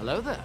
Hello there.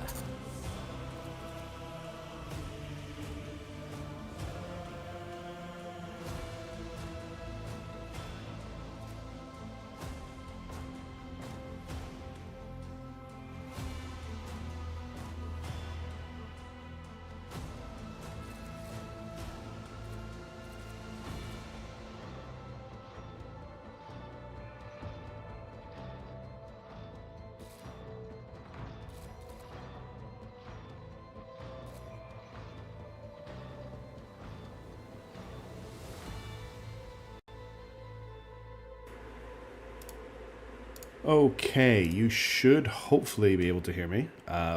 Okay, you should hopefully be able to hear me.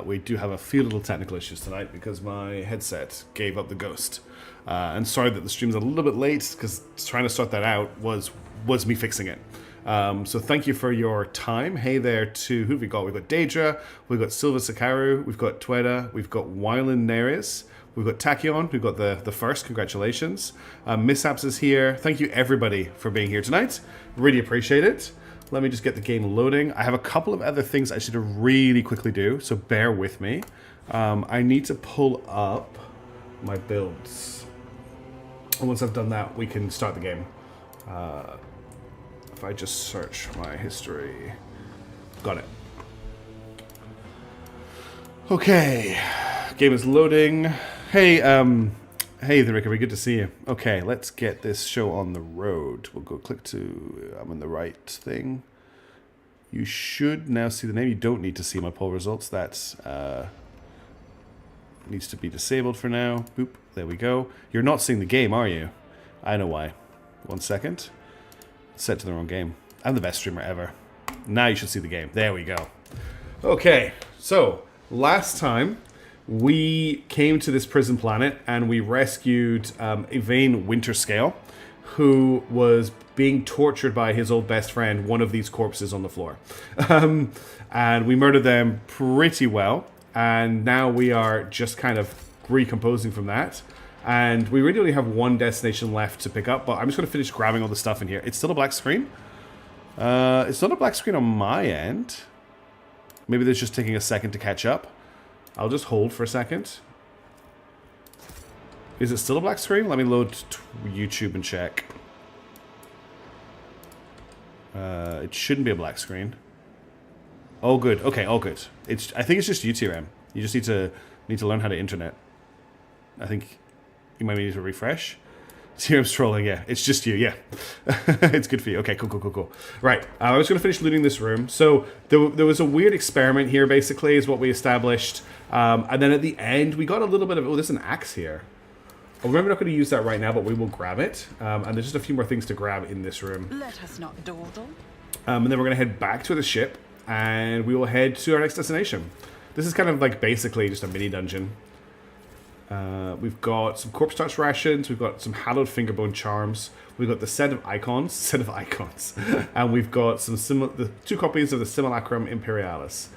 We do have a few little technical issues tonight because my headset gave up the ghost. And sorry that the stream's a little bit late because trying to sort that out was me fixing it. So thank you for your time. Hey there to who have we got? We've got Daedra, we've got Silva Sakaru, we've got Tweda, we've got Wylan Nereus, we've got Tachyon, we've got the first, congratulations. Mishaps is here. Thank you everybody for being here tonight. Really appreciate it. Let me just get the game loading. I have a couple of other things I should really quickly do, so bear with me. I need to pull up my builds. And once I've done that, we can start the game. If I just search my history. Got it. Okay. Game is loading. Hey, hey there, Rick. Good to see you. Okay, let's get this show on the road. We'll go click to... I'm in the right thing. You should now see the name. You don't need to see my poll results. That's... needs to be disabled for now. Boop. There we go. You're not seeing the game, are you? I know why. 1 second. Set to the wrong game. I'm the best streamer ever. Now you should see the game. There we go. Okay, so last time we came to this prison planet and we rescued Yvain Winterscale, who was being tortured by his old best friend, one of these corpses on the floor. And we murdered them pretty well. And now we are just kind of recomposing from that. And we really only have one destination left to pick up, but I'm just going to finish grabbing all the stuff in here. It's still a black screen. It's not a black screen on my end. Maybe there's just taking a second to catch up. I'll just hold for a second. Is it still a black screen? Let me load YouTube and check. It shouldn't be a black screen. Oh, good. Okay, all good. I think it's just UTRM. You just need to learn how to internet. I think you might need to refresh. TRM's trolling, yeah. It's just you, yeah. It's good for you. Okay, cool. Right, I was going to finish looting this room. So there was a weird experiment here, basically, is what we established. And then at the end, we got a little bit of... Oh, there's an axe here. Well, we're not going to use that right now, but we will grab it. And there's just a few more things to grab in this room. Let us not dawdle. And then we're going to head back to the ship, and we will head to our next destination. This is kind of like basically just a mini dungeon. We've got some corpse touch rations, we've got some hallowed fingerbone charms, we've got the set of icons, and we've got the 2 copies of the Simulacrum Imperialis.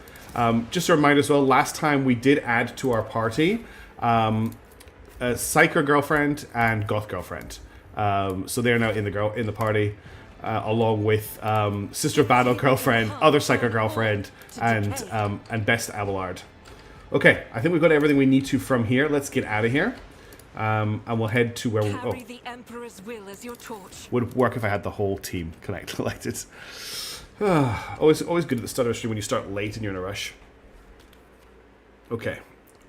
Just a reminder as well, last time we did add to our party a Psyker girlfriend and Goth girlfriend. So they're now in the party, along with Sister Battle girlfriend, other Psyker girlfriend, and Best Abelard. Okay, I think we've got everything we need to from here. Let's get out of here, and we'll head to where we... Oh, the Emperor's will as your torch. would work if I had the whole team collected. Always good at the start of a stream when you start late and you're in a rush. Okay.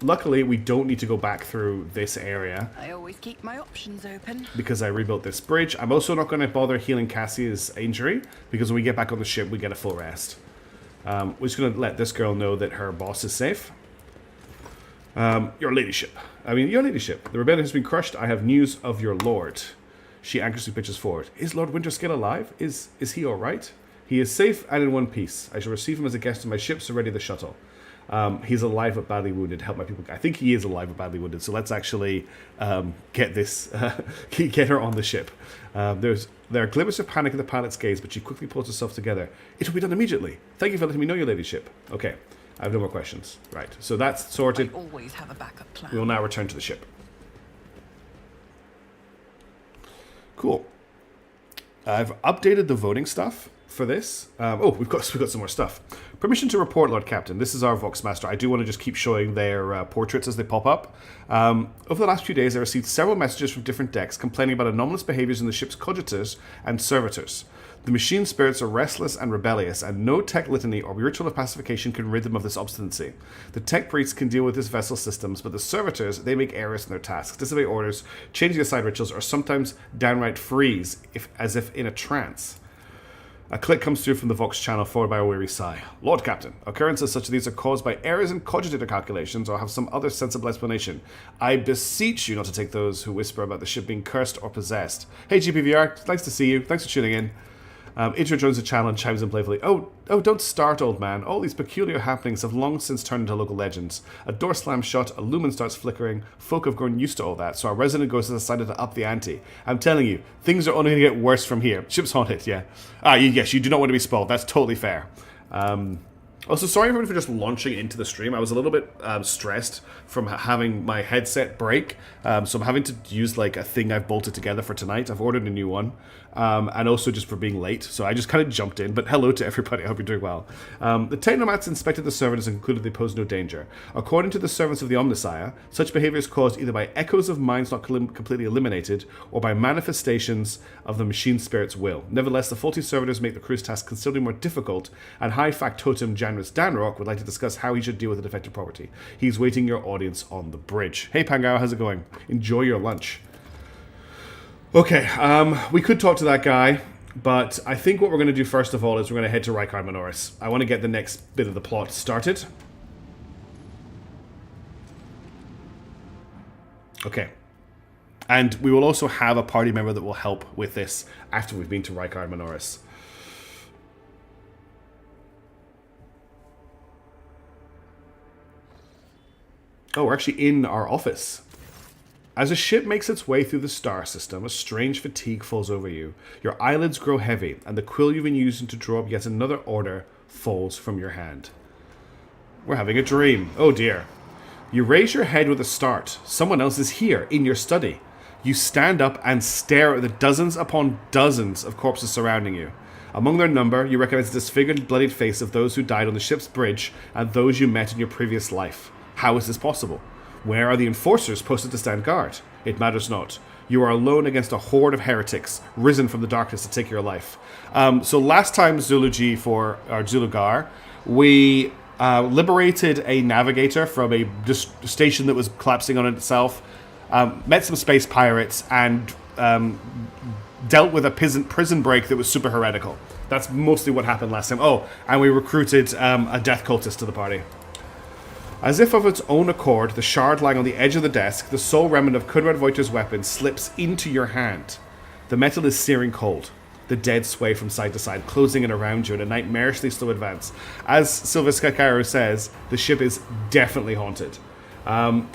Luckily, we don't need to go back through this area. I always keep my options open. Because I rebuilt this bridge. I'm also not going to bother healing Cassia's injury, because when we get back on the ship, we get a full rest. We're just going to let this girl know that her boss is safe. Your ladyship. The rebellion has been crushed. I have news of your lord. She anxiously pitches forward. Is Lord Winterscale alive? Is he alright? He is safe and in one piece. I shall receive him as a guest on my ship, so ready the shuttle. He's alive but badly wounded. Help my people. I think he is alive but badly wounded. So let's actually get her on the ship. There are glimmers of panic in the pilot's gaze, but she quickly pulls herself together. It will be done immediately. Thank you for letting me know, your ladyship. Okay, I have no more questions. Right, so that's sorted. I always have a backup plan. We will now return to the ship. Cool. I've updated the voting stuff for this. We've got some more stuff. Permission to report, Lord Captain. This is our Voxmaster. I do want to just keep showing their portraits as they pop up. Over the last few days, I received several messages from different decks complaining about anomalous behaviors in the ship's cogitators and servitors. The machine spirits are restless and rebellious, and no tech litany or ritual of pacification can rid them of this obstinacy. The tech priests can deal with this vessel's systems, but the servitors, they make errors in their tasks, disobey orders, change the assigned rituals, or sometimes downright freeze, as if in a trance. A click comes through from the Vox channel, followed by a weary sigh. Lord Captain, occurrences such as these are caused by errors in cogitator calculations or have some other sensible explanation. I beseech you not to take those who whisper about the ship being cursed or possessed. Hey GPVR, nice to see you. Thanks for tuning in. Intro joins the channel and chimes in playfully. Oh, don't start, old man. All these peculiar happenings have long since turned into local legends. A door slams shut, a lumen starts flickering. Folk have grown used to all that, so our resident ghost has decided to up the ante. I'm telling you, things are only going to get worse from here. Ship's haunted, yeah. Yes, you do not want to be spoiled. That's totally fair. Also, sorry everyone for just launching into the stream. I was a little bit stressed from having my headset break. So I'm having to use like a thing I've bolted together for tonight. I've ordered a new one. And also just for being late. So I just kind of jumped in. But hello to everybody. I hope you're doing well. The Technomats inspected the servants and concluded they posed no danger. According to the servants of the Omnissiah, such behavior is caused either by echoes of minds not completely eliminated or by manifestations of the machine spirit's will. Nevertheless, the faulty servitors make the crew's task considerably more difficult, and High Factotum Janus Danrock would like to discuss how he should deal with the defective property. He's waiting your audience on the bridge. Hey Pangao, how's it going? Enjoy your lunch. Okay, we could talk to that guy, but I think what we're going to do first of all is we're going to head to Rykard Minoris. I want to get the next bit of the plot started. Okay. And we will also have a party member that will help with this after we've been to Rykard Minoris. Oh, we're actually in our office. As a ship makes its way through the star system, a strange fatigue falls over you. Your eyelids grow heavy, and the quill you've been using to draw up yet another order falls from your hand. We're having a dream. Oh dear. You raise your head with a start. Someone else is here, in your study. You stand up and stare at the dozens upon dozens of corpses surrounding you. Among their number, you recognize the disfigured, bloodied face of those who died on the ship's bridge and those you met in your previous life. How is this possible? Where are the enforcers posted to stand guard? It matters not. You are alone against a horde of heretics, risen from the darkness to take your life. So last time, Zulugar, we liberated a navigator from a station that was collapsing on itself, met some space pirates, and dealt with a prison break that was super heretical. That's mostly what happened last time. Oh, and we recruited a death cultist to the party. As if of its own accord, the shard lying on the edge of the desk, the sole remnant of Kunrad Voiter's weapon, slips into your hand. The metal is searing cold. The dead sway from side to side, closing in around you in a nightmarishly slow advance. As Silviska Cairo says, the ship is definitely haunted. I'm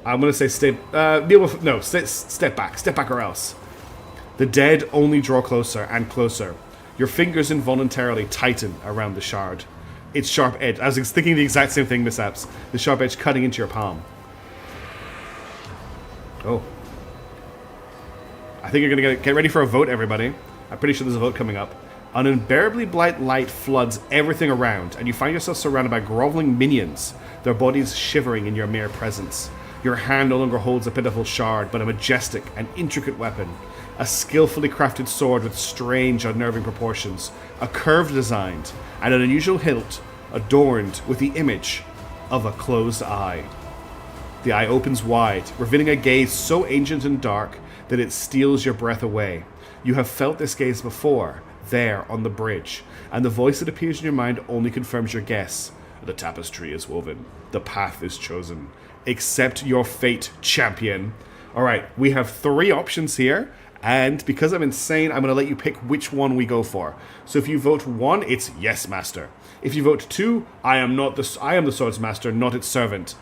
going to say step back or else. The dead only draw closer and closer. Your fingers involuntarily tighten around the shard. Its sharp edge. I was thinking the exact same thing, Mishaps. The sharp edge cutting into your palm. Oh. I think you're going to get ready for a vote, everybody. I'm pretty sure there's a vote coming up. An unbearably bright light floods everything around, and you find yourself surrounded by groveling minions, their bodies shivering in your mere presence. Your hand no longer holds a pitiful shard, but a majestic and intricate weapon. A skillfully crafted sword with strange, unnerving proportions, a curved design, and an unusual hilt adorned with the image of a closed eye. The eye opens wide, revealing a gaze so ancient and dark that it steals your breath away. You have felt this gaze before, there on the bridge, and the voice that appears in your mind only confirms your guess. The tapestry is woven. The path is chosen. Accept your fate, champion. Alright, we have 3 options here. And because I'm insane, I'm going to let you pick which one we go for. So if you vote 1, it's yes, master. If you vote 2, I am the sword's master, not its servant.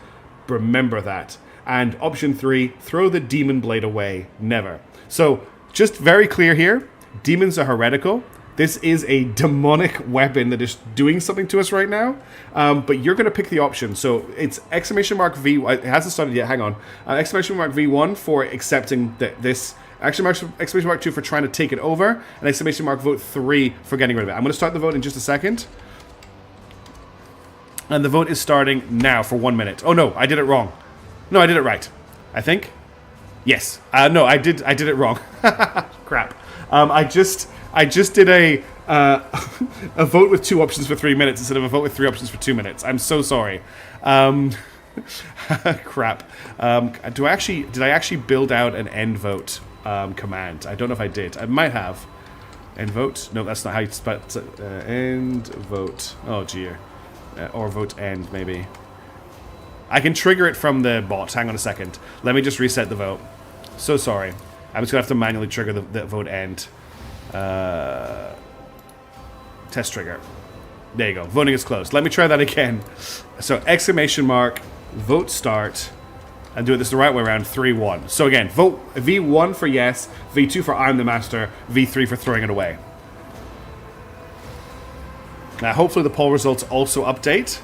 Remember that. And option 3, throw the demon blade away. Never. So just very clear here, demons are heretical. This is a demonic weapon that is doing something to us right now. But you're going to pick the option. So it's exclamation mark V. It hasn't started yet. Hang on. Exclamation mark V1 for accepting this. Exclamation mark 2 for trying to take it over, and exclamation mark vote 3 for getting rid of it. I'm going to start the vote in just a second. And the vote is starting now for 1 minute. Oh no, I did it wrong. No, I did it right. I think. Yes. No, I did it wrong. Crap. I just did a a vote with 2 options for 3 minutes instead of a vote with 3 options for 2 minutes. I'm so sorry. Crap. Did I actually build out an end vote command? I don't know if I did. I might have. End vote? No, that's not how you spell end vote. Oh dear. Or vote end, maybe. I can trigger it from the bot. Hang on a second. Let me just reset the vote. So sorry. I'm just going to have to manually trigger the vote end. Test trigger. There you go. Voting is closed. Let me try that again. So exclamation mark, vote start, and do it this the right way around, 3-1. So again, vote V1 for yes, V2 for I'm the master, V3 for throwing it away. Now hopefully the poll results also update.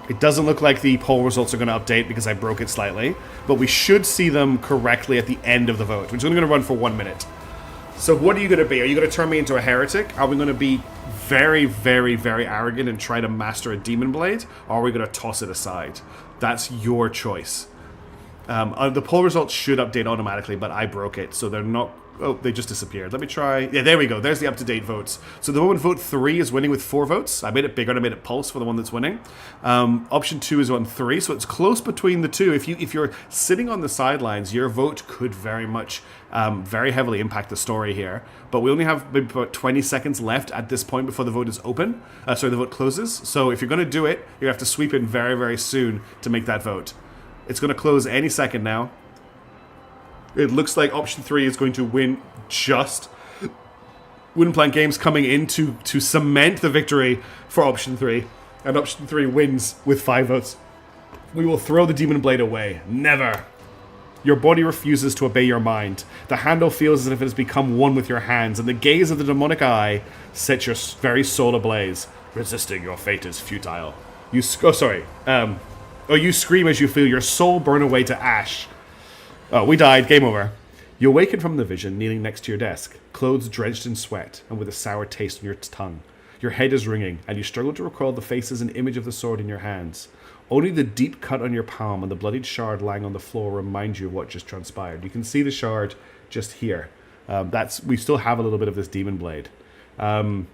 It doesn't look like the poll results are going to update because I broke it slightly, but we should see them correctly at the end of the vote, which is only going to run for 1 minute. So what are you going to be? Are you going to turn me into a heretic? Are we going to be very, very, very arrogant and try to master a demon blade? Or are we going to toss it aside? That's your choice. The poll results should update automatically, but I broke it, so they're not... Oh, they just disappeared. Let me try... Yeah, there we go. There's the up-to-date votes. So the moment vote 3 is winning with 4 votes. I made it bigger and I made it pulse for the one that's winning. Option 2 is on 3, so it's close between the two. If you're sitting on the sidelines, your vote could very much, very heavily impact the story here. But we only have maybe about 20 seconds left at this point before the vote is open. The vote closes. So if you're going to do it, you have to sweep in very, very soon to make that vote. It's going to close any second now. It looks like option 3 is going to win just. Wooden Plank Games coming in to cement the victory for option 3. And option 3 wins with 5 votes. We will throw the Demon Blade away. Never. Your body refuses to obey your mind. The handle feels as if it has become one with your hands, and the gaze of the demonic eye sets your very soul ablaze. Resisting your fate is futile. You scream as you feel your soul burn away to ash. Oh, we died. Game over. You awaken from the vision, kneeling next to your desk, clothes drenched in sweat and with a sour taste on your tongue. Your head is ringing, and you struggle to recall the faces and image of the sword in your hands. Only the deep cut on your palm and the bloodied shard lying on the floor remind you of what just transpired. You can see the shard just here. We still have a little bit of this demon blade. You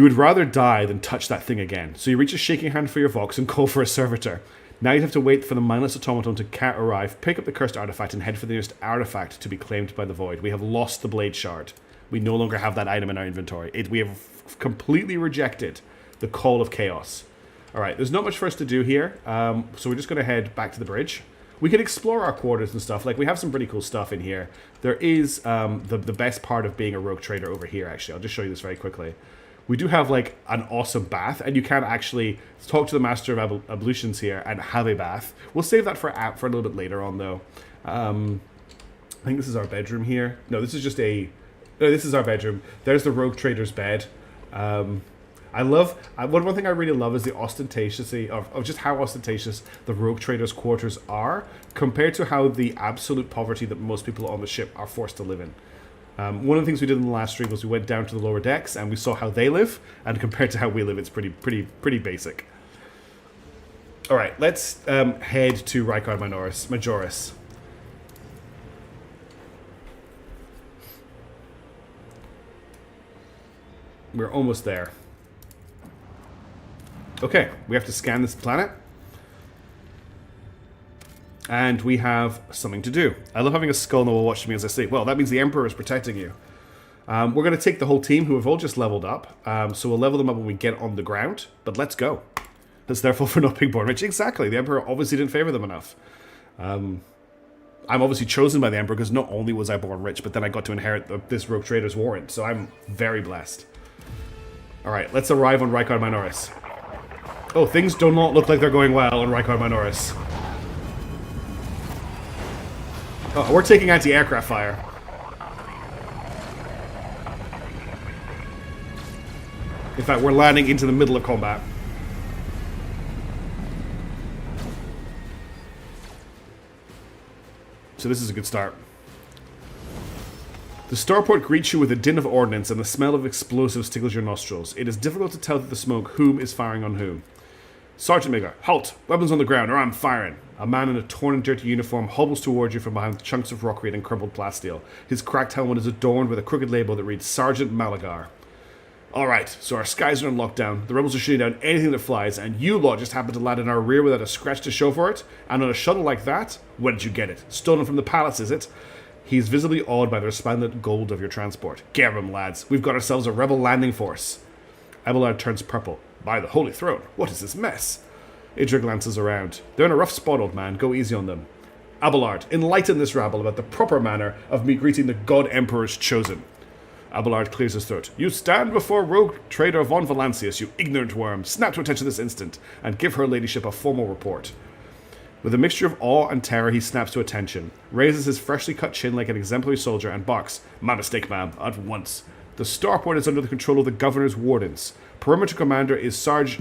would rather die than touch that thing again, so you reach a shaking hand for your Vox and call for a servitor. Now you'd have to wait for the mindless automaton to arrive, pick up the cursed artifact, and head for the nearest artifact to be claimed by the void. We have lost the blade shard. We no longer have that item in our inventory. We have completely rejected the call of chaos. Alright, there's not much for us to do here, so we're just going to head back to the bridge. We can explore our quarters and stuff. Like, we have some pretty cool stuff in here. There is the best part of being a rogue trader over here, actually. I'll just show you this very quickly. We do have, like, an awesome bath, and you can actually talk to the Master of Ablutions here and have a bath. We'll save that for a little bit later on, though. I think this is our bedroom here. No, this is just a... No, this is our bedroom. There's the Rogue Trader's bed. One thing I really love is the ostentatiously of just how ostentatious the Rogue Trader's quarters are compared to how the absolute poverty that most people on the ship are forced to live in. One of the things we did in the last stream was we went down to the lower decks and we saw how they live, and compared to how we live, it's pretty basic. All right, let's head to Rykard Majoris. We're almost there. Okay, we have to scan this planet. And we have something to do. I love having a skull on the wall watching me as I sleep. Well, that means the Emperor is protecting you. We're going to take the whole team who have all just leveled up. So we'll level them up when we get on the ground. But let's go. That's their fault for not being born rich. Exactly. The Emperor obviously didn't favor them enough. I'm obviously chosen by the Emperor because not only was I born rich, but then I got to inherit this Rogue Trader's warrant. So I'm very blessed. Alright, let's arrive on Rykard Minoris. Oh, things do not look like they're going well on Rykard Minoris. Oh, we're taking anti-aircraft fire. In fact, we're landing into the middle of combat. So this is a good start. The starport greets you with a din of ordnance, and the smell of explosives tickles your nostrils. It is difficult to tell through the smoke whom is firing on whom. Sergeant Major, halt! Weapons on the ground, or I'm firing! A man in a torn and dirty uniform hobbles towards you from behind chunks of rockery and crumpled plasteel. His cracked helmet is adorned with a crooked label that reads Sergeant Malagar. Alright, so our skies are in lockdown, the rebels are shooting down anything that flies, and you lot just happen to land in our rear without a scratch to show for it? And on a shuttle like that? Where did you get it? Stolen from the palace, is it? He's visibly awed by the resplendent gold of your transport. Get him, lads. We've got ourselves a rebel landing force. Abelard turns purple. By the Holy Throne, what is this mess? Idra glances around. They're in a rough spot, old man. Go easy on them. Abelard, enlighten this rabble about the proper manner of me greeting the God Emperor's chosen. Abelard clears his throat. You stand before rogue trader von Valancius, you ignorant worm. Snap to attention this instant, and give her ladyship a formal report. With a mixture of awe and terror, he snaps to attention, raises his freshly cut chin like an exemplary soldier, and barks, My mistake, ma'am, at once. The starport is under the control of the governor's wardens. Perimeter commander is Sarge...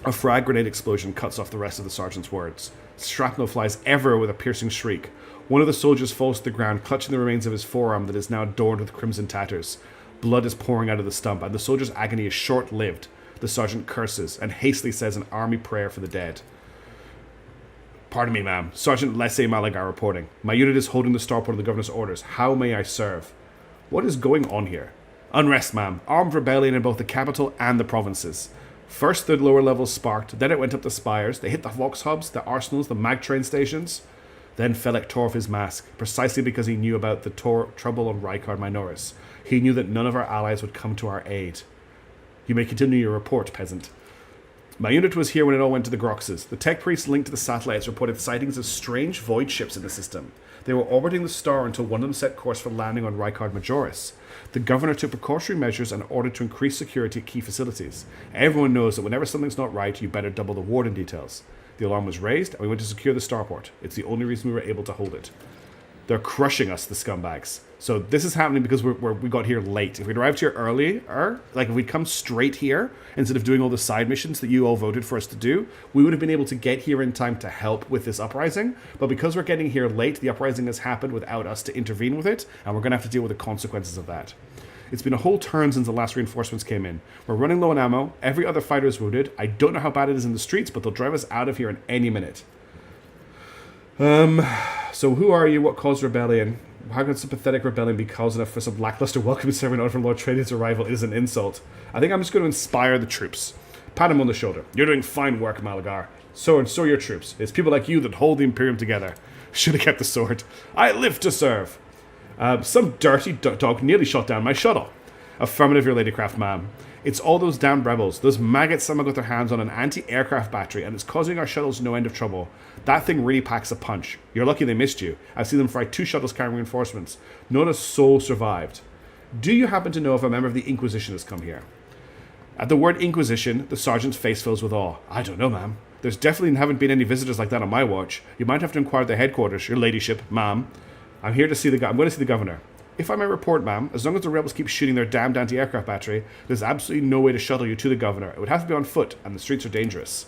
A frag grenade explosion cuts off the rest of the sergeant's words. Shrapnel flies everywhere with a piercing shriek. One of the soldiers falls to the ground, clutching the remains of his forearm that is now adorned with crimson tatters. Blood is pouring out of the stump, and the soldier's agony is short-lived. The sergeant curses, and hastily says an army prayer for the dead. Pardon me, ma'am. Sergeant Lesse Malagar reporting. My unit is holding the starport of the governor's orders. How may I serve? What is going on here? Unrest, ma'am. Armed rebellion in both the capital and the provinces. First, the lower levels sparked. Then it went up the spires. They hit the Vox hubs, the arsenals, the mag train stations. Then Felek tore off his mask, precisely because he knew about the trouble on Rykard Minoris. He knew that none of our allies would come to our aid. You may continue your report, peasant. My unit was here when it all went to the Groxes. The tech priests linked to the satellites reported sightings of strange void ships in the system. They were orbiting the star until one of them set course for landing on Rykard Majoris. The governor took precautionary measures and ordered to increase security at key facilities. Everyone knows that whenever something's not right, you better double the warden details. The alarm was raised, and we went to secure the starport. It's the only reason we were able to hold it. They're crushing us, the scumbags. So this is happening because we got here late. If we'd arrived here earlier, like if we'd come straight here, instead of doing all the side missions that you all voted for us to do, we would have been able to get here in time to help with this uprising. But because we're getting here late, the uprising has happened without us to intervene with it, and we're going to have to deal with the consequences of that. It's been a whole turn since the last reinforcements came in. We're running low on ammo. Every other fighter is wounded. I don't know how bad it is in the streets, but they'll drive us out of here in any minute. So who are you? What caused rebellion? How could some pathetic rebellion be cause enough for some lackluster welcome serving order from Lord Trading's arrival? It is an insult. I think I'm just going to inspire the troops. Pat him on the shoulder. You're doing fine work, Malagar. So are your troops. It's people like you that hold the Imperium together. Should have kept the sword. I live to serve. Some dirty dog nearly shot down my shuttle. Affirmative, your ladycraft, ma'am. It's all those damn rebels. Those maggots somehow got their hands on an anti-aircraft battery, and it's causing our shuttles no end of trouble. That thing really packs a punch. You're lucky they missed you. I've seen them fry 2 shuttles carrying reinforcements. Not a soul survived. Do you happen to know if a member of the Inquisition has come here? At the word Inquisition, the sergeant's face fills with awe. I don't know, ma'am. There's definitely haven't been any visitors like that on my watch. You might have to inquire at their headquarters, your ladyship, ma'am. I'm here to see I'm going to see the governor. If I may report, ma'am, as long as the rebels keep shooting their damned anti-aircraft battery, there's absolutely no way to shuttle you to the governor. It would have to be on foot, and the streets are dangerous.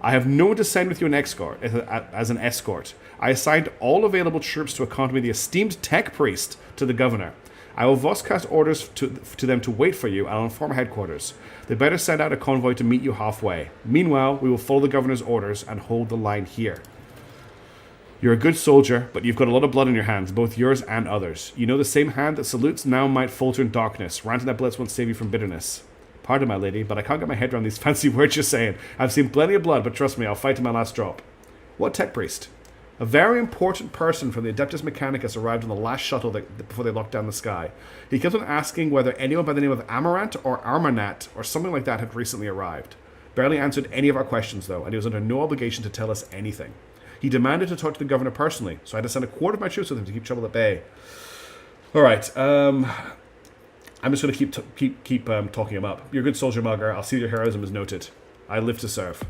I have no one to send with you as an escort. I assigned all available troops to accompany the esteemed tech priest to the governor. I will cast orders to them to wait for you, and I'll inform headquarters. They better send out a convoy to meet you halfway. Meanwhile, we will follow the governor's orders and hold the line here. You're a good soldier, but you've got a lot of blood in your hands, both yours and others. You know the same hand that salutes now might falter in darkness. Ranting that blitz won't save you from bitterness. Pardon, my lady, but I can't get my head around these fancy words you're saying. I've seen plenty of blood, but trust me, I'll fight to my last drop. What tech priest? A very important person from the Adeptus Mechanicus arrived on the last shuttle before they locked down the sky. He kept on asking whether anyone by the name of Amarant or Armanat or something like that had recently arrived. Barely answered any of our questions, though, and he was under no obligation to tell us anything. He demanded to talk to the governor personally, so I had to send a quarter of my troops with him to keep trouble at bay. All right, I'm just going to keep talking him up. You're a good soldier, Mulgar. I'll see your heroism is noted. I live to serve.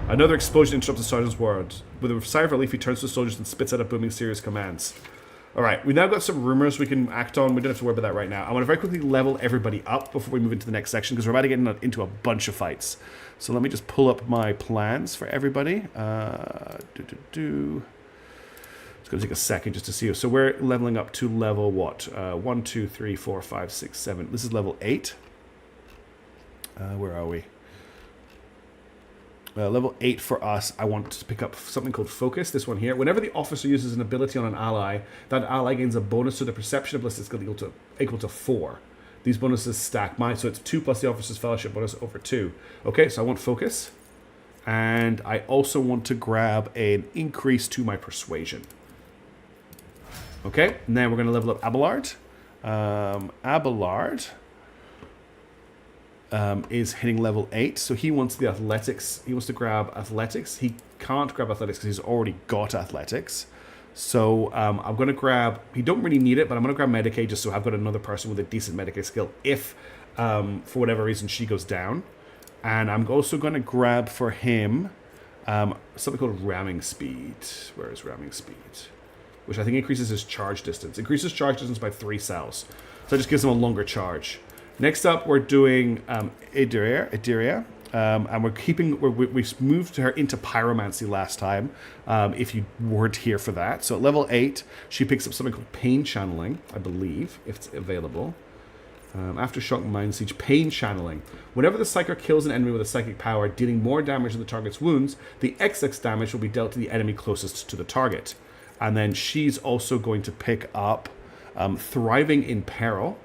Another explosion interrupts the sergeant's words. With a sigh of relief, he turns to the soldiers and spits out a booming series of commands. All right, we've now got some rumors we can act on. We don't have to worry about that right now. I want to very quickly level everybody up before we move into the next section, because we're about to get into a bunch of fights. So let me just pull up my plans for everybody. It's going to take a second just to see. So we're leveling up to level what? 1, 2, 3, 4, 5, 6, 7. This is level 8. Where are we? Level 8 for us. I want to pick up something called Focus. This one here. Whenever the officer uses an ability on an ally, that ally gains a bonus to the perception of ballistic skill equal to 4. These bonuses stack mine, so it's 2 plus the officer's fellowship bonus over 2. Okay, so I want Focus. And I also want to grab an increase to my Persuasion. Okay, now we're going to level up Abelard. Abelard is hitting level 8, so he wants the Athletics. He wants to grab Athletics. He can't grab Athletics because he's already got Athletics. So I'm going to grab... He don't really need it, but I'm going to grab Medicaid just so I've got another person with a decent Medicaid skill if, for whatever reason, she goes down. And I'm also going to grab for him something called Ramming Speed. Where is Ramming Speed? Which I think increases his charge distance. Increases charge distance by 3 cells. So it just gives him a longer charge. Next up, we're doing Idiria. And we've moved her into Pyromancy last time, if you weren't here for that. So at level 8, she picks up something called Pain Channeling, I believe, if it's available. Aftershock Mind Siege, Pain Channeling. Whenever the Psyker kills an enemy with a psychic power, dealing more damage than the target's wounds, the XX damage will be dealt to the enemy closest to the target. And then she's also going to pick up Thriving in Peril,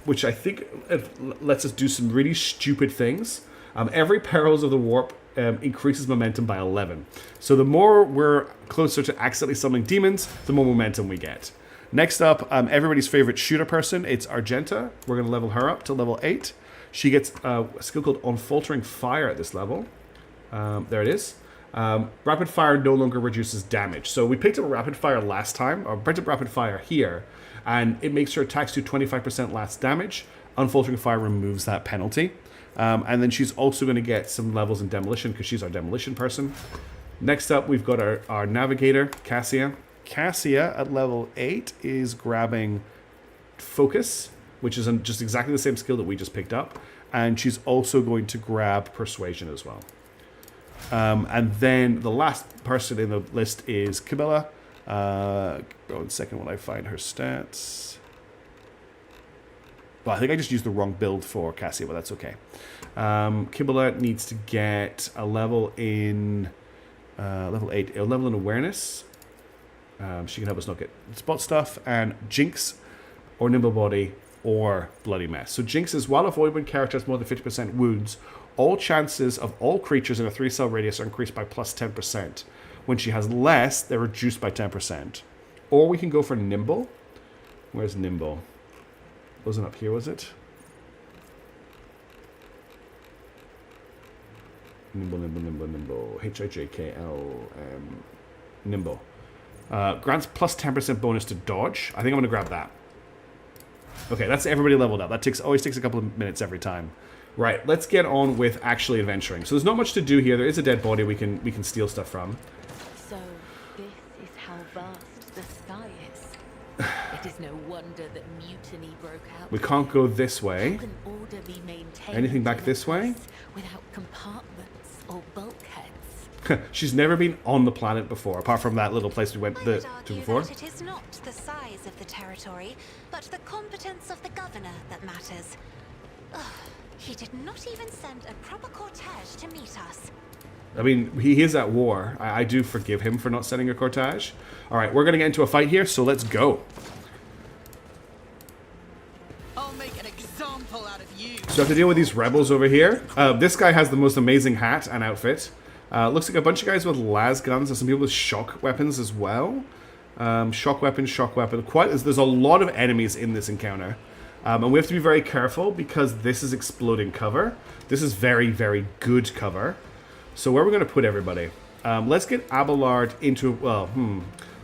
which I think lets us do some really stupid things. Every Perils of the Warp increases momentum by 11. So the more we're closer to accidentally summoning demons, the more momentum we get. Next up, everybody's favorite shooter person, it's Argenta. We're going to level her up to level 8. She gets a skill called Unfaltering Fire at this level. There it is. Rapid Fire no longer reduces damage. So we picked up Rapid Fire last time, or picked up Rapid Fire here, and it makes her attacks do 25% less damage. Unfaltering Fire removes that penalty. And then she's also going to get some levels in Demolition because she's our Demolition person. Next up, we've got our Navigator, Cassia. Cassia at level 8 is grabbing Focus, which is just exactly the same skill that we just picked up. And she's also going to grab Persuasion as well. And then the last person in the list is Kibilla. One second while I find her stats. Well, I think I just used the wrong build for Cassia, but that's okay. Kibilla needs to get a level in level 8, a level in Awareness. She can help us not get spot stuff. And Jinx, or Nimble Body, or Bloody Mess. So Jinx is, while a void character has more than 50% wounds, all chances of all creatures in a 3-cell radius are increased by plus 10%. When she has less, they're reduced by 10%. Or we can go for Nimble. Where's Nimble? Wasn't up here, was it? Nimble. H-I-J-K-L-M. Nimble. Grants plus 10% bonus to dodge. I think I'm going to grab that. Okay, that's everybody leveled up. That always takes a couple of minutes every time. Right, let's get on with actually adventuring. So there's not much to do here. There is a dead body we can steal stuff from. So this is how vast the sky is. It is no wonder that mutiny broke out. We can't go this way. How can order be maintained Anything back this way? without compartments or bulkheads? She's never been on the planet before, apart from that little place we went to before. That it is not the size of the territory, but the competence of the governor that matters. Ugh, he did not even send a proper cortege to meet us. I mean, he is at war. I do forgive him for not sending a cortege. All right, we're going to get into a fight here, so let's go. I'll make an example out of you. So I have to deal with these rebels over here. This guy has the most amazing hat and outfit. Looks like a bunch of guys with las guns and some people with shock weapons as well. Shock weapon. There's a lot of enemies in this encounter. And we have to be very careful because this is exploding cover. This is very, very good cover. So where are we going to put everybody? Let's get Abelard into...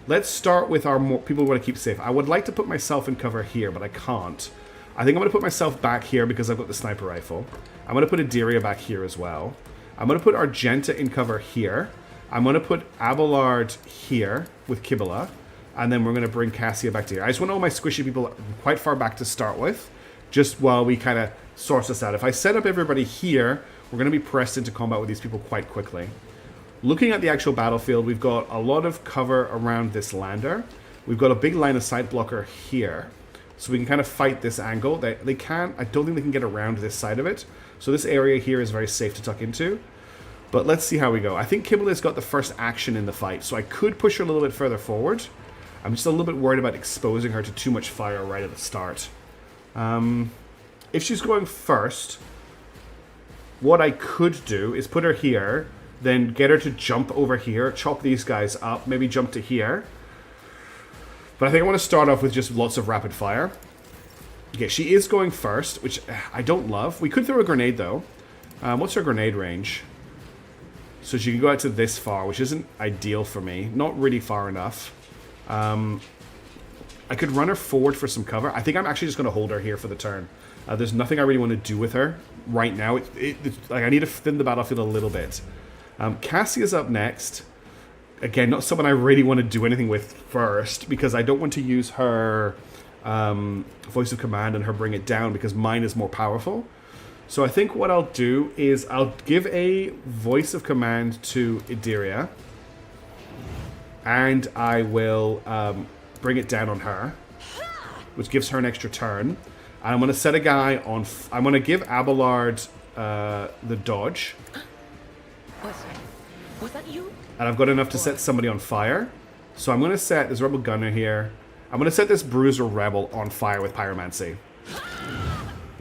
Let's start with our people we want to keep safe. I would like to put myself in cover here, but I can't. I think I'm going to put myself back here because I've got the sniper rifle. I'm going to put Adiria back here as well. I'm going to put Argenta in cover here. I'm going to put Abelard here with Kibilla. And then we're going to bring Cassia back to here. I just want all my squishy people quite far back to start with, just while we kind of source this out. If I set up everybody here, we're going to be pressed into combat with these people quite quickly. Looking at the actual battlefield, we've got a lot of cover around this lander. We've got a big line of sight blocker here. So we can kind of fight this angle. They can't, I don't think they can get around this side of it. So this area here is very safe to tuck into. But let's see how we go. I think Kibble's got the first action in the fight, so I could push her a little bit further forward. I'm just a little bit worried about exposing her to too much fire right at the start. If she's going first, what I could do is put her here, then get her to jump over here, chop these guys up, maybe jump to here. But I think I want to start off with just lots of rapid fire. Okay, she is going first, which I don't love. We could throw a grenade, though. What's her grenade range? So she can go out to this far, which isn't ideal for me. Not really far enough. I could run her forward for some cover. I think I'm actually just going to hold her here for the turn. There's nothing I really want to do with her right now. Like I need to thin the battlefield a little bit. Cassia's up next. Again, not someone I really want to do anything with first, because I don't want to use her voice of command and her bring it down, because mine is more powerful. So I think what I'll do is I'll give a voice of command to Idiria, and I will bring it down on her, which gives her an extra turn. And I'm going to set a guy on... I'm going to give Abelard the dodge. Was that you? And I've got enough to set somebody on fire. So I'm going to set this Rebel Gunner here. I'm going to set this Bruiser Rebel on fire with Pyromancy.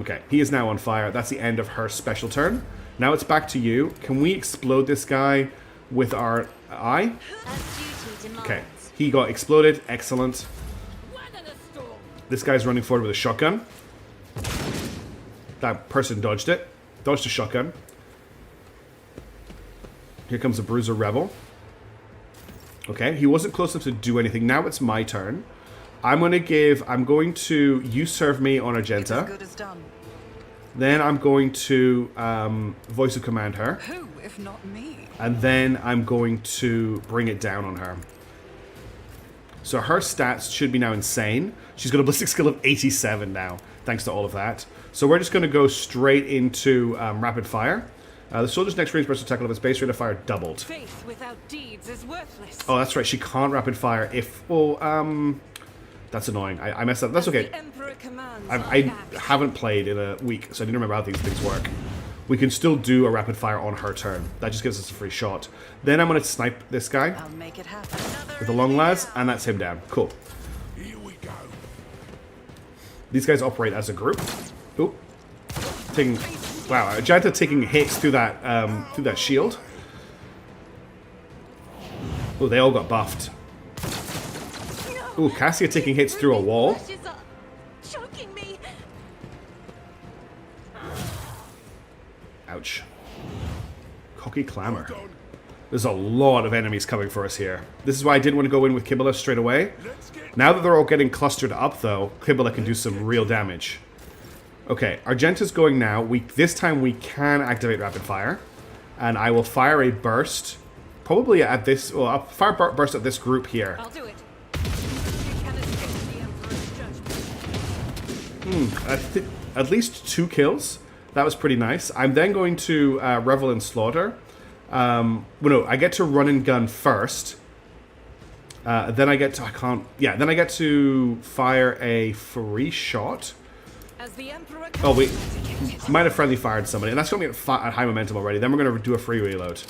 Okay, he is now on fire. That's the end of her special turn. Now it's back to you. Can we explode this guy with our eye? Okay, he got exploded. Excellent. This guy's running forward with a shotgun. That person dodged it. Dodged a shotgun. Here comes a Bruiser Rebel. Okay, he wasn't close enough to do anything. Now it's my turn. I'm going to you serve me on Argenta. Good as done. Then I'm going to voice of command her. Who, if not me? And then I'm going to bring it down on her. So her stats should be now insane. She's got a ballistic skill of 87 now, thanks to all of that. So we're just going to go straight into rapid fire. The soldier's next range burst attack of its base rate of fire doubled. Faith without deeds is worthless. Oh, that's right. She can't rapid fire if... Well, that's annoying. I messed up. That's okay. The Emperor commands. I haven't played in a week, so I didn't remember how these things work. We can still do a rapid fire on her turn. That just gives us a free shot. Then I'm going to snipe this guy I'll make it happen. with the long las, and that's him down. Cool. Here we go. These guys operate as a group. Oop. Taking... Wow, Argenta taking hits through that shield. Oh, they all got buffed. Ooh, Cassia taking hits through a wall. Choking me. Ouch. Cocky Clamor. There's a lot of enemies coming for us here. This is why I didn't want to go in with Kibble straight away. Now that they're all getting clustered up, though, Kibble can do some real damage. Okay, Argenta's going now. This time we can activate Rapid Fire. And I will fire a burst. Probably at this... Well, I'll fire a burst at this group here. I'll do it. You can escape the Emperor's judgment. At least 2 kills. That was pretty nice. I'm then going to Revel in Slaughter. Well, no, I get to run and gun first. Then I get to... I can't... Yeah, then I get to fire a free shot. As the Emperor Oh, wait. Might have friendly fired somebody. And that's going to be at high momentum already. Then we're going to do a free reload.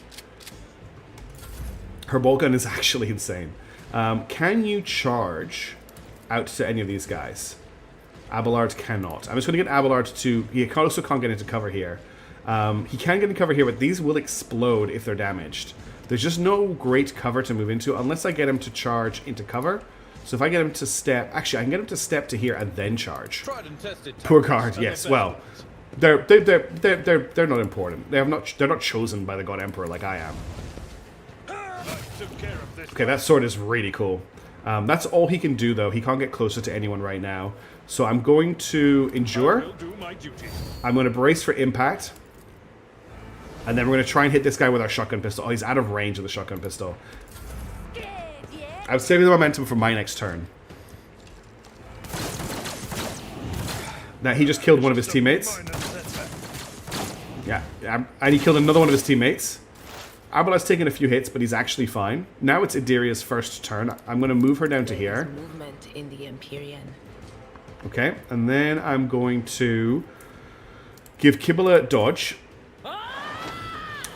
Her bolt gun is actually insane. Can you charge out to any of these guys? Abelard cannot. I'm just going to get Abelard to... He also can't get into cover here. He can get into cover here, but these will explode if they're damaged. There's just no great cover to move into unless I get him to charge into cover. So if I get him to step... Actually, I can get him to step to here and then charge. Tried and tested. Poor guard, yes. Well, they're not important. They're not chosen by the God Emperor like I am. Okay, that sword is really cool. That's all he can do, though. He can't get closer to anyone right now. So I'm going to endure. I'm going to brace for impact. And then we're going to try and hit this guy with our shotgun pistol. Oh, he's out of range of the shotgun pistol. I'm saving the momentum for my next turn. Now, he just killed one of his teammates. Yeah, and he killed another one of his teammates. Abelard's taken a few hits, but he's actually fine. Now it's Idiria's first turn. I'm going to move her down to here. Movement in the Empyrean. Okay, and then I'm going to give Kibble dodge.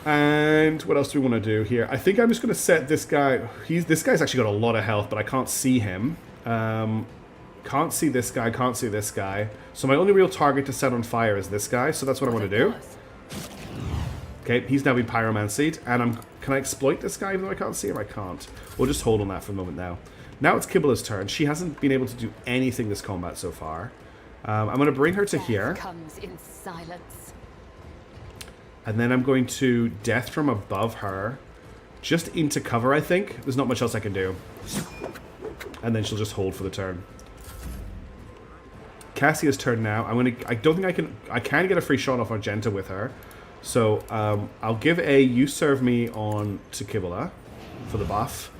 And what else do we want to do here? I think I'm just going to set this guy. This guy's actually got a lot of health, but I can't see him. Can't see this guy, can't see this guy. So my only real target to set on fire is this guy, so that's what I want to do. Okay, he's now been pyromancied, and can I exploit this guy even though I can't see him? I can't. We'll just hold on that for a moment now. Now it's Kibble's turn. She hasn't been able to do anything this combat so far. I'm going to bring her to here. Comes in silence. And then I'm going to death from above her. Just into cover, I think. There's not much else I can do. And then she'll just hold for the turn. Cassia's turn now. I don't think I can get a free shot off Argenta with her. So I'll give a you serve me on to Kibble for the buff.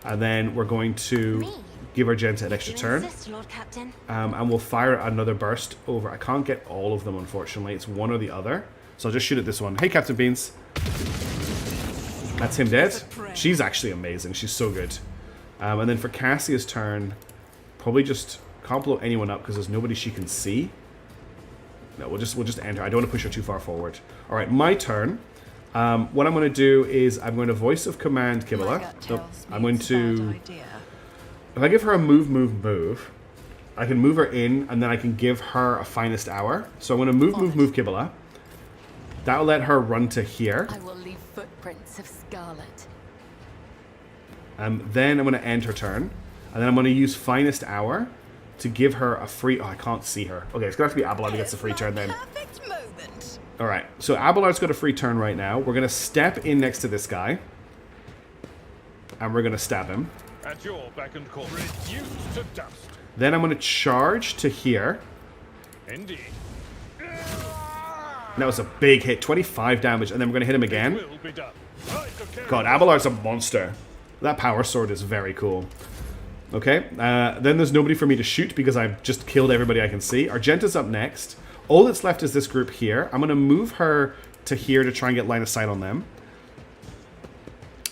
And then we're going to give Argenta an extra turn. Lord Captain. And we'll fire another burst over. I can't get all of them, unfortunately. It's one or the other. So I'll just shoot at this one. Hey, Captain Beans. That's him dead. She's actually amazing. She's so good. And then for Cassia's turn, probably just can't blow anyone up because there's nobody she can see. No, we'll just end her. I don't want to push her too far forward. All right, my turn. What I'm going to do is I'm going to voice of command Kibble. Nope. I'm going to... If I give her a move, I can move her in, and then I can give her a finest hour. So I'm going to move Kibble. That'll let her run to here. I will leave footprints of scarlet. Then I'm going to end her turn. And then I'm going to use finest hour to give her a free... Oh, I can't see her. Okay, it's going to have to be Abelard who gets the free turn then. Perfect moment. Alright, so Abelard's got a free turn right now. We're going to step in next to this guy. And we're going to stab him. At your beck and call. Reduced to dust. Then I'm going to charge to here. Indeed. That was a big hit. 25 damage. And then we're going to hit him again. Will be done. God, Abelard's a monster. That power sword is very cool. Okay, then there's nobody for me to shoot because I've just killed everybody I can see. Argenta's up next. All that's left is this group here. I'm going to move her to here to try and get line of sight on them.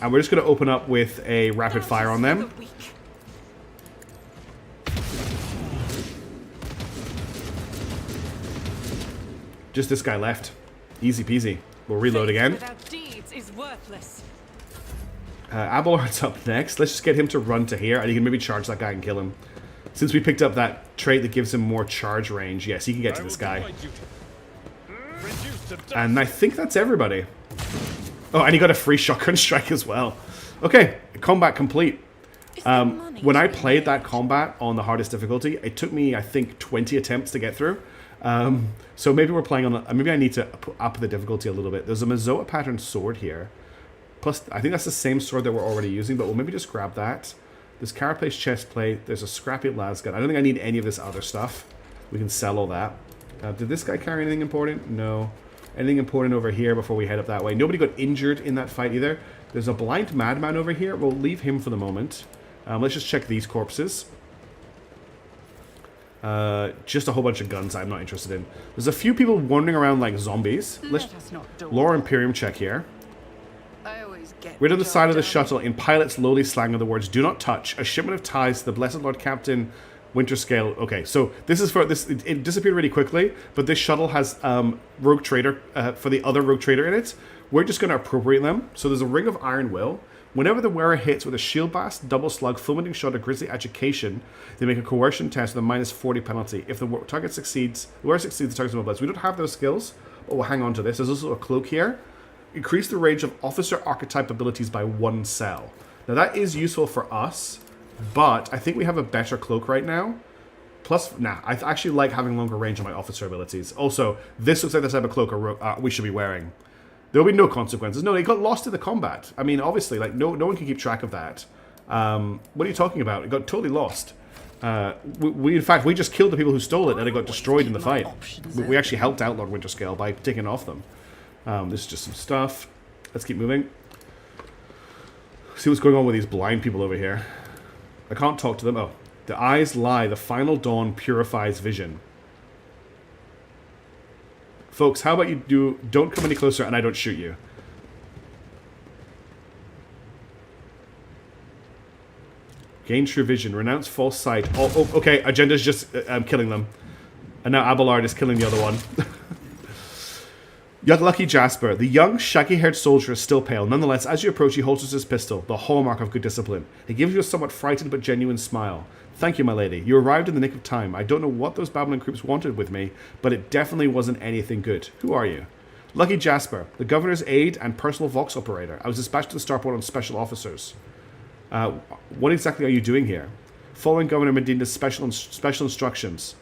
And we're just going to open up with a rapid fire on them. Just this guy left. Easy peasy. We'll reload again. Without deeds is worthless. Abelard's up next. Let's just get him to run to here, and he can maybe charge that guy and kill him. Since we picked up that trait that gives him more charge range, yes, he can get to this guy. And I think that's everybody. Oh, and he got a free shotgun strike as well. Okay, combat complete. When I played that combat on the hardest difficulty, it took me, I think, 20 attempts to get through. So maybe we're playing on... Maybe I need to up the difficulty a little bit. There's a Mazoa pattern sword here. Plus, I think that's the same sword that we're already using, but we'll maybe just grab that. There's carapace chestplate. There's a scrappy lasgun. I don't think I need any of this other stuff. We can sell all that. Did this guy carry anything important? No. Anything important over here before we head up that way? Nobody got injured in that fight either. There's a blind madman over here. We'll leave him for the moment. Let's just check these corpses. Just a whole bunch of guns I'm not interested in. There's a few people wandering around like zombies. Let's Lore Imperium check here. Right on the side of the shuttle, in pilot's lowly slang are the words, "Do not touch. A shipment of ties to the Blessed Lord Captain Winterscale." Okay, so this is for this. It disappeared really quickly, but this shuttle has Rogue Trader for the other Rogue Trader in it. We're just going to appropriate them. So there's a Ring of Iron Will. Whenever the wearer hits with a shield blast, double slug, fulminating shot, or grisly education, they make a coercion test with a -40 penalty. If the target succeeds, the wearer succeeds, the target's mobilized. We don't have those skills, but we'll hang on to this. There's also a cloak here. Increase the range of officer archetype abilities by 1 cell. Now that is useful for us, but I think we have a better cloak right now. Plus, I actually like having longer range on my officer abilities. Also, this looks like the type of cloak we should be wearing. There will be no consequences. No, they got lost in the combat. I mean, obviously, like no one can keep track of that. What are you talking about? It got totally lost. In fact, we just killed the people who stole it, and it got destroyed in the fight. We actually helped out Lord Winterscale by taking it off them. This is just some stuff. Let's keep moving. See what's going on with these blind people over here. I can't talk to them. Oh, the eyes lie. The final dawn purifies vision. Folks, how about you don't come any closer and I don't shoot you? Gain true vision. Renounce false sight. Oh, okay. Agenda's just killing them. And now Abelard is killing the other one. Lucky Jasper. The young, shaggy-haired soldier is still pale. Nonetheless, as you approach, he holsters his pistol, the hallmark of good discipline. He gives you a somewhat frightened but genuine smile. Thank you, my lady. You arrived in the nick of time. I don't know what those babbling creeps wanted with me, but it definitely wasn't anything good. Who are you? Lucky Jasper, the governor's aide and personal Vox operator. I was dispatched to the starport on special officers. What exactly are you doing here? Following Governor Medina's special instructions.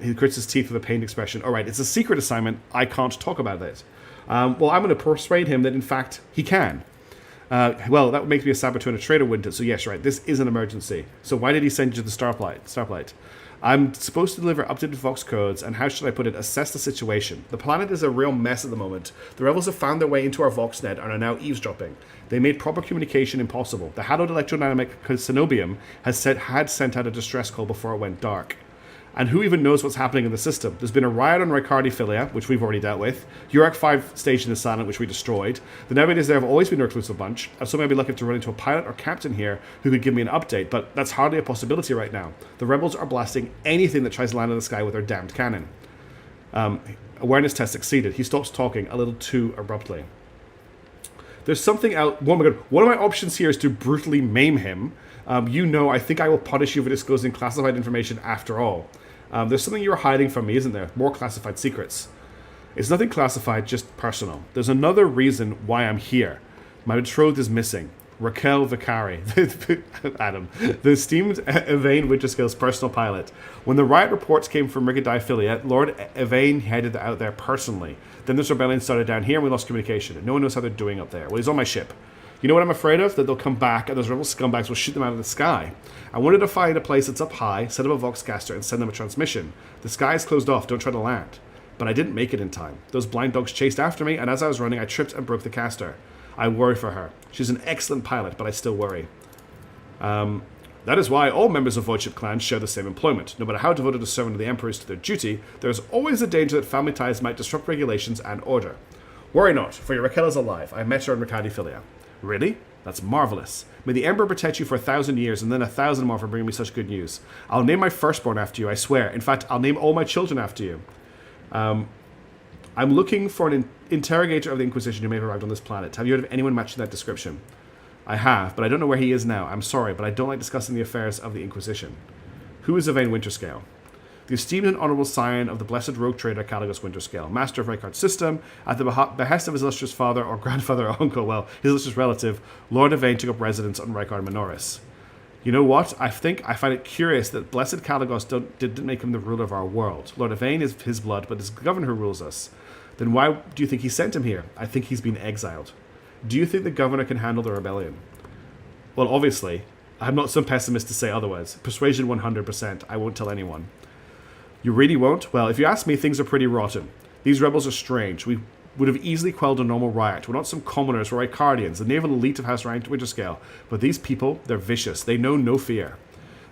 He grits his teeth with a pained expression. All right, it's a secret assignment. I can't talk about it. Well, I'm going to persuade him that, in fact, he can. Well, that would make me a saboteur and a traitor, wouldn't it? So, yes, right, this is an emergency. So why did he send you to the Starlight? I'm supposed to deliver updated Vox codes, and how should I put it? Assess the situation. The planet is a real mess at the moment. The rebels have found their way into our VoxNet and are now eavesdropping. They made proper communication impossible. The hallowed electrodynamic Cenobium had sent out a distress call before it went dark. And who even knows what's happening in the system? There's been a riot on Ricardi Filia, which we've already dealt with. Urak 5 station is silent, which we destroyed. The Navigators there have always been a reclusive bunch. I'm so maybe lucky to run into a pilot or captain here who could give me an update, but that's hardly a possibility right now. The rebels are blasting anything that tries to land in the sky with their damned cannon. Awareness test succeeded. He stops talking a little too abruptly. There's something out. Oh my god. One of my options here is to brutally maim him. I think I will punish you for disclosing classified information after all. There's something you're hiding from me, isn't there? More classified secrets. It's nothing classified, just personal. There's another reason why I'm here. My betrothed is missing. Raquel Vicari. Adam. The esteemed Yvain Winterscale's personal pilot. When the riot reports came from Rigadai Filia, Lord Yvain headed out there personally. Then this rebellion started down here and we lost communication. No one knows how they're doing up there. Well, he's on my ship. You know what I'm afraid of? That they'll come back and those rebel scumbags will shoot them out of the sky. I wanted to find a place that's up high, set up a Voxcaster, and send them a transmission. The sky is closed off, don't try to land. But I didn't make it in time. Those blind dogs chased after me, and as I was running, I tripped and broke the caster. I worry for her. She's an excellent pilot, but I still worry. That is why all members of Voidship clans share the same employment. No matter how devoted a servant of the Emperor is to their duty, there is always a danger that family ties might disrupt regulations and order. Worry not, for your Raquel is alive. I met her in Ricardi Filia. Really? That's marvelous. May the Emperor protect you for 1,000 years and then 1,000 more for bringing me such good news. I'll name my firstborn after you, I swear. In fact, I'll name all my children after you. I'm looking for an interrogator of the Inquisition who may have arrived on this planet. Have you heard of anyone matching that description? I have, but I don't know where he is now. I'm sorry, but I don't like discussing the affairs of the Inquisition. Who is Yvain Winterscale? The esteemed and honourable scion of the blessed rogue trader Caligus Winterscale, master of Rykard's system, at the behest of his illustrious father or grandfather or uncle, well, his illustrious relative, Lord Yvain took up residence on Rykard Minoris. You know what? I find it curious that blessed Caligos didn't make him the ruler of our world. Lord Yvain is his blood, but it's the governor who rules us. Then why do you think he sent him here? I think he's been exiled. Do you think the governor can handle the rebellion? Well, obviously. I'm not some pessimist to say otherwise. Persuasion 100%. I won't tell anyone. You really won't? Well, if you ask me, things are pretty rotten. These rebels are strange. We would have easily quelled a normal riot. We're not some commoners, we're Ricardians, the naval elite of House Winterscale. But these people, they're vicious. They know no fear.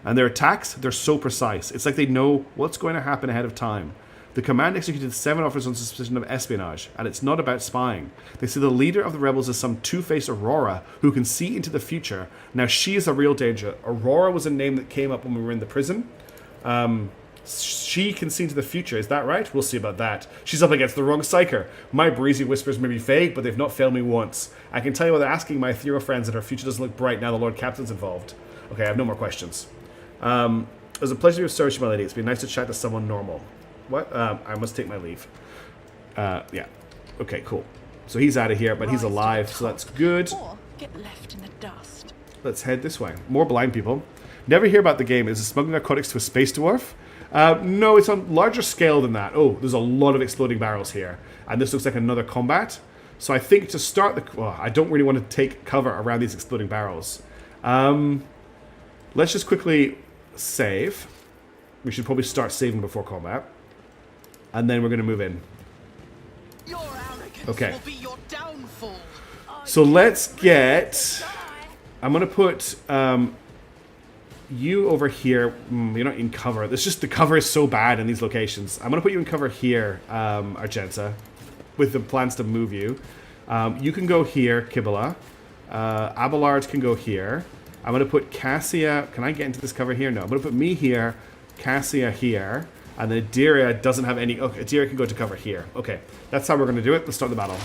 And their attacks, they're so precise. It's like they know what's going to happen ahead of time. The command executed 7 officers on suspicion of espionage, and it's not about spying. They say the leader of the rebels is some two-faced Aurora who can see into the future. Now, she is a real danger. Aurora was a name that came up when we were in the prison. She can see into the future, is that right? We'll see about that. She's up against the wrong psyker. My breezy whispers may be vague, but they've not failed me once. I can tell you without asking my ethereal friends that her future doesn't look bright now the Lord Captain's involved. Okay, I have no more questions. It was a pleasure to serve you, my lady. It's been nice to chat to someone normal. What? I must take my leave. Yeah. Okay, cool. So he's out of here, but he's alive, so that's good. Or get left in the dust. Let's head this way. More blind people. Never hear about the game. Is it smuggling narcotics to a space dwarf? No, it's on larger scale than that. Oh, there's a lot of exploding barrels here. And this looks like another combat. So I think to start the... Well, I don't really want to take cover around these exploding barrels. Let's just quickly save. We should probably start saving before combat. And then we're going to move in. Your arrogance Okay. will be your downfall. So let's get... I'm going to put... you over here. You're not in cover. It's just the cover is so bad in these locations. I'm going to put you in cover here, Argenta, with the plans to move you. You can go here, Kibala. Abelard can go here. I'm going to put Cassia... Can I get into this cover here? No. I'm going to put me here, Cassia here, and then Adiria doesn't have any... Okay, Adiria can go to cover here. Okay, that's how we're going to do it. Let's start the battle.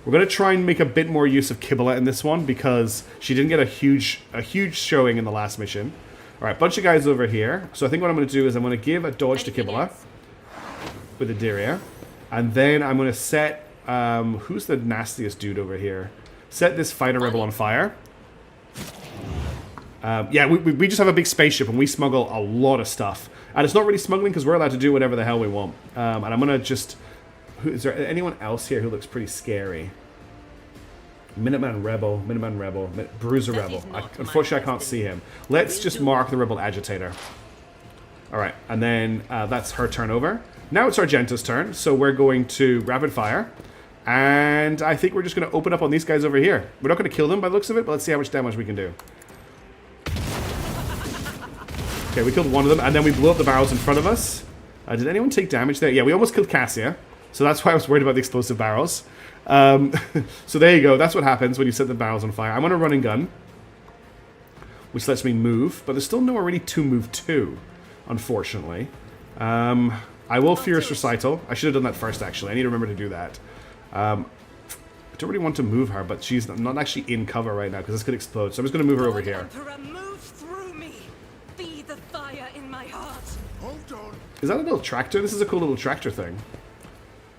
We're going to try and make a bit more use of Kibble in this one because she didn't get a huge showing in the last mission. All right, bunch of guys over here. So I think what I'm going to do is I'm going to give a dodge to Kibble with Adiria. And then I'm going to set... who's the nastiest dude over here? Set this fighter rebel on fire. Yeah, we just have a big spaceship and we smuggle a lot of stuff. And it's not really smuggling because we're allowed to do whatever the hell we want. And I'm going to just... Is there anyone else here who looks pretty scary? Minuteman Rebel, Bruiser Rebel. Unfortunately, I can't see him. Let's just mark the Rebel Agitator. Alright, and then that's her turn over. Now it's Argenta's turn, so we're going to rapid fire. And I think we're just going to open up on these guys over here. We're not going to kill them by the looks of it, but let's see how much damage we can do. Okay, we killed one of them, and then we blew up the barrels in front of us. Did anyone take damage there? Yeah, we almost killed Cassia. So that's why I was worried about the explosive barrels. So there you go. That's what happens when you set the barrels on fire. I'm on a running gun, which lets me move, but there's still nowhere really to move to, unfortunately. I will Fierce Recital. I should have done that first, actually. I need to remember to do that. I don't really want to move her, but she's not actually in cover right now because this could explode. So I'm just going to move her over here. Emperor, move through me. Be the fire in my heart. Hold on. Is that a little tractor? This is a cool little tractor thing.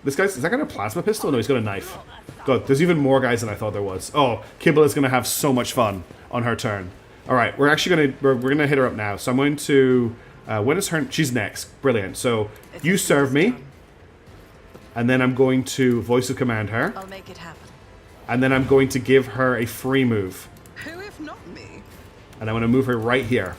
This guy's... Is that got a plasma pistol? No, he's got a knife. God, there's even more guys than I thought there was. Oh, Kibble is going to have so much fun on her turn. All right, we're actually going to... We're going to hit her up now. So I'm going to... when is her... She's next. Brilliant. So you serve me. And then I'm going to Voice of Command her. I'll make it happen. And then I'm going to give her a free move. Who if not me? And I'm going to move her right here.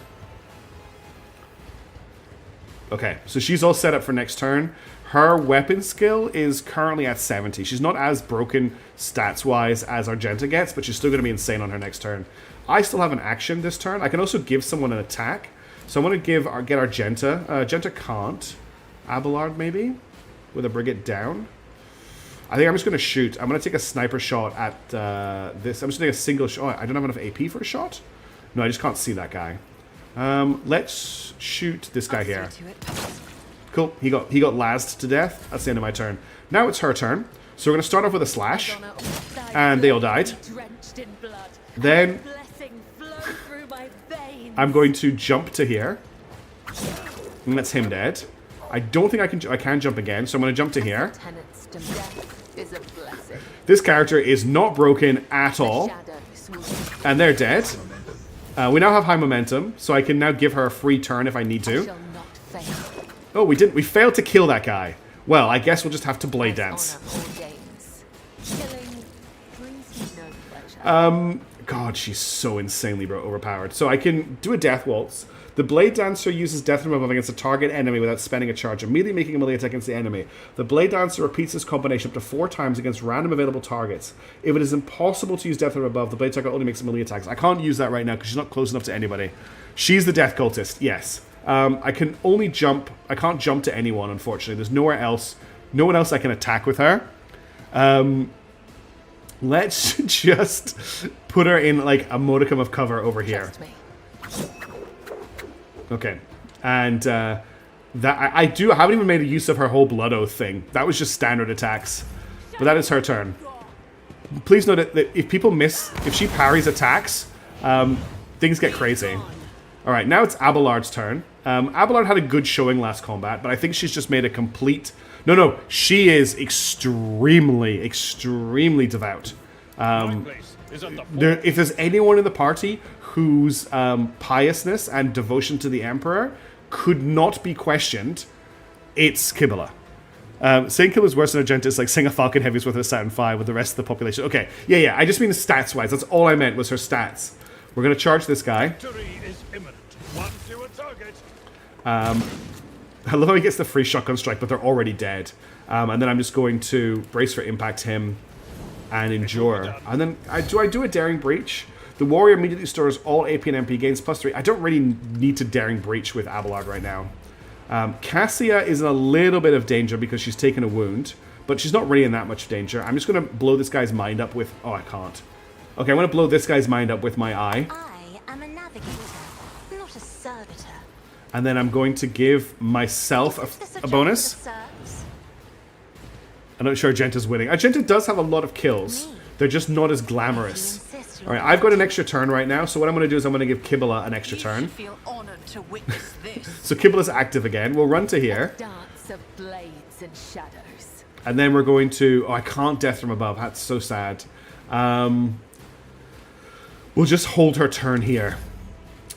Okay, so she's all set up for next turn. Her weapon skill is currently at 70. She's not as broken stats-wise as Argenta gets, but she's still going to be insane on her next turn. I still have an action this turn. I can also give someone an attack. So I'm going to get Argenta. Argenta can't. Abelard, maybe? With a Brigade down. I think I'm just going to shoot. I'm going to take a sniper shot at this. I'm just going to take a single shot. Oh, I don't have enough AP for a shot? No, I just can't see that guy. Let's shoot this guy here. Cool. He got lased to death. That's the end of my turn. Now it's her turn. So we're going to start off with a slash. And they all died. Then I'm going to jump to here. And that's him dead. I don't think I can jump again, so I'm going to jump to here. This character is not broken at all. And they're dead. We now have high momentum, so I can now give her a free turn if I need to. Oh, we didn't. We failed to kill that guy. Well, I guess we'll just have to blade dance. God, she's so insanely overpowered. So I can do a Death Waltz. The Blade Dancer uses Death from above against a target enemy without spending a charge, immediately making a melee attack against the enemy. The Blade Dancer repeats this combination up to 4 times against random available targets. If it is impossible to use Death from above, the Blade Dancer only makes melee attacks. I can't use that right now because she's not close enough to anybody. She's the Death Cultist, yes. I can only jump. I can't jump to anyone, unfortunately. There's nowhere else. No one else I can attack with her. Let's just put her in like a modicum of cover over here. Okay, and that I haven't even made a use of her whole Blood Oath thing. That was just standard attacks, but that is her turn. Please note that if people miss, if she parries attacks, things get crazy. All right, now it's Abelard's turn. Abelard had a good showing last combat, but I think she's just made a complete. No, she is extremely devout. If there's anyone in the party whose piousness and devotion to the Emperor could not be questioned, it's Kibble. Saying Kibble's worse than Argenta is like saying a Falcon Heavy is worth a Saturn V with the rest of the population. Okay, yeah, I just mean stats-wise. That's all I meant was her stats. We're going to charge this guy. Victory is imminent. One to a target. I love how he gets the free shotgun strike, but they're already dead. And then I'm just going to brace for impact him and endure. And then do I do a daring breach? The warrior immediately stores all AP and MP, gains +3. I don't really need to daring breach with Abelard right now. Cassia is in a little bit of danger because she's taken a wound, but she's not really in that much danger. I'm just going to blow this guy's mind up with... Oh, I can't. Okay, I'm going to blow this guy's mind up with my eye. I am a navigator. navigator, not a servitor. And then I'm going to give myself This a bonus. job that serves? I'm not sure Argenta's winning. Argenta does have a lot of kills. They're just not as glamorous. Alright, I've got an extra turn right now, so what I'm going to do is I'm going to give Kibala an extra turn. Feel honored to witness this. So Kibala's active again. We'll run to here. Dance of blades and shadows. And then we're going to... Oh, I can't death from above. That's so sad. We'll just hold her turn here.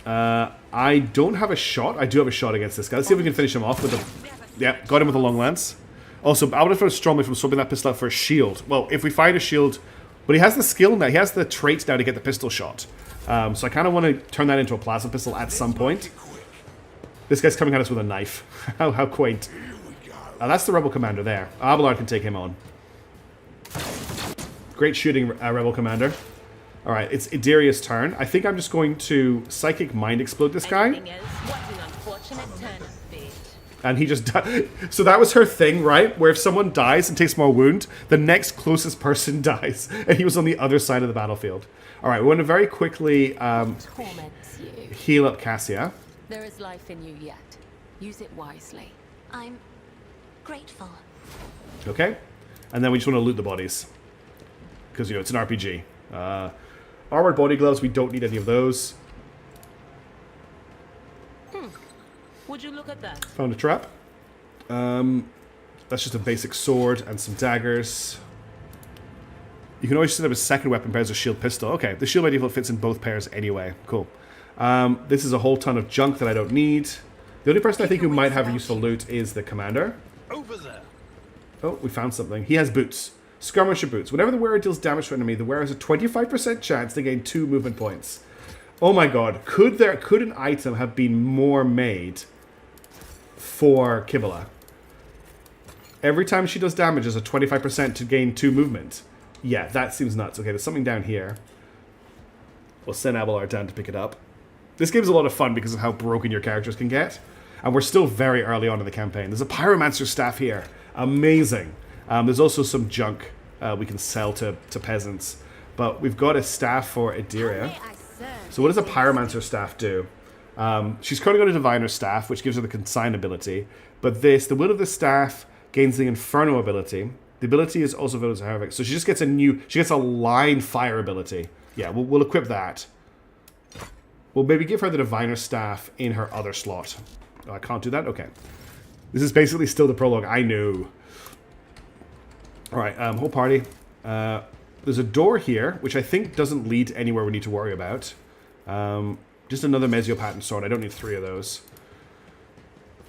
I don't have a shot. I do have a shot against this guy. Let's see if we can finish him off with a... Yeah, got him with a long lance. Also, I would have thrown Strongman from swapping that pistol out for a shield. Well, if we find a shield... But he has the skill now. He has the trait now to get the pistol shot. So I kind of want to turn that into a plasma pistol at some point. This guy's coming at us with a knife. How quaint. That's the Rebel Commander there. Abelard can take him on. Great shooting, Rebel Commander. Alright, it's Idiria's turn. I think I'm just going to Psychic Mind Explode this guy. Anything else? What an unfortunate turn of fate. And he just died. So that was her thing, right? Where if someone dies and takes more wound, the next closest person dies. And he was on the other side of the battlefield. Alright, we want to very quickly Torments you. heal up Cassia. There is life in you yet. Use it wisely. I'm grateful. Okay? And then we just want to loot the bodies. Because, you know, it's an RPG. Armored body gloves, we don't need any of those. Would you look at that? Found a trap. That's just a basic sword and some daggers. You can always set up a second weapon pairs of shield pistol. Okay, the shield by default fits in both pairs anyway. Cool. This is a whole ton of junk that I don't need. The only person I think who might have useful loot is the commander. Over there. Oh, we found something. He has boots. Skirmisher boots. Whenever the wearer deals damage to an enemy, the wearer has a 25% chance to gain 2 movement points. Oh my god. Could an item have been more made for Kibala? Every time she does damage, there's a 25% to gain 2 movement. Yeah, that seems nuts. Okay, there's something down here. We'll send Abelard down to pick it up. This game's a lot of fun because of how broken your characters can get. And we're still very early on in the campaign. There's a Pyromancer staff here. Amazing. There's also some junk we can sell to peasants. But we've got a staff for Idiria. So what does a Pyromancer staff do? She's currently got a Diviner staff, which gives her the Consign ability. But the will of the staff gains the Inferno ability. The ability is also available to Hervik. So she just gets a line fire ability. Yeah, we'll equip that. We'll maybe give her the Diviner staff in her other slot. Oh, I can't do that? Okay. This is basically still the prologue. I know. Alright, whole party. There's a door here, which I think doesn't lead anywhere we need to worry about. Just another Mesiopatin sword. I don't need 3 of those.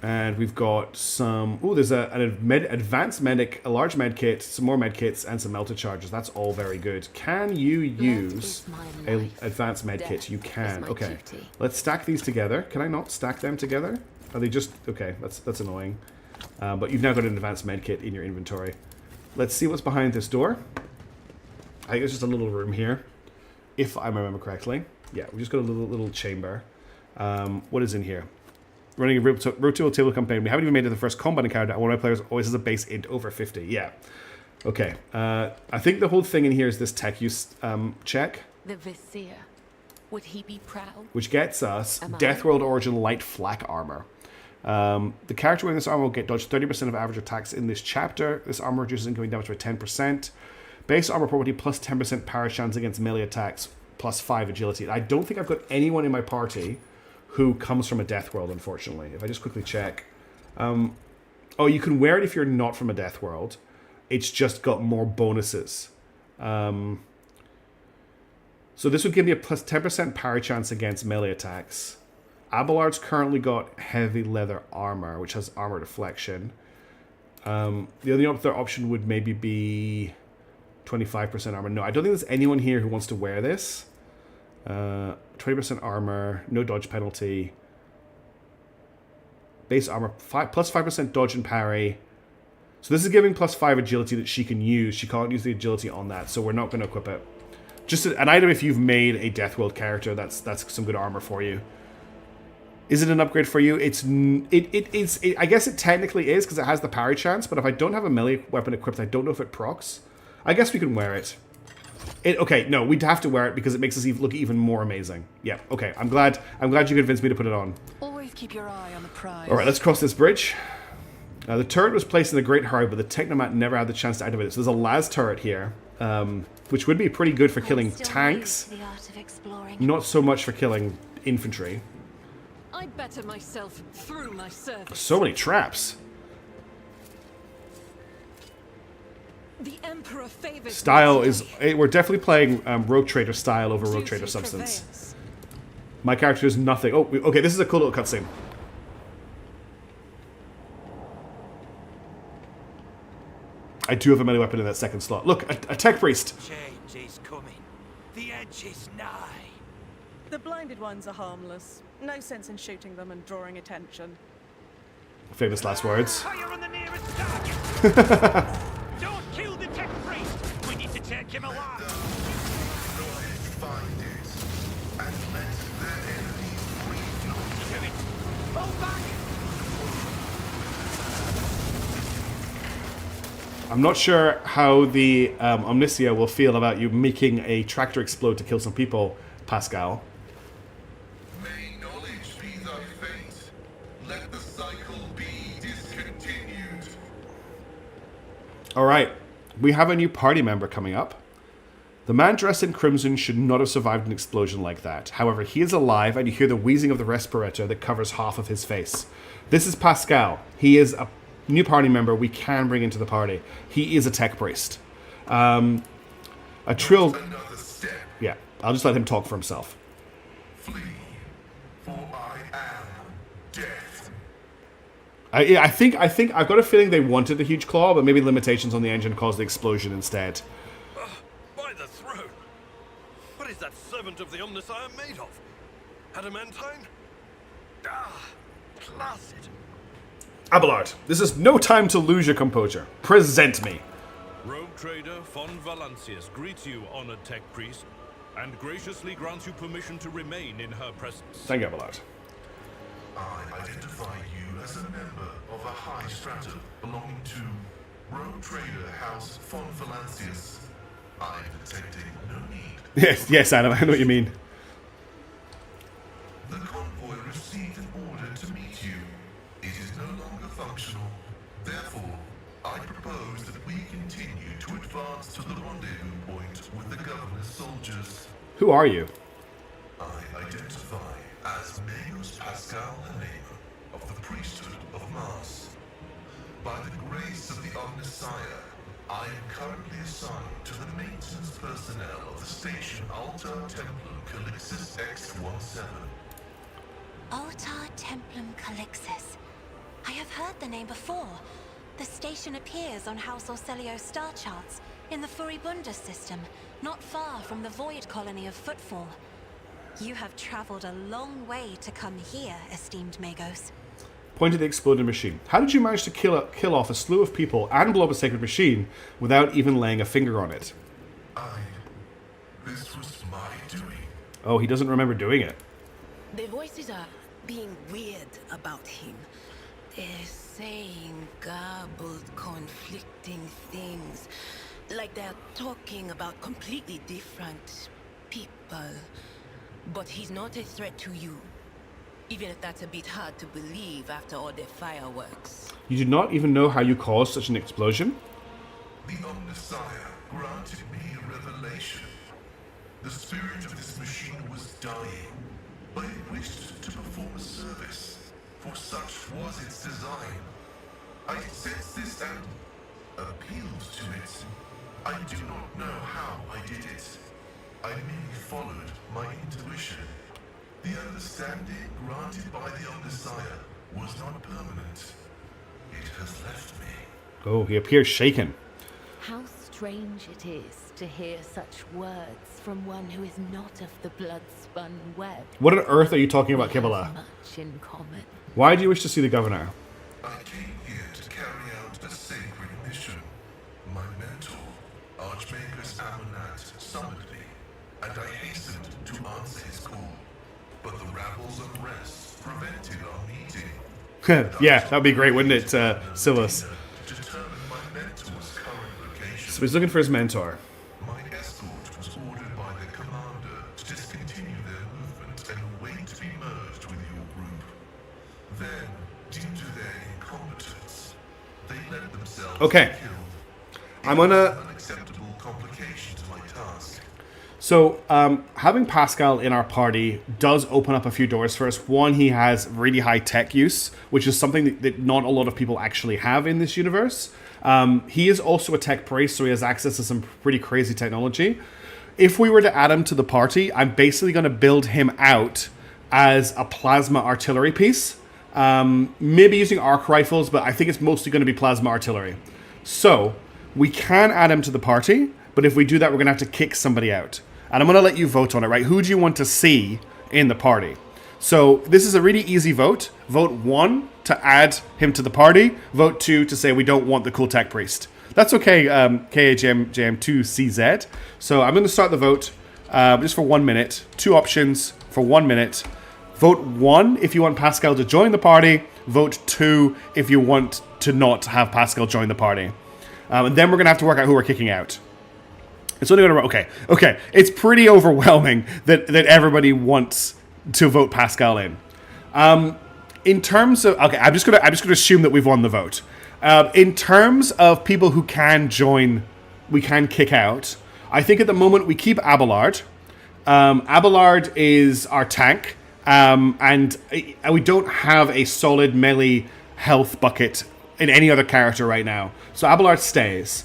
And we've got some... Oh, there's an advanced medic, a large med kit, some more med kits, and some melted charges. That's all very good. Can you use an advanced med kit? You can. Okay. Let's stack these together. Can I not stack them together? Are they just... Okay, that's annoying. But you've now got an advanced med kit in your inventory. Let's see what's behind this door. I think there's just a little room here, if I remember correctly. Yeah, we just got a little chamber. What is in here? Running a rotational table campaign. We haven't even made it to the first combat encounter. One of my players always has a base int over 50. Yeah. Okay. I think the whole thing in here is this tech use check. The Vizier. Would he be proud? Which gets us Deathworld Origin Light Flak Armor. The character wearing this armor will get dodged 30% of average attacks in this chapter. This armor reduces incoming damage by 10%. Base armor property plus 10% power chance against melee attacks, plus 5 agility. I don't think I've got anyone in my party who comes from a Death World, unfortunately. If I just quickly check. Oh, you can wear it if you're not from a Death World. It's just got more bonuses. So this would give me a plus 10% power chance against melee attacks. Abelard's currently got heavy leather armor, which has armor deflection. The only other option would maybe be 25% armor. No, I don't think there's anyone here who wants to wear this. 20% armor, no dodge penalty. Base armor, plus 5% dodge and parry. So this is giving plus 5 agility that she can use. She can't use the agility on that, so we're not going to equip it. Just an item if you've made a Deathworld character, that's some good armor for you. Is it an upgrade for you? I guess it technically is because it has the parry chance, but if I don't have a melee weapon equipped, I don't know if it procs. I guess we can wear it. Okay, no, we'd have to wear it because it makes us look even more amazing. Yeah, okay. I'm glad you convinced me to put it on. Always keep your eye on the prize. All right, let's cross this bridge. The turret was placed in a great hurry, but the Technomat never had the chance to activate it. So there's a las turret here, which would be pretty good for killing tanks. The art of exploring. Not so much for killing infantry. I better myself through my service. So many traps. The Emperor favors Style me is... today. We're definitely playing Rogue Trader style over Rogue Duty Trader substance. prevails. My character is nothing. Oh, okay, this is a cool little cutscene. I do have a melee weapon in that second slot. Look, a tech priest. Change is coming. The edge is nigh. The blinded ones are harmless. No sense in shooting them and drawing attention. Famous last words. Fire on the nearest target. Don't kill the tech priest. We need to take him alive. Find it and let their enemies breathe. Do it. Fall back. I'm not sure how the Omnicia will feel about you making a tractor explode to kill some people, Pascal. May knowledge be thy fate. Let the cycle be discontinued. All right, we have a new party member coming up. The man dressed in crimson should not have survived an explosion like that. However, he is alive, and you hear the wheezing of the respirator that covers half of his face. This is Pascal. He is a new party member we can bring into the party. He is a tech priest. A trill... Another step. Yeah, I'll just let him talk for himself. Flee, for I am death. I think I've got a feeling they wanted the huge claw, but maybe limitations on the engine caused the explosion instead. By the throne. What is that servant of the Omnissiah made of? Adamantine? Ah, placid. Abelard, this is no time to lose your composure. Present me. Rogue Trader von Valancius greets you, honored tech priest, and graciously grants you permission to remain in her presence. Thank you, Abelard. I identify you as a member of a high stratum belonging to Rogue Trader House von Valancius. I am detecting no need. Yes, Adam, I know what you mean. The convoy received an order to meet you. It is no longer functional. Therefore, I propose that we continue to advance to the rendezvous point with the governor's soldiers. Who are you? I identify as Magus Pascal Hanema of the priesthood of Mars. By the grace of the Omnissiah, I am currently assigned to the maintenance personnel of the station Altar Templum Calixis X-17. Altar Templum Calixis. I have heard the name before. The station appears on House Orcelio's star charts in the Furibunda system, not far from the void colony of Footfall. You have traveled a long way to come here, esteemed Magos. Point at the exploding machine. How did you manage to kill off a slew of people and blow up a sacred machine without even laying a finger on it? This was my doing. Oh, he doesn't remember doing it. The voices are being weird about him. They're saying garbled, conflicting things. Like they're talking about completely different people. But he's not a threat to you. Even if that's a bit hard to believe after all the fireworks. You do not even know how you caused such an explosion? The Omnissiah granted me a revelation. The spirit of this machine was dying, but it wished to perform a service, for such was its design. I sensed this and appealed to it. I do not know how I did it. I merely followed my intuition. The understanding granted by the Omnissiah was not permanent. It has left me. Oh, he appears shaken. How strange it is to hear such words from one who is not of the blood-spun web. What on earth are you talking about, We have Kibala? much in common. Why do you wish to see the governor? I came here to carry out a sacred mission. My mentor, Archmagus Amonat, summoned me, and I hastened to answer his call. But the rabble's unrest prevented our meeting. Yeah, that'd be great, wouldn't it, Silas? Determine my mentor's current location. So he's looking for his mentor. My escort Okay. I'm gonna... Unacceptable complication to my task. So, having Pascal in our party does open up a few doors for us. One, he has really high tech use, which is something that not a lot of people actually have in this universe. He is also a tech priest, so he has access to some pretty crazy technology. If we were to add him to the party, I'm basically going to build him out as a plasma artillery piece. Maybe using arc rifles, but I think it's mostly going to be plasma artillery. So, we can add him to the party, but if we do that, we're going to have to kick somebody out. And I'm going to let you vote on it, right? Who do you want to see in the party? So, this is a really easy vote. Vote 1 to add him to the party. Vote 2 to say we don't want the cool tech priest. That's okay, KAJM2CZ. So, I'm going to start the vote just for 1 minute. 2 options for 1 minute. Vote 1 if you want Pascal to join the party. Vote 2 if you want to not have Pascal join the party. And then we're going to have to work out who we're kicking out. It's only going to... Okay. It's pretty overwhelming that everybody wants to vote Pascal in. In terms of... Okay, I'm just going to assume that we've won the vote. In terms of people who can join, we can kick out, I think at the moment we keep Abelard. Abelard is our tank. And we don't have a solid melee health bucket in any other character right now. So Abelard stays.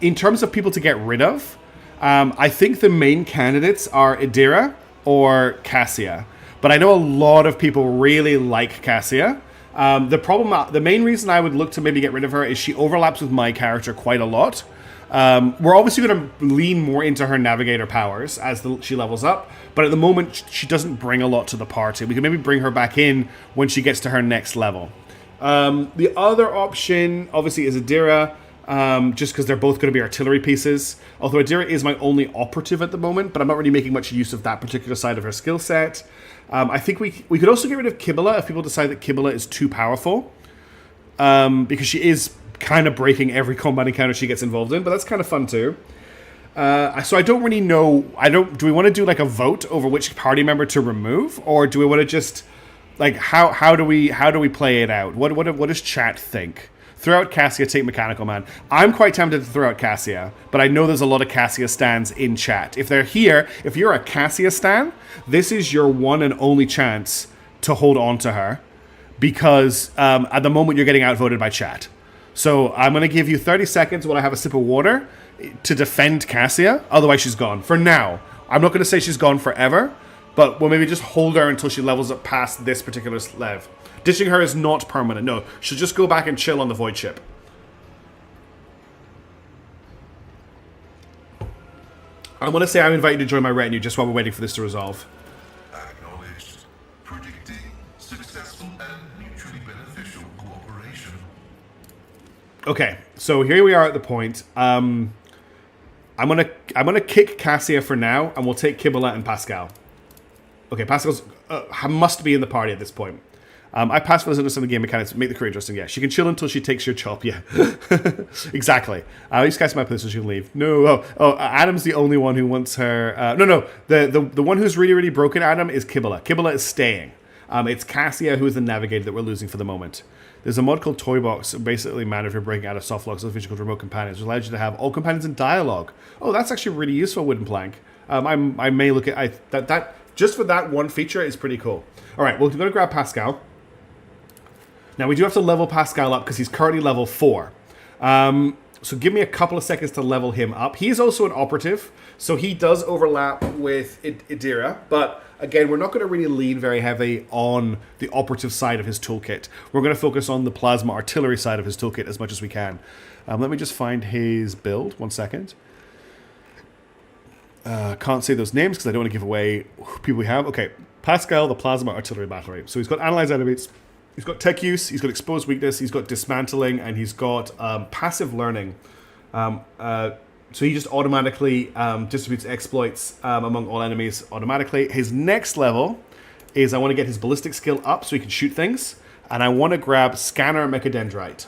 In terms of people to get rid of, I think the main candidates are Idira or Cassia. But I know a lot of people really like Cassia. The main reason I would look to maybe get rid of her is she overlaps with my character quite a lot. We're obviously going to lean more into her navigator powers as she levels up, but at the moment she doesn't bring a lot to the party. We can maybe bring her back in when she gets to her next level. The other option obviously is Idira, just because they're both going to be artillery pieces. Although Idira is my only operative at the moment, but I'm not really making much use of that particular side of her skill set. I think we could also get rid of Kibula if people decide that Kibula is too powerful, because she is kind of breaking every combat encounter she gets involved in, but that's kind of fun too. So I don't really know. Do we want to do like a vote over which party member to remove, or do we want to just like how do we play it out? What does chat think? Throw out Cassia, take Mechanical Man. I'm quite tempted to throw out Cassia, but I know there's a lot of Cassia stans in chat. If they're here, if you're a Cassia stan, this is your one and only chance to hold on to her, because at the moment you're getting outvoted by chat. So I'm going to give you 30 seconds while I have a sip of water to defend Cassia. Otherwise, she's gone. For now. I'm not going to say she's gone forever, but we'll maybe just hold her until she levels up past this particular lev. Ditching her is not permanent. No, she'll just go back and chill on the void ship. I want to say I'm invited to join my retinue just while we're waiting for this to resolve. Acknowledged. Predicting successful and mutually beneficial cooperation. Okay, so here we are at the point. I'm gonna kick Cassia for now, and we'll take Kibula and Pascal. Okay, Pascal's must be in the party at this point. I pass for this understand the game mechanics, make the career interesting. Yeah, she can chill until she takes your chop. Yeah, exactly. These guys might play so she can leave. No, Adam's the only one who wants her. No. The one who's really broken Adam is Kibula. Kibula is staying. It's Cassia who is the navigator that we're losing for the moment. There's a mod called Toy Box, basically man if you're breaking out of soft locks, which called Remote Companions, which allows you to have all companions in dialogue. Oh, that's actually really useful, Wooden Plank. I may look at that just for that one feature is pretty cool. All right, we're going to grab Pascal. Now we do have to level Pascal up because he's currently level 4. So give me a couple of seconds to level him up. He is also an operative, so he does overlap with Idira, but again, we're not going to really lean very heavy on the operative side of his toolkit. We're going to focus on the plasma artillery side of his toolkit as much as we can. Let me just find his build. 1 second. Can't say those names because I don't want to give away who people we have. Okay, Pascal, the plasma artillery battery. So he's got analyze enemies. He's got tech use, he's got exposed weakness, he's got dismantling, and he's got passive learning. So he just automatically distributes exploits among all enemies automatically. His next level is I want to get his ballistic skill up so he can shoot things. And I want to grab Scanner Mechadendrite.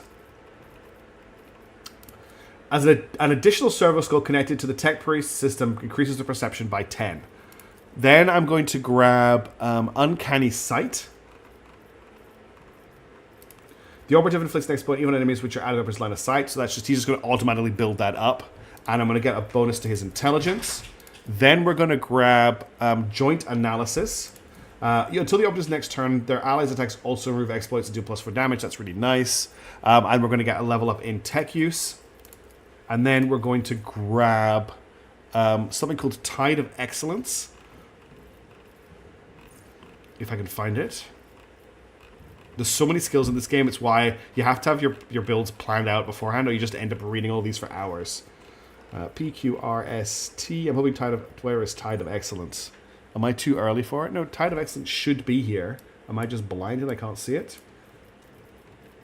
As an additional servo skill connected to the Tech Priest system increases the perception by 10. Then I'm going to grab Uncanny Sight. The operative inflicts an exploit even on enemies which are out of the operator's line of sight. So that's just, he's just going to automatically build that up. And I'm going to get a bonus to his intelligence. Then we're going to grab joint analysis. Until the operator's next turn, their allies' attacks also remove exploits and do +4 damage. That's really nice. And we're going to get a level up in tech use. And then we're going to grab something called Tide of Excellence. If I can find it. There's so many skills in this game. It's why you have to have your builds planned out beforehand, or you just end up reading all these for hours. PQRST. I'm hoping where is Tide of Excellence? Am I too early for it? No, Tide of Excellence should be here. Am I just blinded? I can't see it.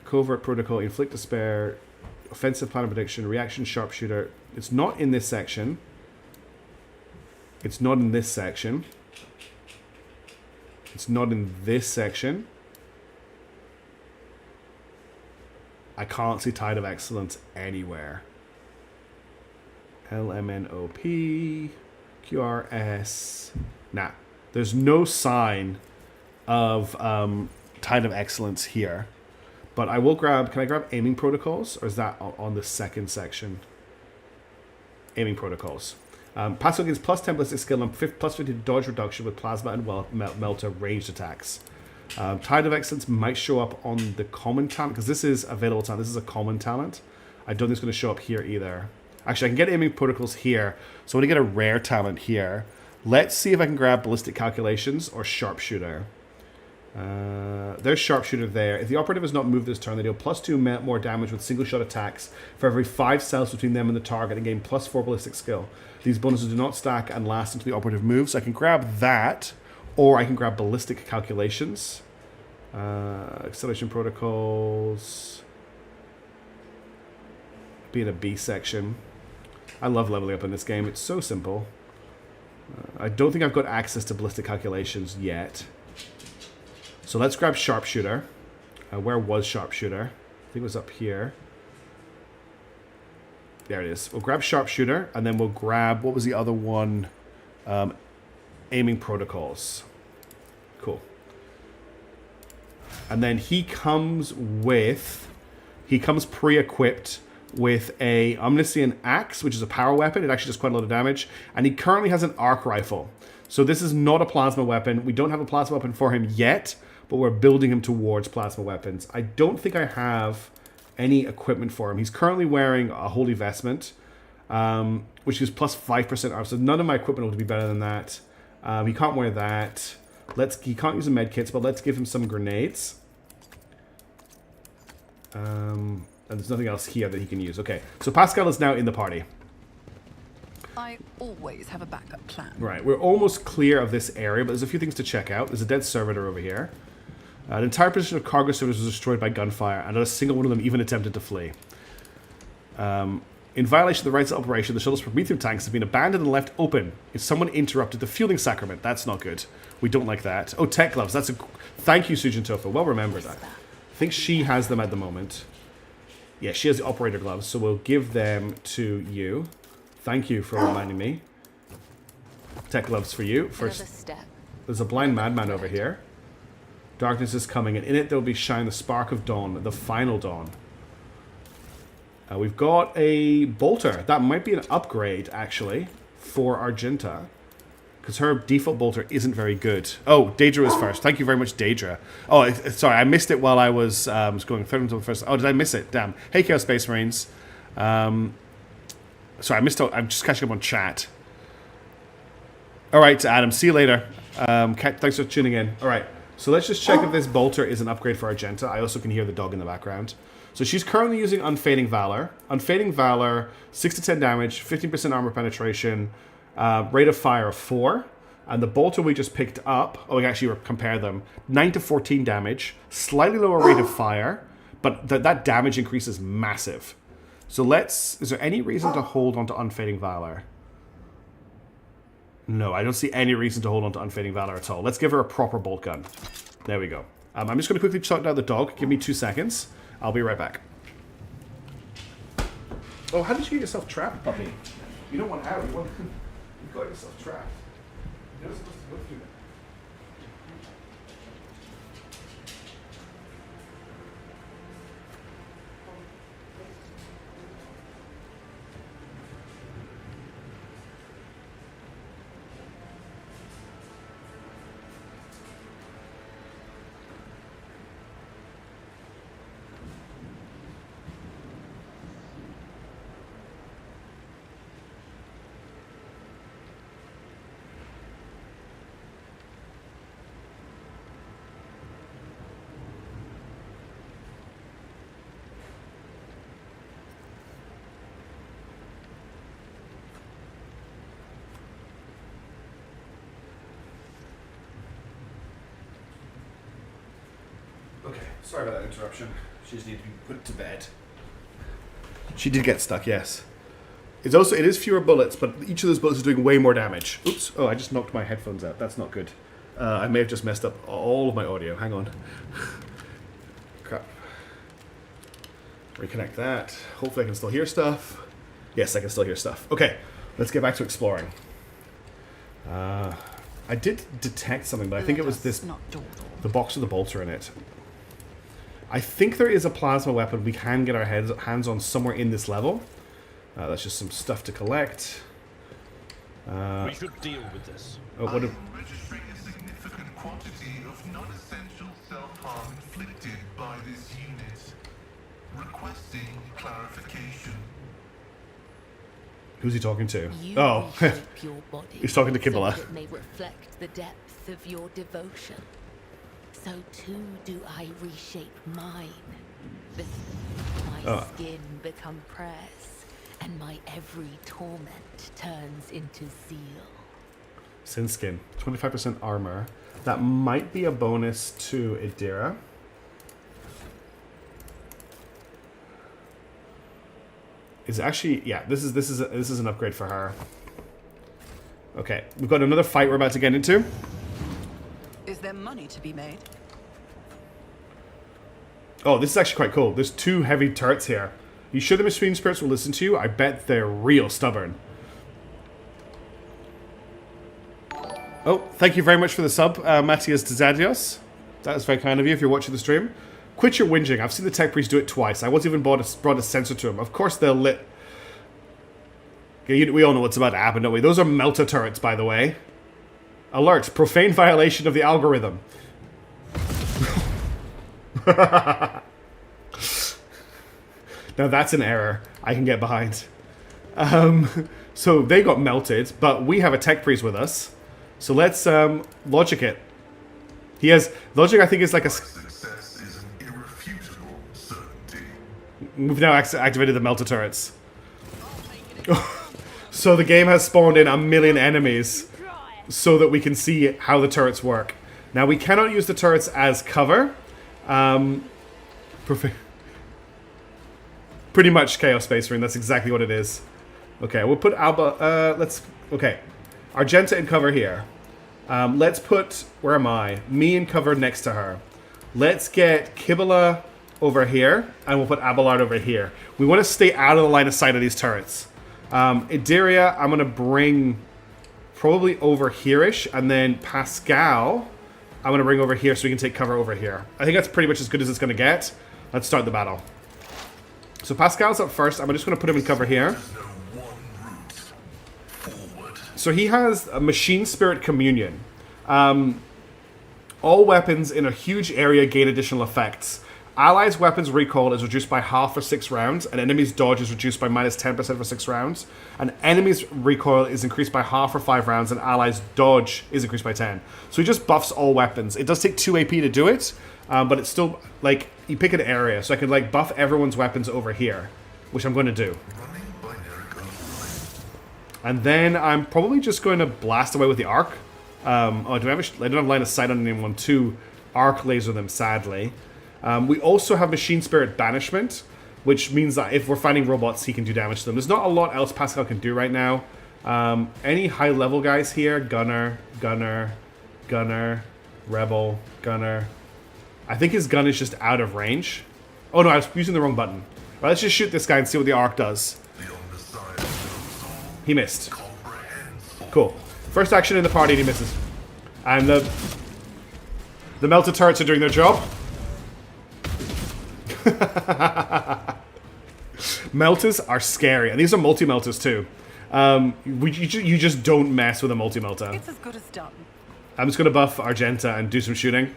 Covert Protocol, Inflict Despair, Offensive Plan of Prediction, Reaction Sharpshooter. It's not in this section. It's not in this section. It's not in this section. I can't see Tide of Excellence anywhere. LMNOP, QRS. Nah, there's no sign of Tide of Excellence here. But I will grab, can I grab Aiming Protocols? Or is that on the second section? Aiming Protocols. Passive gains +10 ballistic skill and +50 dodge reduction with Plasma and Melter ranged attacks. Tide of Excellence might show up on the common talent, because this is available talent. This is a common talent. I don't think it's going to show up here either. Actually, I can get Aiming Protocols here. So I'm going to get a rare talent here. Let's see if I can grab Ballistic Calculations or Sharpshooter. There's Sharpshooter there. If the operative has not moved this turn, they deal +2 more damage with single-shot attacks for every 5 cells between them and the target and gain +4 ballistic skill. These bonuses do not stack and last until the operative moves. So I can grab that, or I can grab Ballistic Calculations. Acceleration Protocols. Be in a B section. I love leveling up in this game. It's so simple. I don't think I've got access to Ballistic Calculations yet. So let's grab Sharpshooter. Where was Sharpshooter? I think it was up here. There it is. We'll grab Sharpshooter, and then we'll grab, what was the other one? Aiming Protocols. Cool. And then he comes pre-equipped with a Omniscient Axe, which is a power weapon. It actually does quite a lot of damage. And he currently has an arc rifle. So this is not a plasma weapon. We don't have a plasma weapon for him yet, but we're building him towards plasma weapons. I don't think I have any equipment for him. He's currently wearing a Holy Vestment, which is +5% armor. So none of my equipment will be better than that. He can't wear that. He can't use the med kits, but let's give him some grenades. And there's nothing else here that he can use. Okay, so Pascal is now in the party. I always have a backup plan. Right, we're almost clear of this area, but there's a few things to check out. There's a dead servitor over here. An entire position of cargo servitors was destroyed by gunfire, and not a single one of them even attempted to flee. In violation of the rights of operation, the shuttle's Prometheum tanks have been abandoned and left open. If someone interrupted the fueling sacrament, that's not good. We don't like that. Oh, tech gloves. That's a thank you, Sujin Tofa. Well remembered. I think she has them at the moment. Yeah, she has the operator gloves, so we'll give them to you. Thank you for reminding me. Tech gloves for you. First, there's a blind madman over here. Darkness is coming, and in it there will be shine the spark of dawn, the final dawn. We've got a bolter. That might be an upgrade, actually, for Argenta. Because her default bolter isn't very good. Oh, Daedra was first. Thank you very much, Daedra. Oh, sorry, I missed it while I was going third until the first. Oh, did I miss it? Damn. Hey, Chaos Space Marines. Sorry, I missed it. I'm just catching up on chat. All right, Adam. See you later. Thanks for tuning in. All right. So let's just check if this bolter is an upgrade for Argenta. I also can hear the dog in the background. So she's currently using Unfading Valor. Unfading Valor, 6 to 10 damage, 15% armor penetration, rate of fire of 4. And the bolter we just picked up, oh, we actually compare them, 9 to 14 damage, slightly lower rate of fire, but that damage increase is massive. So is there any reason to hold on to Unfading Valor? No, I don't see any reason to hold on to Unfading Valor at all. Let's give her a proper bolt gun. There we go. I'm just going to quickly shut down the dog. Give me 2 seconds. I'll be right back. Oh, how did you get yourself trapped, puppy? You don't want out. You got yourself trapped. You're not supposed to go through that. Sorry about that interruption. She just needed to be put to bed. She did get stuck, yes. It is fewer bullets, but each of those bullets is doing way more damage. Oops. Oh, I just knocked my headphones out. That's not good. I may have just messed up all of my audio. Hang on. Crap. Reconnect that. Hopefully I can still hear stuff. Yes, I can still hear stuff. Okay, let's get back to exploring. I did detect something, but I think it was this... The box with the bolter in it. I think there is a plasma weapon we can get our hands on somewhere in this level. That's just some stuff to collect. We should deal with this. Oh, what I'm registering a significant quantity of non-essential self-harm inflicted by this unit. Requesting clarification. Who's he talking to? You Oh, reshape your body he's talking to Kibble. so that it may reflect the depth of your devotion. So too do I reshape mine. My skin become press, and my every torment turns into zeal. Sin skin. 25% armor. That might be a bonus to Idira. Is actually, yeah, this is an upgrade for her. Okay, we've got another fight we're about to get into. Is there money to be made? Oh, this is actually quite cool. There's 2 heavy turrets here. You sure the machine spirits will listen to you? I bet they're real stubborn. Oh, thank you very much for the sub, Matias Dzadios. That is very kind of you if you're watching the stream. Quit your whinging. I've seen the tech priest do it twice. I wasn't even brought a sensor to him. Of course they'll lit... Okay, we all know what's about to happen, don't we? Those are melter turrets, by the way. Alert. Profane violation of the algorithm. Now that's an error I can get behind. So they got melted, but we have a tech priest with us. So let's logic it. He has... Logic, I think, is like a... Success is an irrefutable certainty. We've now activated the melter turrets. So the game has spawned in 1 million enemies so that we can see how the turrets work. Now we cannot use the turrets as cover. Pretty much Chaos Space Marine, that's exactly what it is. Okay, we'll put Alba, okay. Argenta in cover here. Let's put, where am I? Me in cover next to her. Let's get Kibble over here, and we'll put Abelard over here. We want to stay out of the line of sight of these turrets. Idiria, I'm going to bring probably over here-ish, and then Pascal, I'm going to bring over here so we can take cover over here. I think that's pretty much as good as it's going to get. Let's start the battle. So Pascal's up first. I'm just going to put him in cover here. So he has a Machine Spirit Communion. All weapons in a huge area gain additional effects. Allies' weapons recoil is reduced by half for 6 rounds, and enemies' dodge is reduced by -10% for 6 rounds. And enemies' recoil is increased by half for 5 rounds, and allies' dodge is increased by 10. So he just buffs all weapons. It does take 2 AP to do it, but it's still, like, you pick an area. So I can, like, buff everyone's weapons over here, which I'm going to do. And then I'm probably just going to blast away with the arc. Oh, do I don't have line of sight on anyone to arc laser them, sadly. We also have Machine Spirit Banishment, which means that if we're fighting robots, he can do damage to them. There's not a lot else Pascal can do right now. Any high-level guys here? Gunner, Rebel, Gunner. I think his gun is just out of range. Oh no, I was using the wrong button. Right, let's just shoot this guy and see what the arc does. He missed. Cool. First action in the party and he misses. And the melted turrets are doing their job. Melters are scary, and these are multi-melters too. You just don't mess with a multi-melter. It's as good as done. I'm just going to buff Argenta and do some shooting.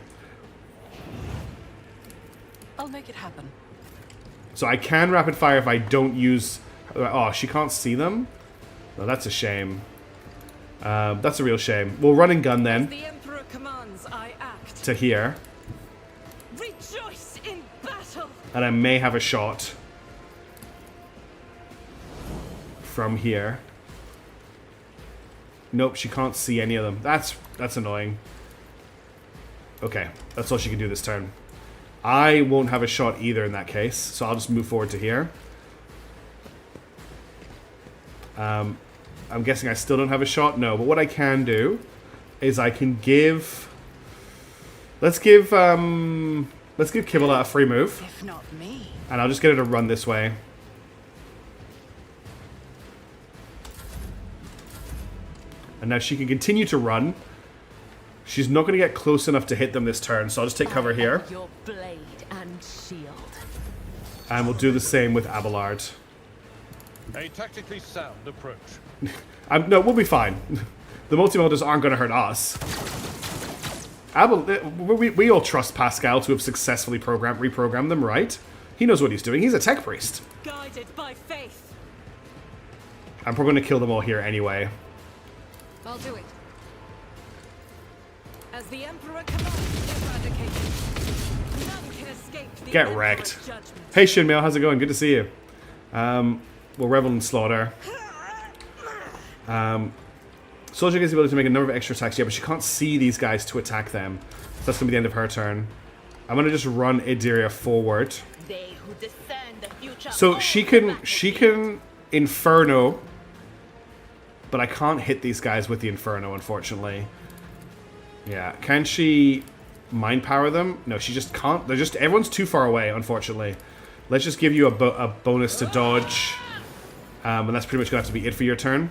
I'll make it happen. So I can rapid fire if I don't use... Oh, she can't see them? No, that's a shame. That's a real shame. We'll run and gun then. The Emperor commands, I act. To here. Rejoice in battle. And I may have a shot. From here. Nope, she can't see any of them. That's annoying. Okay, that's all she can do this turn. I won't have a shot either in that case, so I'll just move forward to here. I'm guessing I still don't have a shot? No, but what I can do is I can give... Let's give Kibble a free move. If not me. And I'll just get her to run this way. And now she can continue to run. She's not going to get close enough to hit them this turn, so I'll just take cover here. Your blade and shield. And we'll do the same with Abelard. A tactically sound approach. No, we'll be fine. The multi-molders aren't going to hurt us. We all trust Pascal to have successfully reprogrammed them, right? He knows what he's doing. He's a tech priest. Guided by faith. I'm probably going to kill them all here anyway. I'll do it. As the Emperor commands, eradicated. None can escape the Get Emperor's wrecked. judgment. Hey Shinmail, how's it going? Good to see you. We'll revel in slaughter. Soldier gets the ability to make a number of extra attacks, yeah, but she can't see these guys to attack them. So that's going to be the end of her turn. I'm going to just run Idiria forward. They who discern the future So she can Inferno, but I can't hit these guys with the Inferno, unfortunately. Yeah, can she mind power them? No, she just can't. They're just, everyone's too far away, unfortunately. Let's just give you a bonus to dodge. And that's pretty much going to have to be it for your turn.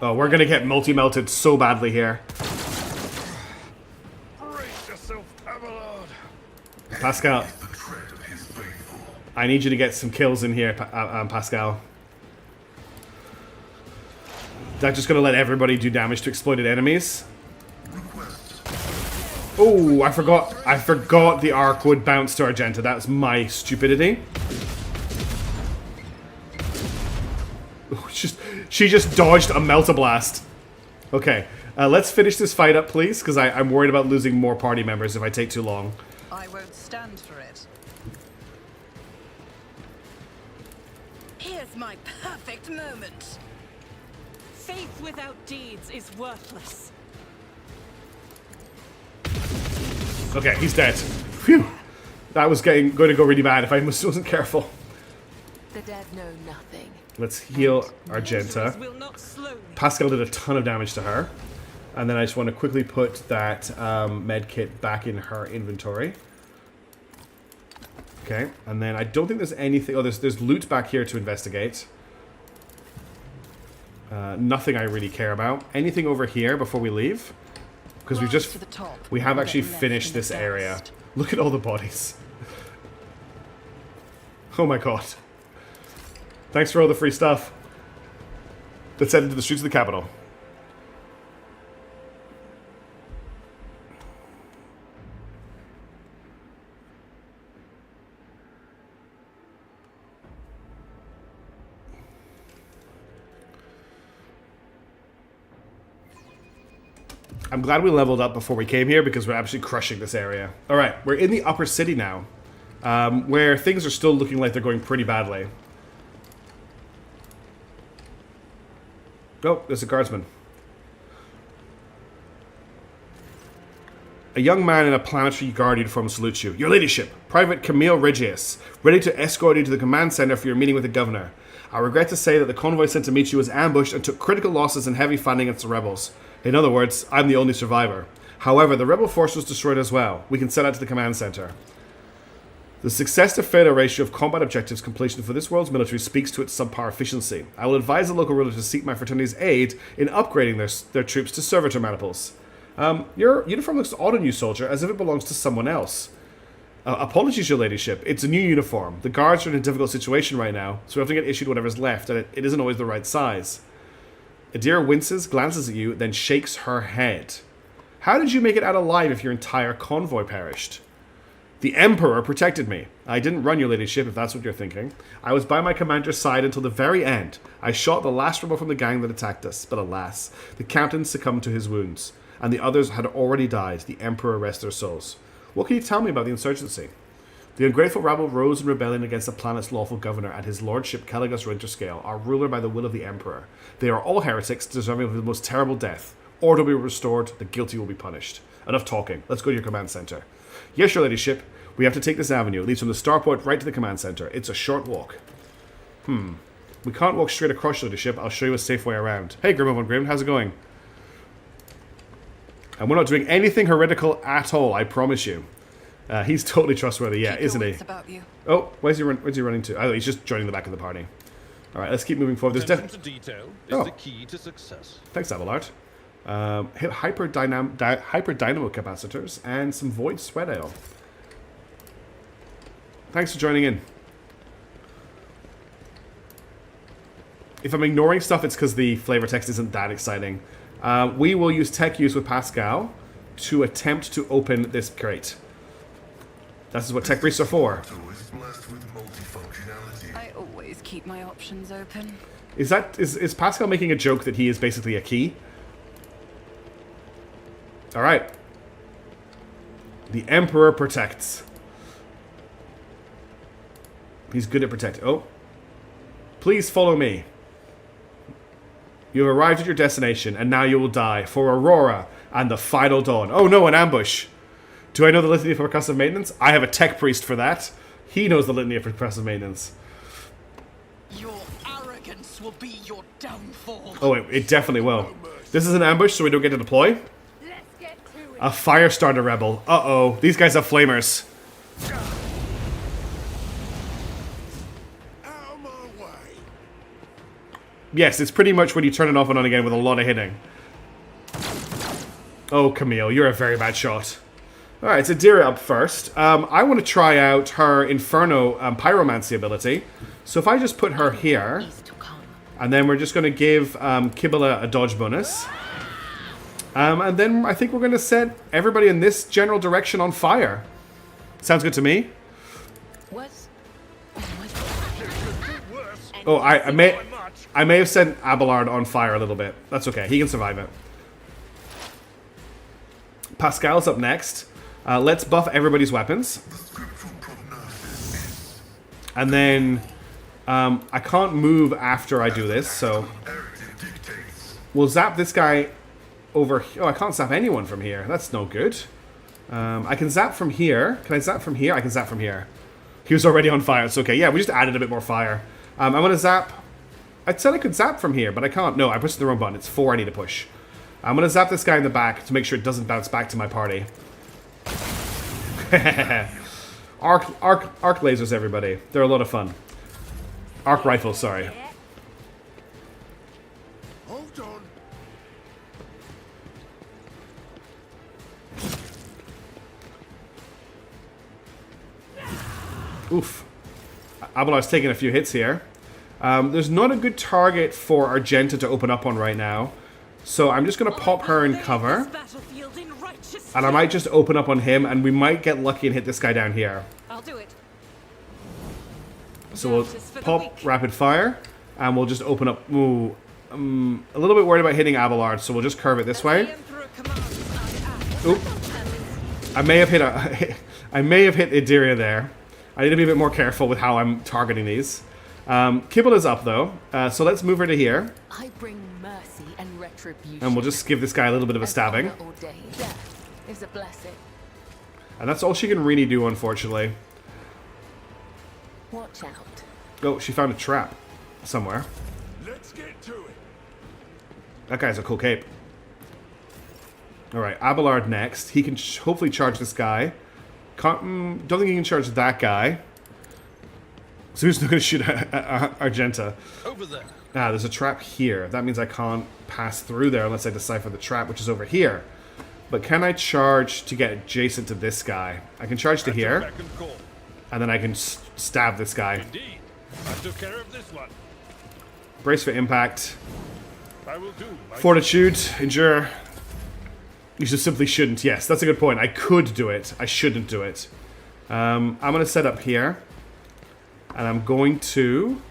Oh, we're going to get multi-melted so badly here. Brace yourself, Abelard. Pascal, The tread of his faithful. I need you to get some kills in here, Pascal. That's just going to let everybody do damage to exploited enemies. Oh, I forgot the arc would bounce to Argenta. That's my stupidity. Oh, she just dodged a Melt-a-Blast. Okay, let's finish this fight up, please, because I'm worried about losing more party members if I take too long. I won't stand for it. Here's my perfect moment. Faith without deeds is worthless. Okay, he's dead. Phew. That was going to go really bad if I wasn't careful. The dead know nothing. Let's heal Argenta. Will not slow me. Pascal did a ton of damage to her. And then I just want to quickly put that med kit back in her inventory. Okay, and then I don't think there's anything... Oh, there's loot back here to investigate. Nothing I really care about. Anything over here before we leave? Because we have actually finished this area. Look at all the bodies. Oh my god. Thanks for all the free stuff. Let's head into the streets of the capital. I'm glad we leveled up before we came here because we're absolutely crushing this area. Alright, we're in the upper city now. Where things are still looking like they're going pretty badly. Oh, there's a guardsman. A young man in a planetary guard uniform salutes you. Your ladyship, Private Camille Regius, ready to escort you to the command center for your meeting with the governor. I regret to say that the convoy sent to meet you was ambushed and took critical losses and heavy fighting against the rebels. In other words, I'm the only survivor. However, the rebel force was destroyed as well. We can set out to the command center. The success to failure ratio of combat objectives completion for this world's military speaks to its subpar efficiency. I will advise the local ruler to seek my fraternity's aid in upgrading their troops to servitor maniples. Your uniform looks odd on you, soldier, as if it belongs to someone else. Apologies, your ladyship. It's a new uniform. The guards are in a difficult situation right now, so we have to get issued whatever's left, and it isn't always the right size. Adira winces, glances at you, then shakes her head. How did you make it out alive if your entire convoy perished? The Emperor protected me. I didn't run, your ladyship, if that's what you're thinking. I was by my commander's side until the very end. I shot the last rebel from the gang that attacked us, but alas, the captain succumbed to his wounds, and the others had already died. The Emperor rest their souls. What can you tell me about the insurgency? The ungrateful rabble rose in rebellion against the planet's lawful governor and his lordship Caligus Winterscale, our ruler by the will of the Emperor. They are all heretics, deserving of the most terrible death. Order will be restored, the guilty will be punished. Enough talking. Let's go to your command center. Yes, your ladyship. We have to take this avenue. It leads from the starport right to the command center. It's a short walk. We can't walk straight across, your ladyship. I'll show you a safe way around. Hey, Grim von Grim. How's it going? And we're not doing anything heretical at all, I promise you. He's totally trustworthy, yeah, isn't he? About you. Oh, where's he running to? Oh, he's just joining the back of the party. All right, let's keep moving forward. There's Attention to detail is the key to success. Thanks, Abelard. Hyper dynamo capacitors and some void sweat ale. Thanks for joining in. If I'm ignoring stuff, it's because the flavor text isn't that exciting. We will use tech use with Pascal to attempt to open this crate. This is what tech priests are for. I always keep my options open. Is Pascal making a joke that he is basically a key? Alright. The Emperor protects. He's good at protecting. Oh. Please follow me. You have arrived at your destination, and now you will die for Aurora and the final dawn. Oh no, an ambush. Do I know the litany for percussive maintenance? I have a tech priest for that. He knows the litany of percussive maintenance. Your arrogance will be your downfall. Oh, it definitely will. This is an ambush, so we don't get to deploy. Let's get to it. A Firestarter rebel. Uh-oh. These guys have flamers. Out of my way. Yes, it's pretty much when you turn it off and on again with a lot of hitting. Oh, Camille, you're a very bad shot. Alright, so Dira up first. I want to try out her Inferno Pyromancy ability. So if I just put her here, and then we're just going to give Kibble a dodge bonus. And then I think we're going to set everybody in this general direction on fire. Sounds good to me. Oh, I may have set Abelard on fire a little bit. That's okay. He can survive it. Pascal's up next. Let's buff everybody's weapons. And then I can't move after I do this, so we'll zap this guy over here. Oh, I can't zap anyone from here. That's no good. I can zap from here. Can I zap from here? I can zap from here. He was already on fire. It's okay. Yeah, we just added a bit more fire. I'm going to zap. I said I could zap from here, but I can't. No, I pushed the wrong button. It's 4 I need to push. I'm going to zap this guy in the back to make sure it doesn't bounce back to my party. Arc lasers, everybody. They're a lot of fun. Arc rifles, sorry. Hold on. Oof. Abelard's taking a few hits here. There's not a good target for Argenta to open up on right now. So I'm just going to pop her in cover. And I might just open up on him, and we might get lucky and hit this guy down here. I'll do it. So we'll pop rapid fire, and we'll just open up. Ooh, a little bit worried about hitting Abelard, so we'll just curve it this way. Oop. I may have hit Idiria there. I need to be a bit more careful with how I'm targeting these. Kibble is up though, so let's move her to here. I bring mercy and retribution. And we'll just give this guy a little bit of a stabbing. Death is a blessing. And that's all she can really do, unfortunately. Watch out. Oh, she found a trap somewhere. Let's get to it. That guy's a cool cape. Alright, Abelard next. He can hopefully charge this guy. Don't think he can charge that guy. So he's not going to shoot Argenta. Over there. Ah, there's a trap here. That means I can't pass through there unless I decipher the trap, which is over here. But can I charge to get adjacent to this guy? I can charge to here. And then I can stab this guy. Indeed. I took care of this one. Brace for impact. I will do. Fortitude. Endure. You just simply shouldn't. Yes, that's a good point. I could do it. I shouldn't do it. I'm going to set up here. And I'm going to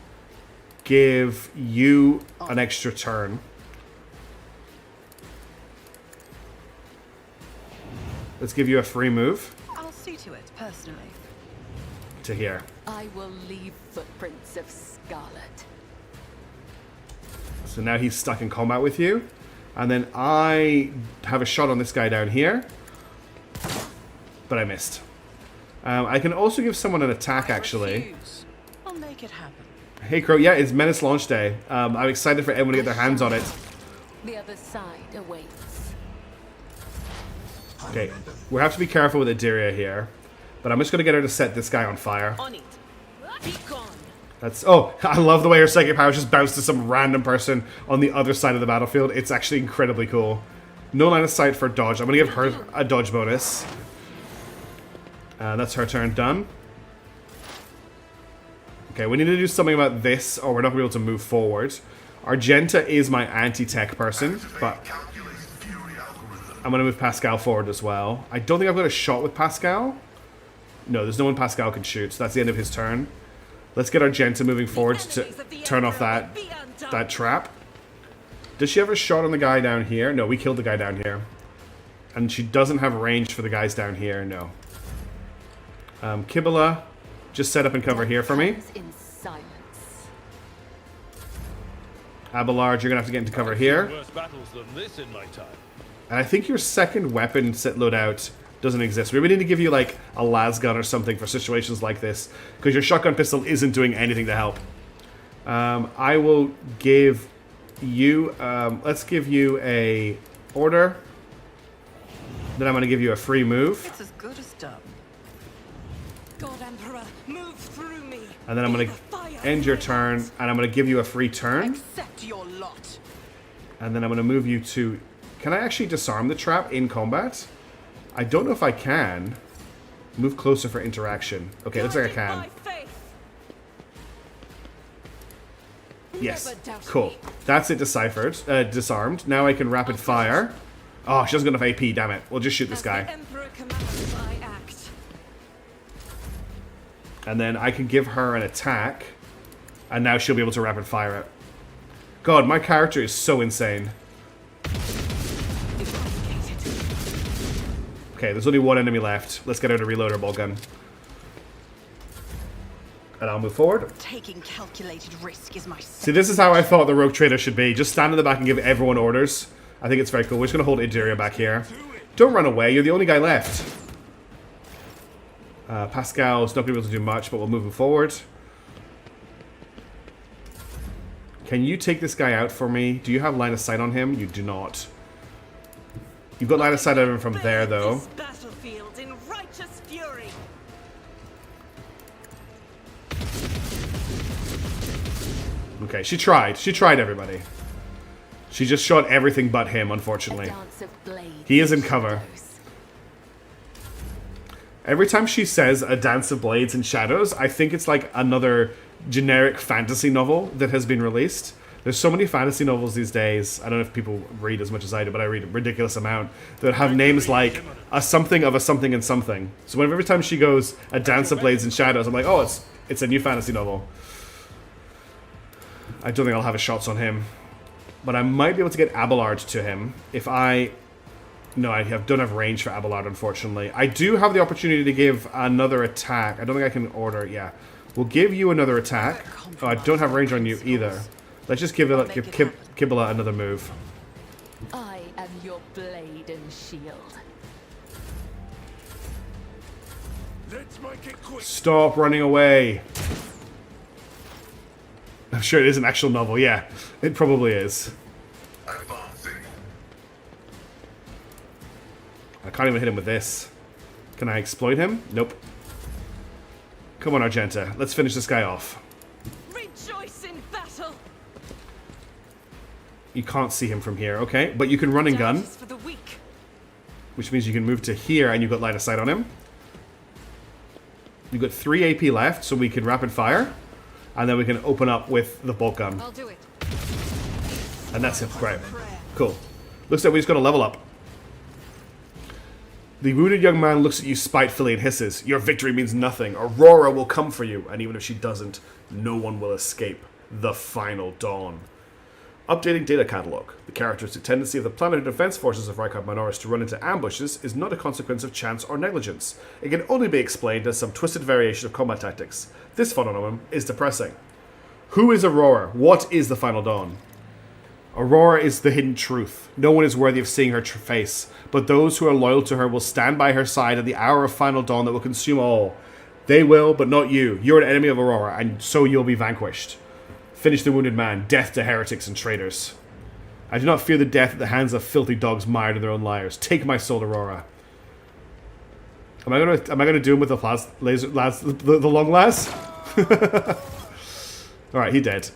give you an extra turn. Let's give you a free move. I'll see to it, personally. To here. I will leave footprints of scarlet. So now he's stuck in combat with you. And then I have a shot on this guy down here. but I missed. I can also give someone an attack, actually. Refuse. I'll make it happen. Hey, Crow. Yeah, it's Menace launch day. I'm excited for everyone to get their hands on it. The other side awaits. Okay, we have to be careful with Adiria here. But I'm just going to get her to set this guy on fire. On it. Be gone. That's... Oh, I love the way her psychic powers just bounce to some random person on the other side of the battlefield. It's actually incredibly cool. No line of sight for dodge. I'm going to give her a dodge bonus. That's her turn done. Okay, we need to do something about this or we're not going to be able to move forward. Argenta is my anti-tech person, but I'm going to move Pascal forward as well. I don't think I've got a shot with Pascal. No, there's no one Pascal can shoot, so that's the end of his turn. Let's get Argenta moving forward to turn off that trap. Does she have a shot on the guy down here? No, we killed the guy down here. And she doesn't have range for the guys down here, no. Kibala, just set up and cover here for me. Abelard, you're going to have to get into cover here. Worse battles than this in my time. And I think your second weapon set loadout doesn't exist. We need to give you like a lasgun or something for situations like this, because your shotgun pistol isn't doing anything to help. I will give you, let's give you a order. Then I'm going to give you a free move. It's as good as done. God Emperor, move through me. And then I'm going to end your turn, and I'm going to give you a free turn. Accept your lot. And then I'm going to move you to... Can I actually disarm the trap in combat? I don't know if I can. Move closer for interaction. Okay, looks like I can. Yes. Cool. That's it deciphered. Disarmed. Now I can rapid fire. Oh, she doesn't got enough AP, damn it. We'll just shoot this guy. And then I can give her an attack. And now she'll be able to rapid fire it. God, my character is so insane. Okay, there's only one enemy left. Let's get her to reload her bolt gun. And I'll move forward. Taking calculated risk is my... See, this is how I thought the Rogue Trader should be. Just stand in the back and give everyone orders. I think it's very cool. We're just going to hold Adiria back here. Don't run away. You're the only guy left. Pascal's not going to be able to do much, but we'll move him forward. Can you take this guy out for me? Do you have line of sight on him? You do not. You've got line of sight on him from there, though. Battlefield in righteous fury. Okay, she tried. She tried, everybody. She just shot everything but him, unfortunately. He is in cover. Every time she says a dance of blades and shadows, I think it's like another generic fantasy novel that has been released. There's so many fantasy novels these days. I don't know if people read as much as I do, but I read a ridiculous amount that have names like a something of a something and something. So whenever every time she goes a dance of blades and shadows, I'm like, oh, it's a new fantasy novel. I don't think I'll have a shots on him, but I might be able to get Abelard to him if I... No, don't have range for Abelard, unfortunately. I do have the opportunity to give another attack. I don't think I can order... Yeah. We'll give you another attack. Oh, I don't have range on you either. Let's just give Kibala another move. I am your blade and shield. Let's make it quick. Stop running away. I'm sure it is an actual novel. Yeah, it probably is. Advancing. I can't even hit him with this. Can I exploit him? Nope. Come on, Argenta. Let's finish this guy off. Rejoice in battle. You can't see him from here, okay? But you can run and gun, For the weak. which means you can move to here and you've got line of sight on him. You've got 3 AP left, so we can rapid fire. And then we can open up with the bolt gun. I'll do it. And that's it. Great. Cool. Looks like we just got to level up. The wounded young man looks at you spitefully and hisses, "Your victory means nothing. Aurora will come for you, and even if she doesn't, no one will escape. The final dawn." Updating data catalog. The characteristic tendency of the planetary defense forces of Rykard Minoris to run into ambushes is not a consequence of chance or negligence. It can only be explained as some twisted variation of combat tactics. This phenomenon is depressing. Who is Aurora? What is the final dawn? Aurora is the hidden truth. No one is worthy of seeing her face, but those who are loyal to her will stand by her side at the hour of final dawn that will consume all. They will, but not you. You're an enemy of Aurora, and so you'll be vanquished. Finish the wounded man. Death to heretics and traitors. I do not fear the death at the hands of filthy dogs mired in their own liars. Take my soul, Aurora. Am I gonna do him with the the long las? All right, he dead.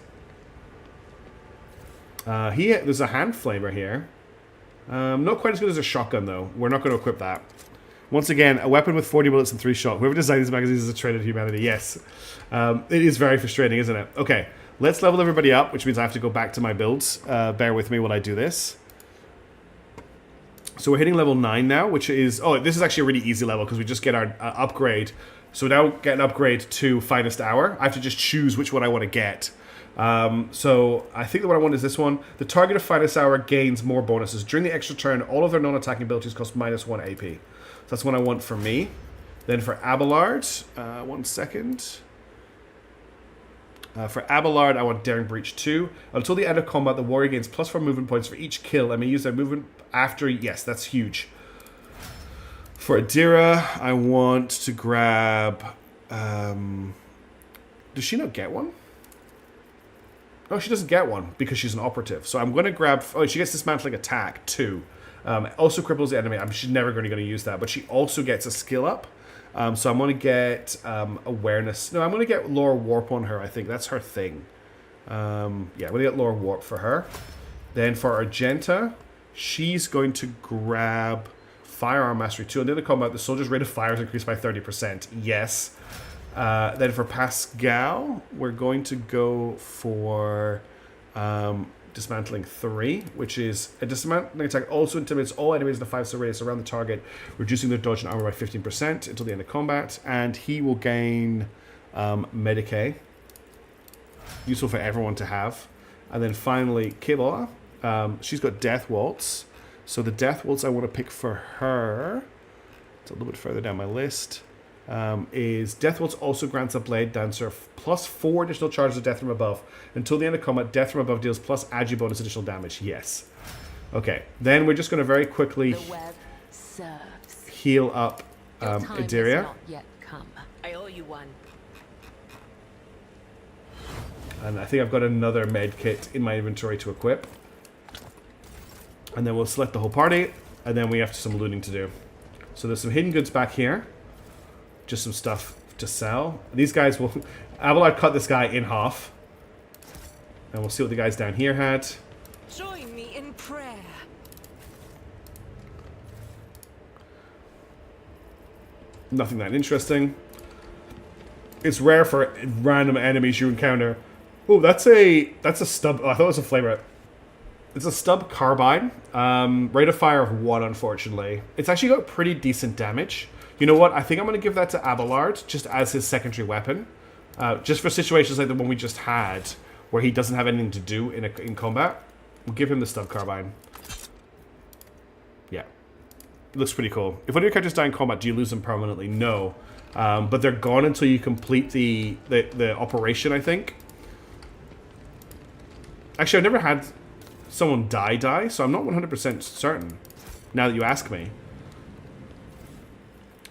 There's a hand flamer here. Not quite as good as a shotgun though. We're not going to equip that. Once again, a weapon with 40 bullets and 3 shots. Whoever designed these magazines is a traitor to humanity. Yes, it is very frustrating, isn't it? Okay, let's level everybody up, which means I have to go back to my builds. Bear with me while I do this. So we're hitting level 9 now, which is... Oh, this is actually a really easy level because we just get our upgrade. So we now get an upgrade to Finest Hour. I have to just choose which one I want to get. So I think that what I want is this one. The target of Finest Hour gains more bonuses. During the extra turn, all of their non-attacking abilities cost -1 AP. So that's what I want for me. Then for Abelard, 1 second. For Abelard, I want Daring Breach 2. Until the end of combat, the warrior gains +4 movement points for each kill and may use their movement after... Yes, that's huge. For Adira, I want to grab... does she not get one? No, she doesn't get one because she's an operative. So I'm going to grab... Oh, she gets Dismantling Attack 2. Also cripples the enemy. She's never going to use that. But she also gets a skill up. So I'm going to get Awareness. No, I'm going to get Lore Warp on her, I think. That's her thing. Yeah, I'm going to get Lore Warp for her. Then for Argenta, she's going to grab Firearm Mastery 2. And in the combat, the soldier's rate of fire is increased by 30%. Yes. Then for Pascal, we're going to go for Dismantling 3, which is a dismantling attack also intimidates all enemies in a 5-star radius around the target, reducing their dodge and armor by 15% until the end of combat. And he will gain Medicae, useful for everyone to have. And then finally, Kibala, she's got Death Waltz. So the Death Waltz I want to pick for her, it's a little bit further down my list. Is Death Waltz also grants a Blade Dancer +4 additional charges of Death from Above. Until the end of combat, Death from Above deals plus agi bonus additional damage. Yes. Okay, then we're just going to very quickly heal up Adiria. I owe you one. And I think I've got another med kit in my inventory to equip. And then we'll select the whole party, and then we have some looting to do. So there's some hidden goods back here. Just some stuff to sell. These guys will... Abelard cut this guy in half. And we'll see what the guys down here had. Join me in prayer. Nothing that interesting. It's rare for random enemies you encounter. Oh, that's a stub... Oh, I thought it was a flavor. It's a stub carbine. Rate of fire of 1, unfortunately. It's actually got pretty decent damage. You know what? I think I'm going to give that to Abelard, just as his secondary weapon. Just for situations like the one we just had, where he doesn't have anything to do in combat. We'll give him the stub carbine. Yeah. It looks pretty cool. If one of your characters die in combat, do you lose them permanently? No. But they're gone until you complete the operation, I think. Actually, I've never had someone die, so I'm not 100% certain, now that you ask me.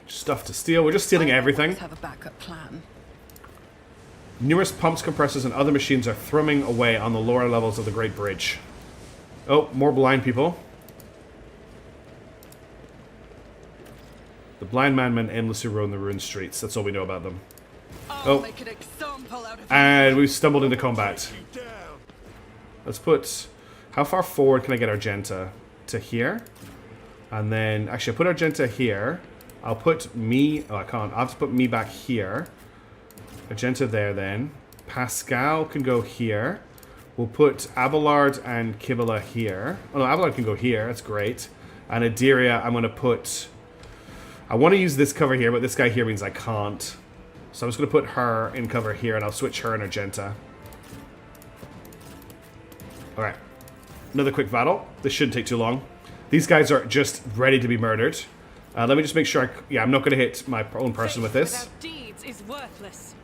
Stuff to steal. We're just stealing everything. Have a backup plan. Numerous pumps, compressors, and other machines are thrumming away on the lower levels of the Great Bridge. Oh, more blind people. The blind madmen aimlessly roam the ruined streets. That's all we know about them. I'll make an example out of and we've stumbled into combat. Let's put... How far forward can I get Argenta? To here. And then... Actually, I'll put Argenta here. I'll put me... Oh, I can't. I'll have to put me back here. Argenta there, then. Pascal can go here. We'll put Abelard and Kibala here. Oh, no, Abelard can go here. That's great. And Adiria, I'm going to put... I want to use this cover here, but this guy here means I can't. So I'm just going to put her in cover here, and I'll switch her and Argenta. Alright. Another quick battle. This shouldn't take too long. These guys are just ready to be murdered. Let me just make sure yeah, I'm not going to hit my own person with this. Without deeds is worthless.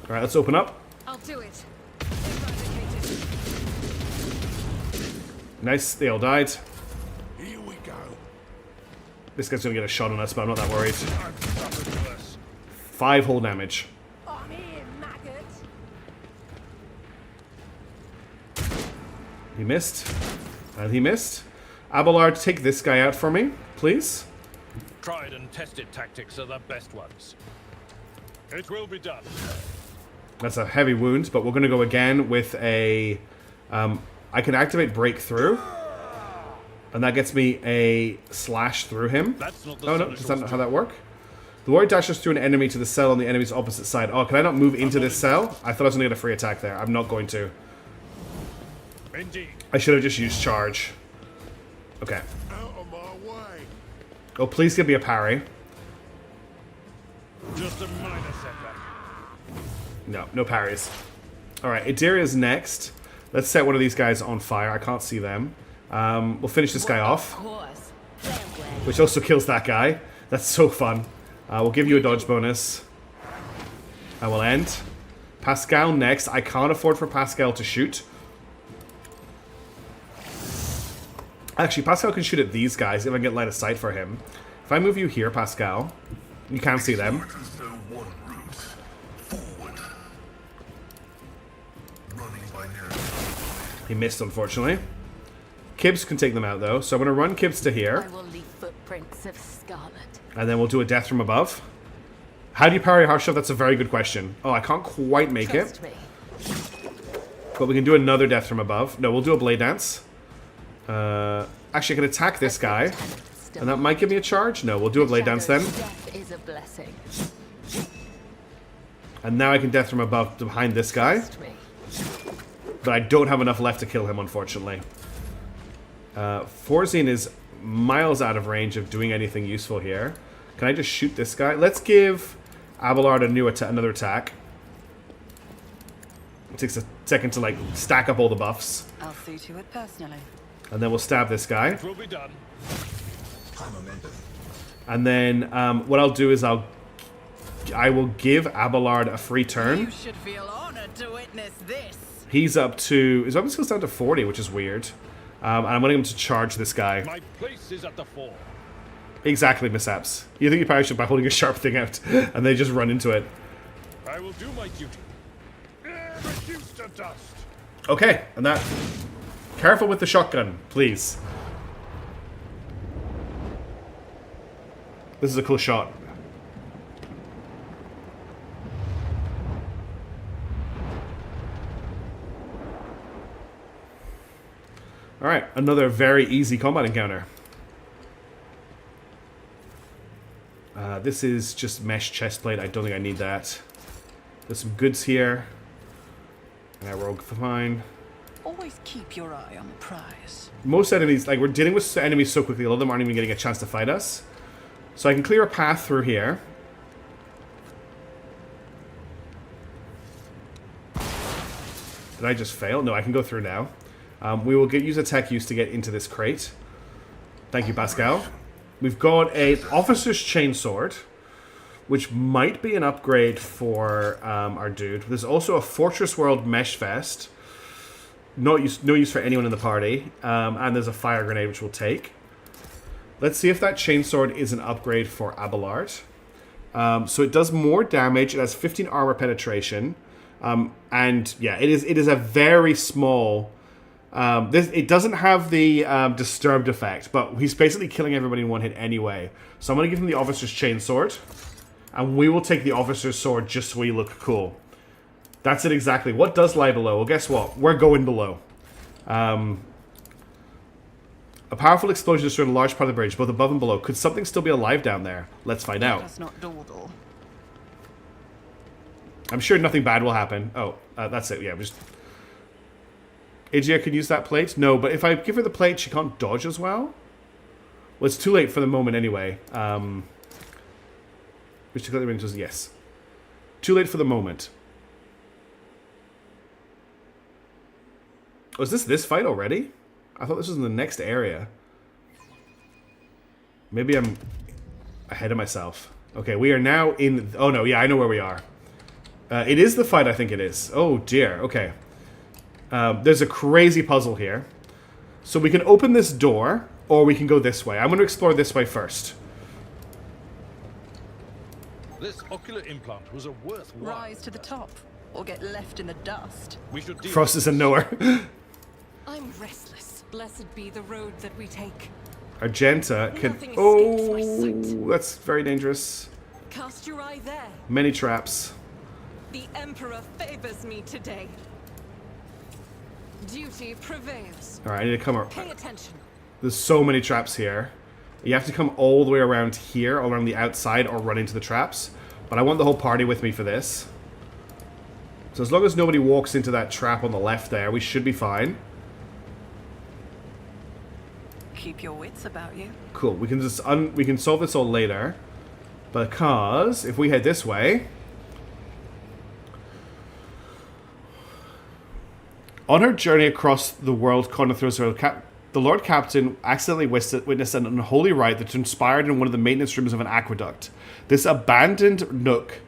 Alright, let's open up. I'll do it. Eradicate it. Nice, they all died. Here we go. This guy's gonna get a shot on us, but I'm not that worried. I've suffered worse. 5 hull damage. I'm here, maggot. He missed. And he missed. Abelard, take this guy out for me, please. Tried and tested tactics are the best ones. It will be done. That's a heavy wound, but we're going to go again with a... I can activate Breakthrough. And that gets me a slash through him. That's not the Oh, no, Seneschal's does that not how doing. that work? The warrior dashes through an enemy to the cell on the enemy's opposite side. Oh, can I not move into this cell? I thought I was going to get a free attack there. I'm not going to. Indeed. I should have just used charge. Okay. Out of my way. Oh, please give me a parry. Just a minor setback. No, no parries. Alright, Idiria's next. Let's set one of these guys on fire. I can't see them. We'll finish this guy off. Of course. Which also kills that guy. That's so fun. We'll give you a dodge bonus. I will end. Pascal next. I can't afford for Pascal to shoot. Actually, Pascal can shoot at these guys if I can get line of sight for him. If I move you here, Pascal, you can't see them. It is though one route. Forward. Running by now. He missed, unfortunately. Kibbs can take them out, though. So I'm going to run Kibbs to here. I will leave footprints of scarlet. And then we'll do a death from above. How do you parry a harsh shove? That's a very good question. Oh, I can't quite make it. Trust me. But we can do another death from above. No, we'll do a blade dance. Actually, I can attack this guy. And that might give me a charge. No, we'll do a blade dance then. Death is a blessing. And now I can death from above behind this guy. Trust me. But I don't have enough left to kill him, unfortunately. Forzine is miles out of range of doing anything useful here. Can I just shoot this guy? Let's give Abelard another attack. It takes a second to, like, stack up all the buffs. I'll see to it personally. And then we'll stab this guy. It will be done. And then what I'll do is I will give Abelard a free turn. You should feel honored to witness this. He's up to... His weapon skill's down to 40, which is weird. And I'm wanting him to charge this guy. My place is at the fore. Exactly, mishaps. You think you probably should by holding a sharp thing out, and they just run into it. I will do my duty. Reduce to dust. Okay, and that... Careful with the shotgun, please. This is a cool shot. Alright, another very easy combat encounter. This is just mesh chestplate. I don't think I need that. There's some goods here. And I rogue fine. Always keep your eye on the prize. Most enemies, like, we're dealing with enemies so quickly, a lot of them aren't even getting a chance to fight us. So I can clear a path through here. Did I just fail? No, I can go through now. We will use a tech use to get into this crate. Thank you, Pascal. We've got a Officer's Chainsword, which might be an upgrade for our dude. There's also a Fortress World Mesh Vest. No use for anyone in the party. And there's a fire grenade, which we'll take. Let's see if that chainsword is an upgrade for Abelard. So it does more damage. It has 15 armor penetration. And yeah, it is a very small... it doesn't have the disturbed effect, but he's basically killing everybody in one hit anyway. So I'm going to give him the Officer's Chainsword. And we will take the Officer's Sword just so we look cool. That's it exactly. What does lie below? Well, guess what? We're going below. A powerful explosion destroyed a large part of the bridge, both above and below. Could something still be alive down there? Let's find out. Let's not dawdle. I'm sure nothing bad will happen. Oh, that's it. Yeah, just... Igia could use that plate? No, but if I give her the plate, she can't dodge as well? Well, it's too late for the moment anyway. Which to the rings was yes. Too late for the moment. Was this fight already? I thought this was in the next area. Maybe I'm ahead of myself. Okay, we are now in... Oh no, yeah, I know where we are. It is the fight, I think it is. Oh dear, okay. There's a crazy puzzle here. So we can open this door, or we can go this way. I'm going to explore this way first. This ocular implant was a worthwhile. Rise to the top, or get left in the dust. We should deal Frost with is a knower. I'm restless. Blessed be the road that we take. Argenta can... Nothing escapes my Oh, sight. that's very dangerous. Cast your eye there. Many traps. The Emperor favors me today. Duty prevails. Alright, I need to come... Pay attention. There's so many traps here. You have to come all the way around here, all around the outside, or run into the traps. But I want the whole party with me for this. So as long as nobody walks into that trap on the left there, we should be fine. Keep your wits about you. Cool. We can just we can solve this all later. Because if we head this way... On her journey across the world, the Lord Captain accidentally witnessed an unholy rite that transpired in one of the maintenance rooms of an aqueduct. This abandoned nook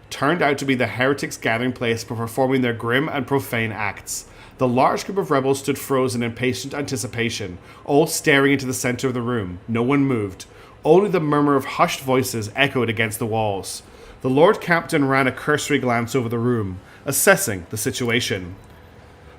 turned out to be the heretics' gathering place for performing their grim and profane acts. The large group of rebels stood frozen in patient anticipation, all staring into the center of the room. No one moved. Only the murmur of hushed voices echoed against the walls. The Lord Captain ran a cursory glance over the room, assessing the situation.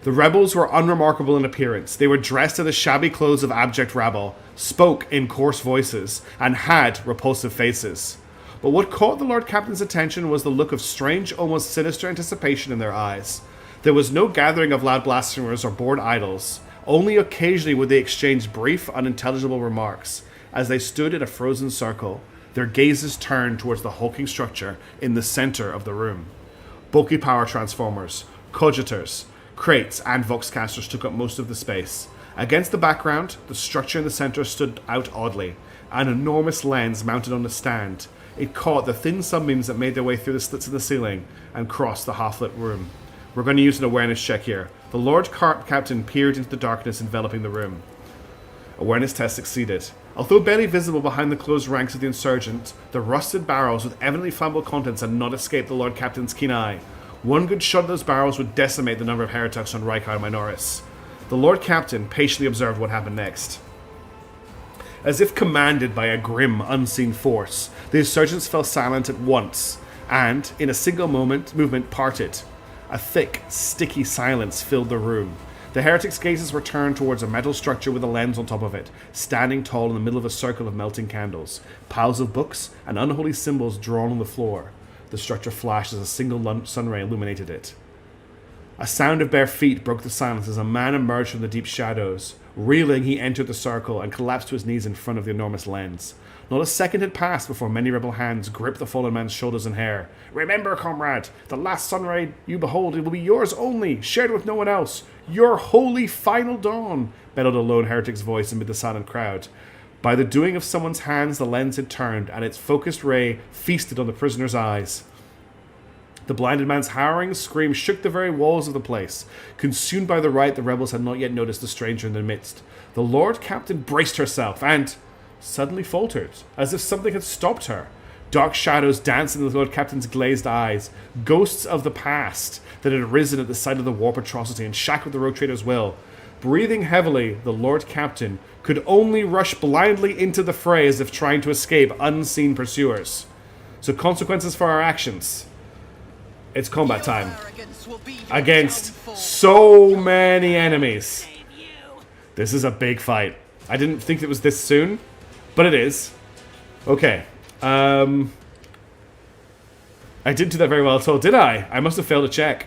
The rebels were unremarkable in appearance. They were dressed in the shabby clothes of abject rabble, spoke in coarse voices, and had repulsive faces. But what caught the Lord Captain's attention was the look of strange, almost sinister anticipation in their eyes. There was no gathering of loud blasphemers or bored idols. Only occasionally would they exchange brief, unintelligible remarks. As they stood in a frozen circle, their gazes turned towards the hulking structure in the center of the room. Bulky power transformers, cogitators, crates, and voxcasters took up most of the space. Against the background, the structure in the center stood out oddly. An enormous lens mounted on a stand. It caught the thin sunbeams that made their way through the slits in the ceiling and crossed the half-lit room. We're going to use an awareness check here. The Lord Captain peered into the darkness enveloping the room. Awareness test succeeded. Although barely visible behind the closed ranks of the insurgents, the rusted barrels with evidently flammable contents had not escaped the Lord Captain's keen eye. One good shot of those barrels would decimate the number of heretics on Rykar Minoris. The Lord Captain patiently observed what happened next. As if commanded by a grim, unseen force, the insurgents fell silent at once, and, in a single movement parted. A thick, sticky silence filled the room. The heretics' gazes were turned towards a metal structure with a lens on top of it, standing tall in the middle of a circle of melting candles, piles of books, and unholy symbols drawn on the floor. The structure flashed as a single sunray illuminated it. A sound of bare feet broke the silence as a man emerged from the deep shadows. Reeling, he entered the circle and collapsed to his knees in front of the enormous lens. Not a second had passed before many rebel hands gripped the fallen man's shoulders and hair. "Remember, comrade, the last sunray you behold, it will be yours only, shared with no one else. Your holy final dawn," bellowed a lone heretic's voice amid the silent crowd. By the doing of someone's hands, the lens had turned, and its focused ray feasted on the prisoner's eyes. The blinded man's harrowing scream shook the very walls of the place. Consumed by the rite, the rebels had not yet noticed the stranger in their midst. The Lord Captain braced herself and suddenly faltered, as if something had stopped her. Dark shadows danced in the Lord Captain's glazed eyes, ghosts of the past that had arisen at the sight of the warp atrocity and shackled the Rogue Trader's will. Breathing heavily, the Lord Captain could only rush blindly into the fray as if trying to escape unseen pursuers. So consequences for our actions. It's combat time. Against so many enemies. This is a big fight. I didn't think it was this soon, but it is. Okay. I didn't do that very well at all, did I? I must have failed to check.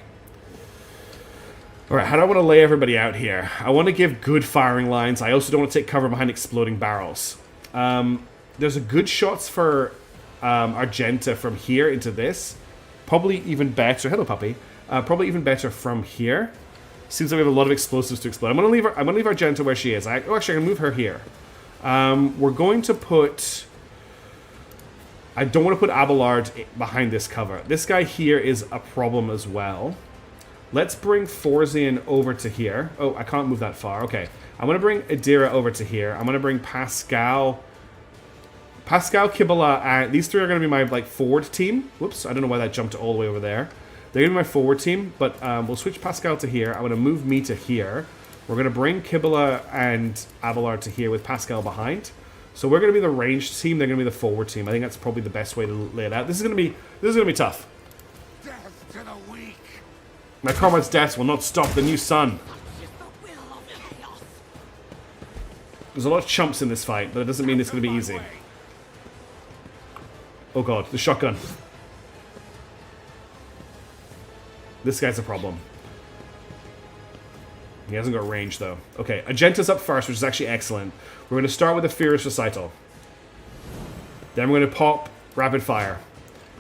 Alright, how do I want to lay everybody out here? I want to give good firing lines. I also don't want to take cover behind exploding barrels. There's a good shots for Argenta from here into this. Probably even better. Hello, puppy. Probably even better from here. Seems like we have a lot of explosives to explode. I'm gonna leave Argenta where she is. Actually, I can move her here. We're going to put... I don't want to put Abelard behind this cover. This guy here is a problem as well. Let's bring Forzian over to here. Oh, I can't move that far. Okay. I'm going to bring Adira over to here. I'm going to bring Pascal, Kibala, and these three are going to be my forward team. Whoops, I don't know why that jumped all the way over there. They're going to be my forward team, but we'll switch Pascal to here. I'm going to move me to here. We're going to bring Kibble and Abelard to here with Pascal behind. So we're going to be the ranged team. They're going to be the forward team. I think that's probably the best way to lay it out. This is going to be tough. Death to the weak. My comrade's deaths will not stop the new sun. There's a lot of chumps in this fight, but it doesn't mean it's going to be easy. Oh god, the shotgun. This guy's a problem. He hasn't got range, though. Okay, Agenta's up first, which is actually excellent. We're going to start with a Furious Recital. Then we're going to pop Rapid Fire.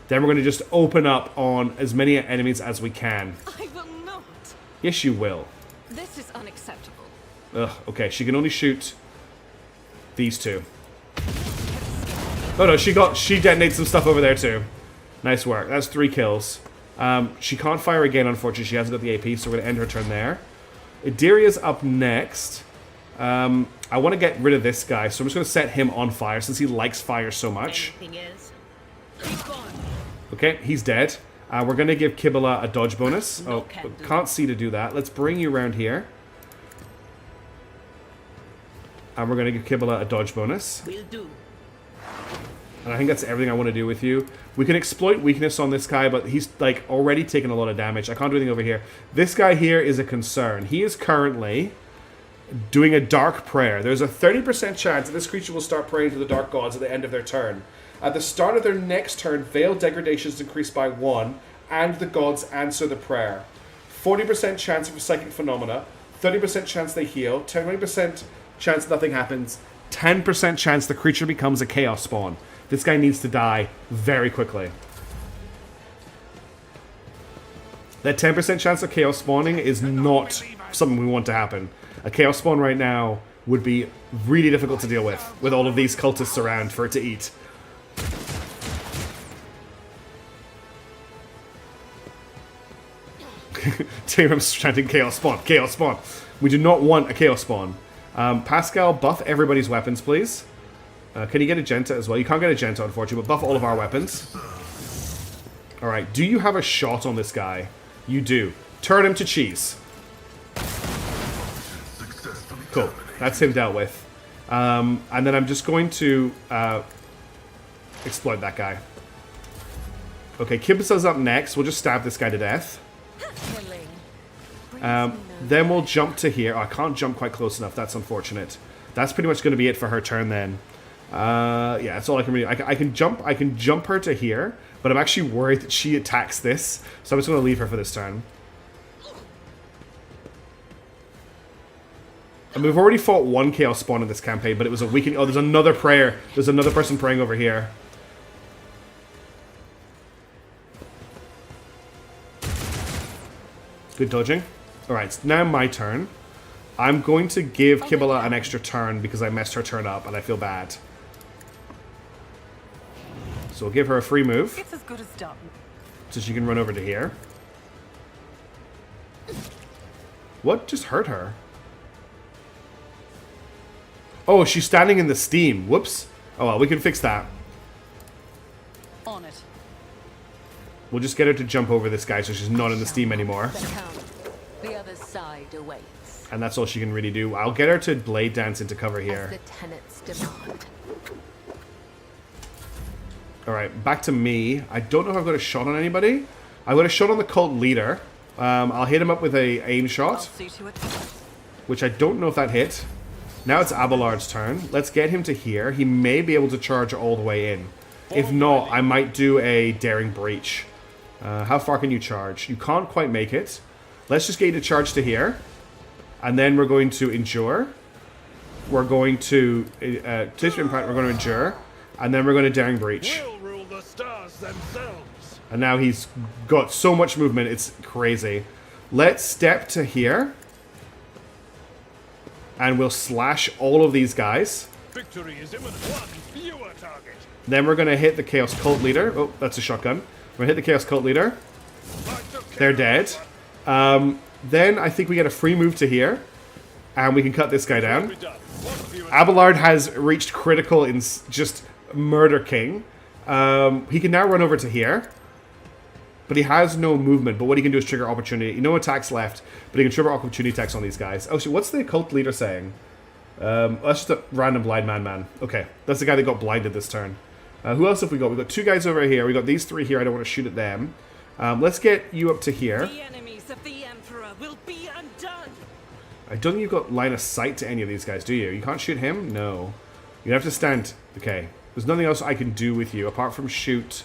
Then we're going to just open up on as many enemies as we can. I will not. Yes, you will. This is unacceptable. Ugh, okay, she can only shoot these two. Oh no, she detonated some stuff over there too. Nice work. That's 3 kills. She can't fire again, unfortunately. She hasn't got the AP, so we're going to end her turn there. Idiria's up next. I want to get rid of this guy, so I'm just going to set him on fire since he likes fire so much. Anything else? Okay, he's dead. We're going to give Kibble a dodge bonus. No Oh, can do. can't see to do that. Let's bring you around here. And we're going to give Kibble a dodge bonus. Will do. And I think that's everything I want to do with you. We can exploit weakness on this guy, but he's like already taken a lot of damage. I can't do anything over here. This guy here is a concern. He is currently doing a dark prayer. There's a 30% chance that this creature will start praying to the dark gods at the end of their turn. At the start of their next turn, veil degradation is increased by 1, and the gods answer the prayer. 40% chance of a psychic phenomena, 30% chance they heal, 20% chance nothing happens, 10% chance the creature becomes a chaos spawn. This guy needs to die very quickly. That 10% chance of chaos spawning is not something we want to happen. A chaos spawn right now would be really difficult to deal with all of these cultists around for it to eat. Taram's chanting chaos spawn, chaos spawn. We do not want a chaos spawn. Pascal, buff everybody's weapons, please. Can you get Agenta as well? You can't get Agenta, unfortunately, but buff all of our weapons. Alright, do you have a shot on this guy? You do. Turn him to cheese. Cool. That's him dealt with. And then I'm just going to exploit that guy. Okay, Kibisa's up next. We'll just stab this guy to death. Then we'll jump to here. Oh, I can't jump quite close enough. That's unfortunate. That's pretty much going to be it for her turn then. Yeah, that's all I can really... I can jump her to here, but I'm actually worried that she attacks this, so I'm just going to leave her for this turn. And we've already fought 1 chaos spawn in this campaign, but it was a weakening... Oh, there's another prayer. There's another person praying over here. Good dodging. Alright, it's now my turn. I'm going to give Kibble an extra turn because I messed her turn up and I feel bad. So we'll give her a free move. It's as good as done. So she can run over to here. What just hurt her? Oh, she's standing in the steam. Whoops. Oh well, we can fix that. On it. We'll just get her to jump over this guy so she's not in the steam anymore. The other side awaits. And that's all she can really do. I'll get her to blade dance into cover As here. the tenants demand. Alright, back to me. I don't know if I've got a shot on anybody. I've got a shot on the cult leader. I'll hit him up with a aim I'll shot, see to it. which I don't know if that hit. Now it's Abelard's turn. Let's get him to here. He may be able to charge all the way in. If not, I might do a daring breach. How far can you charge? You can't quite make it. Let's just get you to charge to here. And then we're going to endure. We're going to... Taste impact, we're going to endure. And then we're going to daring breach. We'll rule the stars themselves. And now he's got so much movement, it's crazy. Let's step to here. And we'll slash all of these guys. Victory is imminent. One fewer target. Then we're going to hit the Chaos Cult Leader. Oh, that's a shotgun. We're going to hit the Chaos Cult Leader. They're dead. Then I think we get a free move to here. And we can cut this guy down. Abelard has reached critical in just Murder King. He can now run over to here. but he has no movement. But what he can do is trigger opportunity. No attacks left, but he can trigger opportunity attacks on these guys. Oh, so what's the cult leader saying? That's just a random blind man. Okay, that's the guy that got blinded this turn. Who else have we got? We've got 2 guys over here. We got these 3 here. I don't want to shoot at them. Let's get you up to here. The enemies of the Emperor will be undone. I don't think you've got line of sight to any of these guys, do you? You can't shoot him? No. You have to stand. Okay. There's nothing else I can do with you apart from shoot.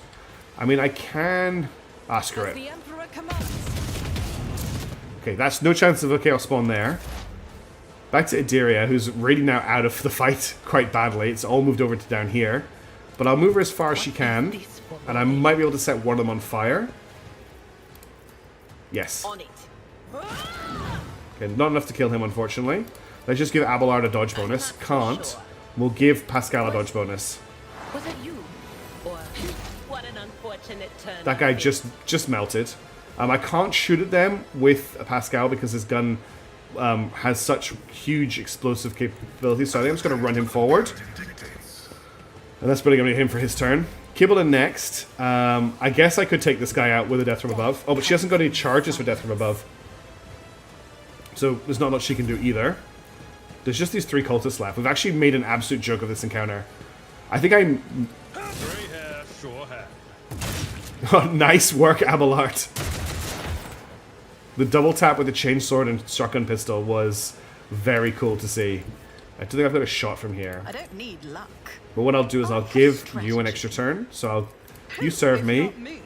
I mean, I can... Ah, screw As it. the Emperor commands. Okay, that's no chance of a chaos spawn there. Back to Ideria, who's really now out of the fight quite badly. It's all moved over to down here. But I'll move her as far as she can. And I might be able to set one of them on fire. Yes. On it. Okay, not enough to kill him, unfortunately. Let's just give Abelard a dodge bonus. Can't. We'll give Pascal a dodge bonus. Was it you? Or what an unfortunate turn. That guy just melted. I can't shoot at them with a Pascal because his gun has such huge explosive capabilities. So I think I'm just going to run him forward. And that's probably going to be him for his turn. Kibblin next. I guess I could take this guy out with a Death from Above. Oh, but she hasn't got any charges for Death from Above. So there's not much she can do either. There's just these 3 cultists left. We've actually made an absolute joke of this encounter. I think I'm... Grey hair, sure hair. Oh, nice work, Abelard. The double tap with the chainsword and shotgun pistol was very cool to see. I don't think I've got a shot from here. I don't need luck. But what I'll do is I'll give you an extra turn. So you serve me, Not me.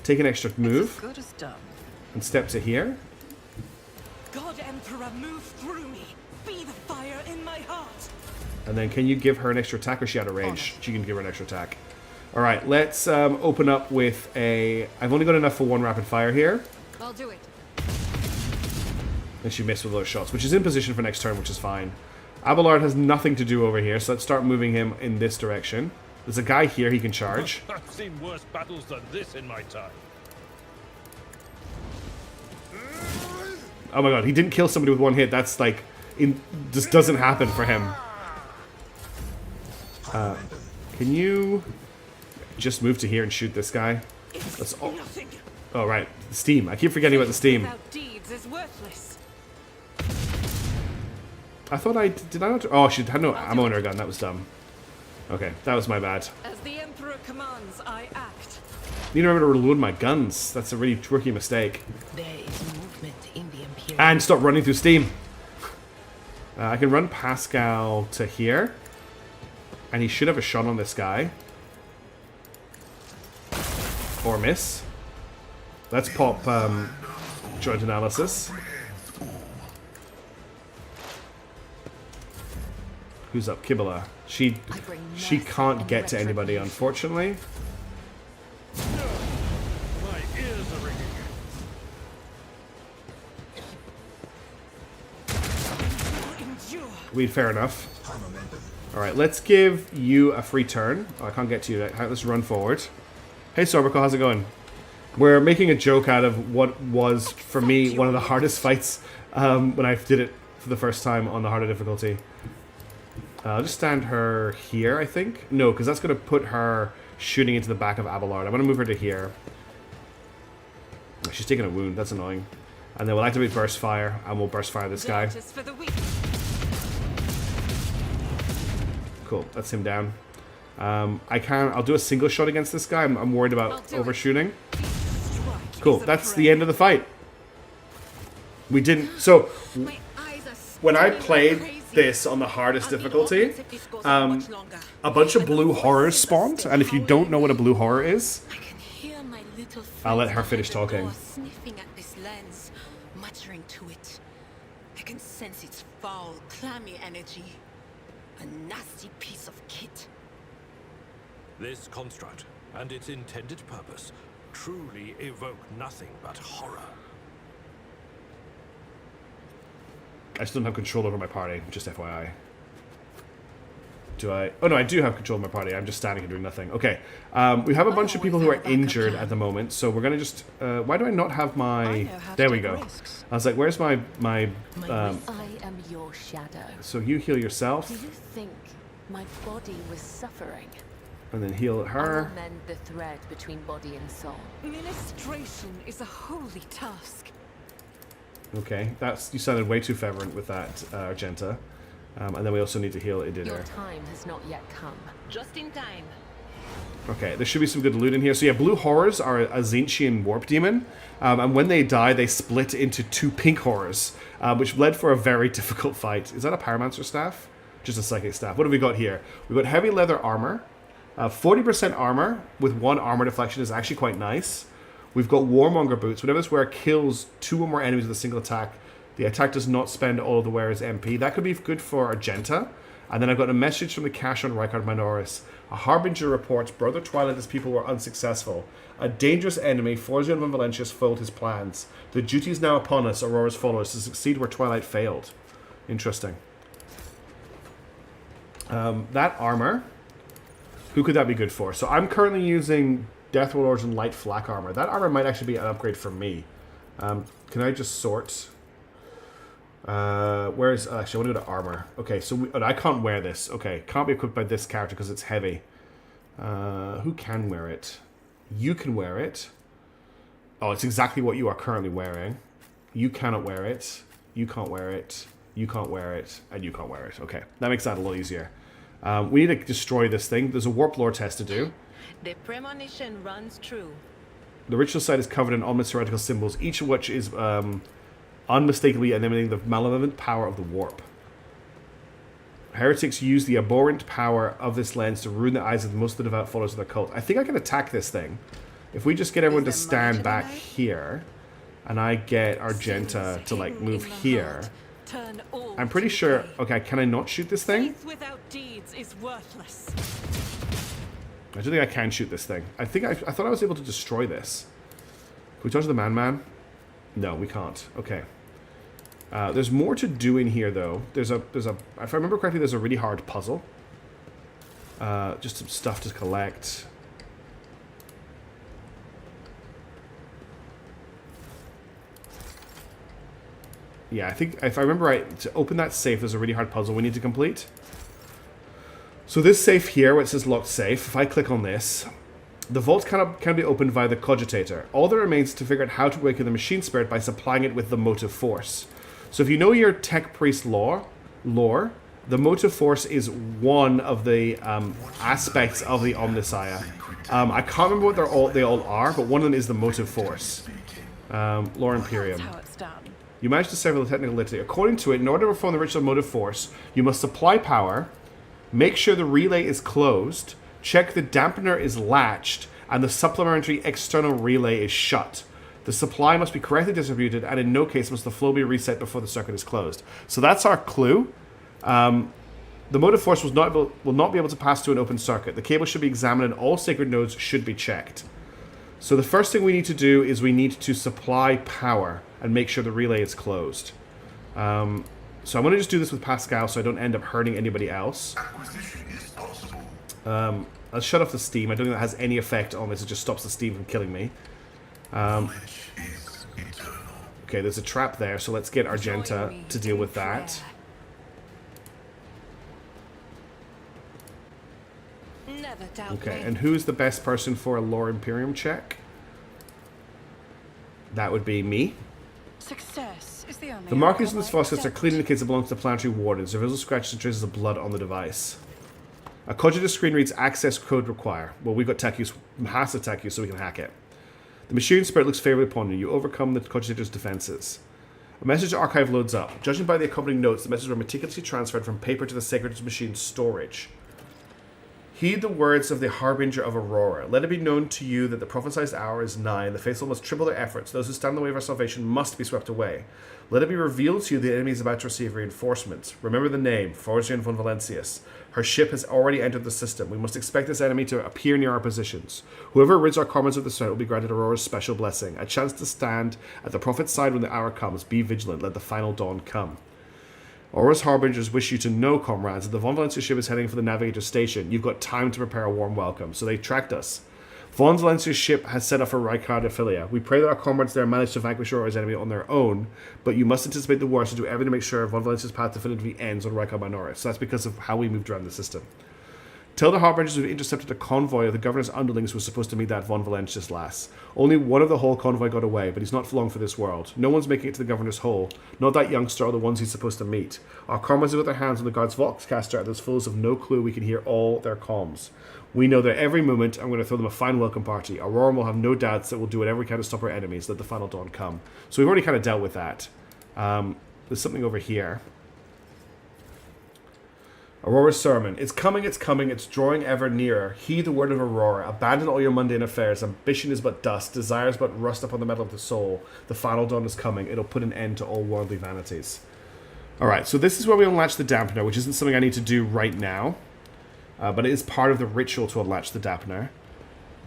take an extra move, Good as done. and step to here. God Emperor, move through me. Be the fire in my heart. And then can you give her an extra attack, or is she out of range? She can give her an extra attack. Alright, let's open up with a... I've only got enough for 1 rapid fire here. I'll do it. And she missed with those shots, which is in position for next turn, which is fine. Abelard has nothing to do over here, so let's start moving him in this direction. There's a guy here he can charge. I've seen worse battles than this in my time. Oh my god, he didn't kill somebody with 1 hit. That's like... just doesn't happen for him. Can you just move to here and shoot this guy? That's all. Nothing Oh, right. The steam. I keep forgetting about the steam. without deeds is worthless. I thought I... Did I not... Oh, she had no ammo in her gun. That was dumb. Okay, that was my bad. As the Emperor commands, I act. Need to remember to reload my guns. That's a really rookie mistake. There is movement in the Imperial. And stop running through steam. I can run Pascal to here. And he should have a shot on this guy. Or miss. Let's pop joint analysis. Who's up? Kibala. She can't get to anybody, unfortunately. My ears are ringing. Endure. Weed, fair enough. Alright, let's give you a free turn. Oh, I can't get to you. Let's run forward. Hey, Sorbico, how's it going? We're making a joke out of what was, for me, one of the hardest fights when I did it for the first time on the harder difficulty. I'll just stand her here, I think. No, because that's going to put her shooting into the back of Abelard. I'm going to move her to here. She's taking a wound. That's annoying. And then we'll activate Burst Fire, and we'll Burst Fire this guy. Justice for the weak. Cool, that's him down. I'll do a single shot against this guy. I'm worried about overshooting. Strike Cool, is a that's the prayer. end of the fight. We didn't... So, My eyes are when I spinning played crazy. this on the hardest I'll be difficulty, open if this goes on much longer. a bunch of blue horrors spawned, and if you don't know what a blue horror is, I can hear my little I'll let friends her finish behind the talking. door sniffing at this lens, muttering to it. I can sense its foul, clammy energy. A nasty piece of kit. This construct and its intended purpose truly evoke nothing but horror. I just don't have control over my party, just FYI. Do I? Oh no, I do have control of my party. I'm just standing and doing nothing. Okay, we have a bunch of people who are injured at the moment, so we're gonna just... why do I not have my... There we go. I was like, where's my... I am your shadow. So you heal yourself. Do you think my body was suffering? And then heal I will her. mend the thread between body and soul. Ministration is a holy task. Okay, you sounded way too fervent with that, Argenta. And then we also need to heal Your Idinur. time has not yet come. Just in time. Okay, there should be some good loot in here. So yeah, blue horrors are a Zinchian warp demon. And when they die, they split into 2 pink horrors, which led for a very difficult fight. Is that a Pyromancer staff? Just a psychic staff. What have we got here? We've got heavy leather armor. 40% armor with 1 armor deflection is actually quite nice. We've got Warmonger boots. Whenever this wearer kills 2 or more enemies with a single attack, the attack does not spend all of the wearer's MP. That could be good for Argenta. And then I've got a message from the cache on Rykard Minoris. A harbinger reports Brother Twilight and his people were unsuccessful. A dangerous enemy, Forzion von Valentius, foiled his plans. The duty is now upon us, Aurora's followers, to succeed where Twilight failed. Interesting. That armor, who could that be good for? So I'm currently using Death Warlords and Light Flak armor. That armor might actually be an upgrade for me. Can I just sort? Where's actually I want to go to armor. Okay, so I can't wear this. Okay, can't be equipped by this character because it's heavy. Who can wear it? You can wear it. Oh, it's exactly what you are currently wearing. You cannot wear it. You can't wear it. You can't wear it, and you can't wear it. Okay, that makes that a lot easier. We need to destroy this thing. There's a warp lore test to do. The premonition runs true. The ritual site is covered in ominous heretical symbols, each of which is unmistakably emanating the malevolent power of the warp. Heretics use the abhorrent power of this lens to ruin the eyes of most of the devout followers of their cult. I think I can attack this thing. If we just get everyone to stand back here, and I get Argenta to, like, move here, I'm pretty sure... Okay, can I not shoot this thing? Faith without deeds is worthless. I don't think I can shoot this thing. I thought I was able to destroy this. Can we touch the man? No, we can't. Okay. There's more to do in here, though. There's a. If I remember correctly, there's a really hard puzzle. Just some stuff to collect. Yeah, I think if I remember right, to open that safe, there's a really hard puzzle we need to complete. So this safe here, where it says locked safe, if I click on this, the vault can be opened via the cogitator. All that remains is to figure out how to awaken the machine spirit by supplying it with the motive force. So if you know your tech priest lore, the motive force is one of the aspects of the Omnissiah. I can't remember what they all are, but one of them is the motive force. Lore Imperium. That's how it's done. You managed to sever the technical litany. According to it, in order to perform the ritual motive force, you must supply power, make sure the relay is closed, check the dampener is latched, and the supplementary external relay is shut. The supply must be correctly distributed, and in no case must the flow be reset before the circuit is closed. So that's our clue. The motive force will not be able to pass through an open circuit. The cable should be examined, and all sacred nodes should be checked. So the first thing we need to do is we need to supply power and make sure the relay is closed. So I'm going to just do this with Pascal so I don't end up hurting anybody else. Acquisition is possible. Let's shut off the steam. I don't think that has any effect on this. It just stops the steam from killing me. Knowledge is eternal. Okay, there's a trap there, so let's get Argenta to deal with that. Never doubt Okay, me. and who's the best person for a Lore Imperium check? That would be me. Success is the only The markings on outcome this I faucet are accept. clean indicates it belongs to the planetary wardens. There are visible scratches and traces of blood on the device. A cogitator screen reads access code require. Well, we've got tech use, has to tech use, so we can hack it. The machine spirit looks favorably upon you. You overcome the cogitator's defenses. A message archive loads up. Judging by the accompanying notes, the messages were meticulously transferred from paper to the sacred machine's storage. Heed the words of the Harbinger of Aurora. Let it be known to you that the prophesied hour is nigh, and the faithful must triple their efforts. Those who stand in the way of our salvation must be swept away. Let it be revealed to you the enemy is about to receive reinforcements. Remember the name, Forzion von Valentius. Her ship has already entered the system. We must expect this enemy to appear near our positions. Whoever rids our comrades of the threat will be granted Aurora's special blessing. A chance to stand at the prophet's side when the hour comes. Be vigilant. Let the final dawn come. Aurora's Harbingers wish you to know, comrades, that the Von Valencia ship is heading for the Navigator Station. You've got time to prepare a warm welcome. So they tracked us. Von Valencia's ship has set off for Rykard Aphilia. We pray that our comrades there manage to vanquish Aurora's enemy on their own, but you must anticipate the worst and do everything to make sure Von Valencia's path definitively ends on Rykard Minoris. So that's because of how we moved around the system. Tell the Harbingers we've intercepted a convoy of the governor's underlings who was supposed to meet that von Valentius. Only one of the whole convoy got away, but he's not for long for this world. No one's making it to the governor's hole. Not that youngster or the ones he's supposed to meet. Our comrades have got their hands on the guard's Voxcaster and those fools have no clue we can hear all their comms. We know that every moment I'm going to throw them a fine welcome party. Aurora will have no doubts that we'll do whatever we can to stop our enemies. Let the final dawn come. So we've already kind of dealt with that. There's something over here. Aurora's sermon. It's coming, it's drawing ever nearer. Heed the word of Aurora. Abandon all your mundane affairs. Ambition is but dust. Desires but rust upon the metal of the soul. The final dawn is coming. It'll put an end to all worldly vanities. Alright, so this is where we unlatch the dampener, which isn't something I need to do right now. But it is part of the ritual to unlatch the dampener.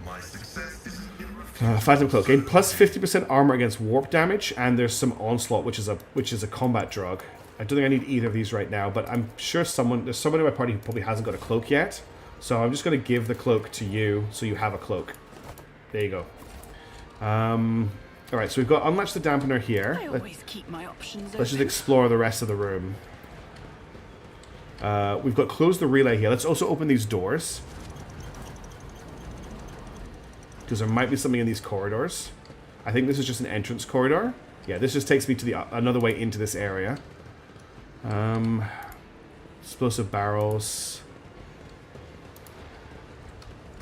My success isn't irrefutable. Phantom Cloak. Gain plus 50% armor against warp damage, and there's some onslaught, which is a combat drug. I don't think I need either of these right now, but I'm sure there's someone in my party who probably hasn't got a cloak yet. So I'm just going to give the cloak to you, so you have a cloak. There you go. Alright, so we've got unlatch the dampener here. I always keep my options Let's just open. explore the rest of the room. We've got close the relay here. Let's also open these doors. Because there might be something in these corridors. I think this is just an entrance corridor. Yeah, this just takes me to another way into this area. Explosive barrels.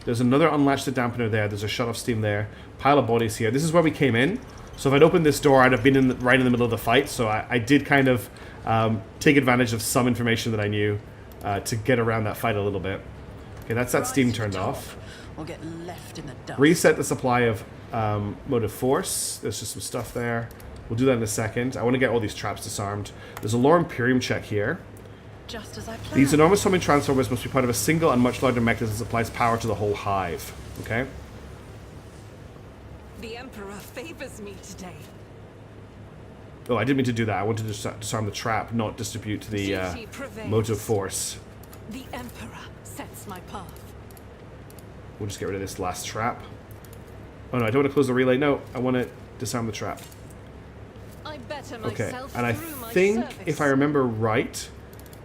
There's another unlatch the dampener there. There's a shut off steam there. Pile of bodies here. This is where we came in. So if I'd opened this door, I'd have been right in the middle of the fight. So I did kind of take advantage of some information that I knew to get around that fight a little bit. Okay, that's that steam turned off. Or get left in the dust. Reset the supply of motive force. There's just some stuff there. We'll do that in a second. I want to get all these traps disarmed. There's a lore Imperium check here. Just as I planned. These enormous homing transformers must be part of a single and much larger mechanism that supplies power to the whole hive. Okay? The Emperor favors me today. Oh, I didn't mean to do that. I wanted to disarm the trap, not distribute the Duty prevails. motive force. The Emperor sets my path. We'll just get rid of this last trap. Oh no, I don't want to close the relay. No, I want to disarm the trap. I better Okay, myself and I through my think, service. if I remember right,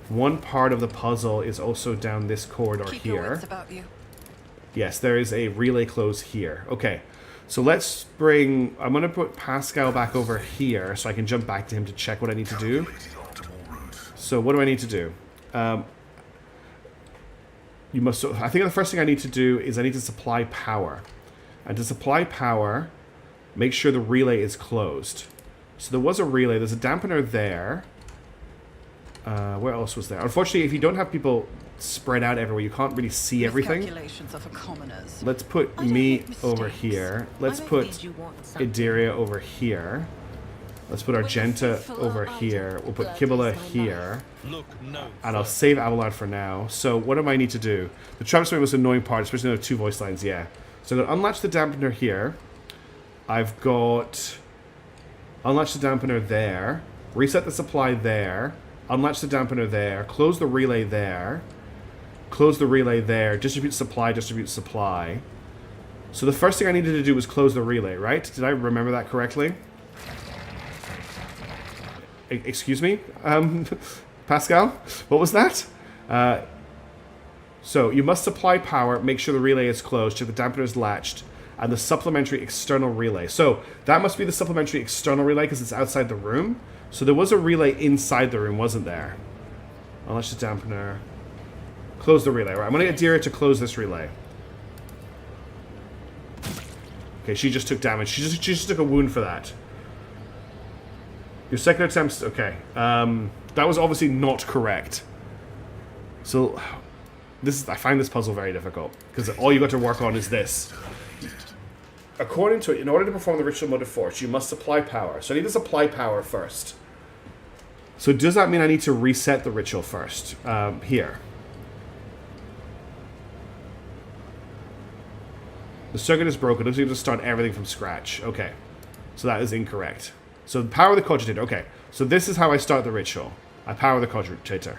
one part of the puzzle is also down this corridor Keep your here. wits about you. Yes, there is a relay close here. Okay, so let's bring... I'm going to put Pascal back over here so I can jump back to him to check what I need to do. So what do I need to do? You must... I think the first thing I need to do is I need to supply power. And to supply power, make sure the relay is closed. So there was a relay. There's a dampener there. Where else was there? Unfortunately, if you don't have people spread out everywhere, you can't really see everything. Calculations are for commoners. Let's put I don't me make over mistakes. here. Let's I put made you want something. Idaria over here. Let's put Argenta over here. We'll put Kibala here. Look no And I'll save Abelard for now. So what do I need to do? The trap spray was an annoying part, especially when there are two voice lines, yeah. So I'm going to unlatch the dampener here. I've got... Unlatch the dampener there. Reset the supply there. Unlatch the dampener there. Close the relay there. Close the relay there. Distribute supply, distribute supply. So the first thing I needed to do was close the relay, right? Did I remember that correctly? Excuse me? Pascal? What was that? So you must supply power, make sure the relay is closed, check the dampener is latched, and the supplementary external relay. So that must be the supplementary external relay because it's outside the room. So there was a relay inside the room, wasn't there? Unlatch the dampener. Close the relay. Right, I'm going to get Dira to close this relay. Okay, she just took damage. She just took a wound for that. Your second attempt... Okay. That was obviously not correct. So... I find this puzzle very difficult. Because all you got to work on is this. According to it, in order to perform the ritual motive force, you must supply power. So I need to supply power first. So does that mean I need to reset the ritual first? Here. The circuit is broken. Looks like you have to start everything from scratch. Okay. So that is incorrect. So power the cogitator. Okay. So this is how I start the ritual. I power the cogitator.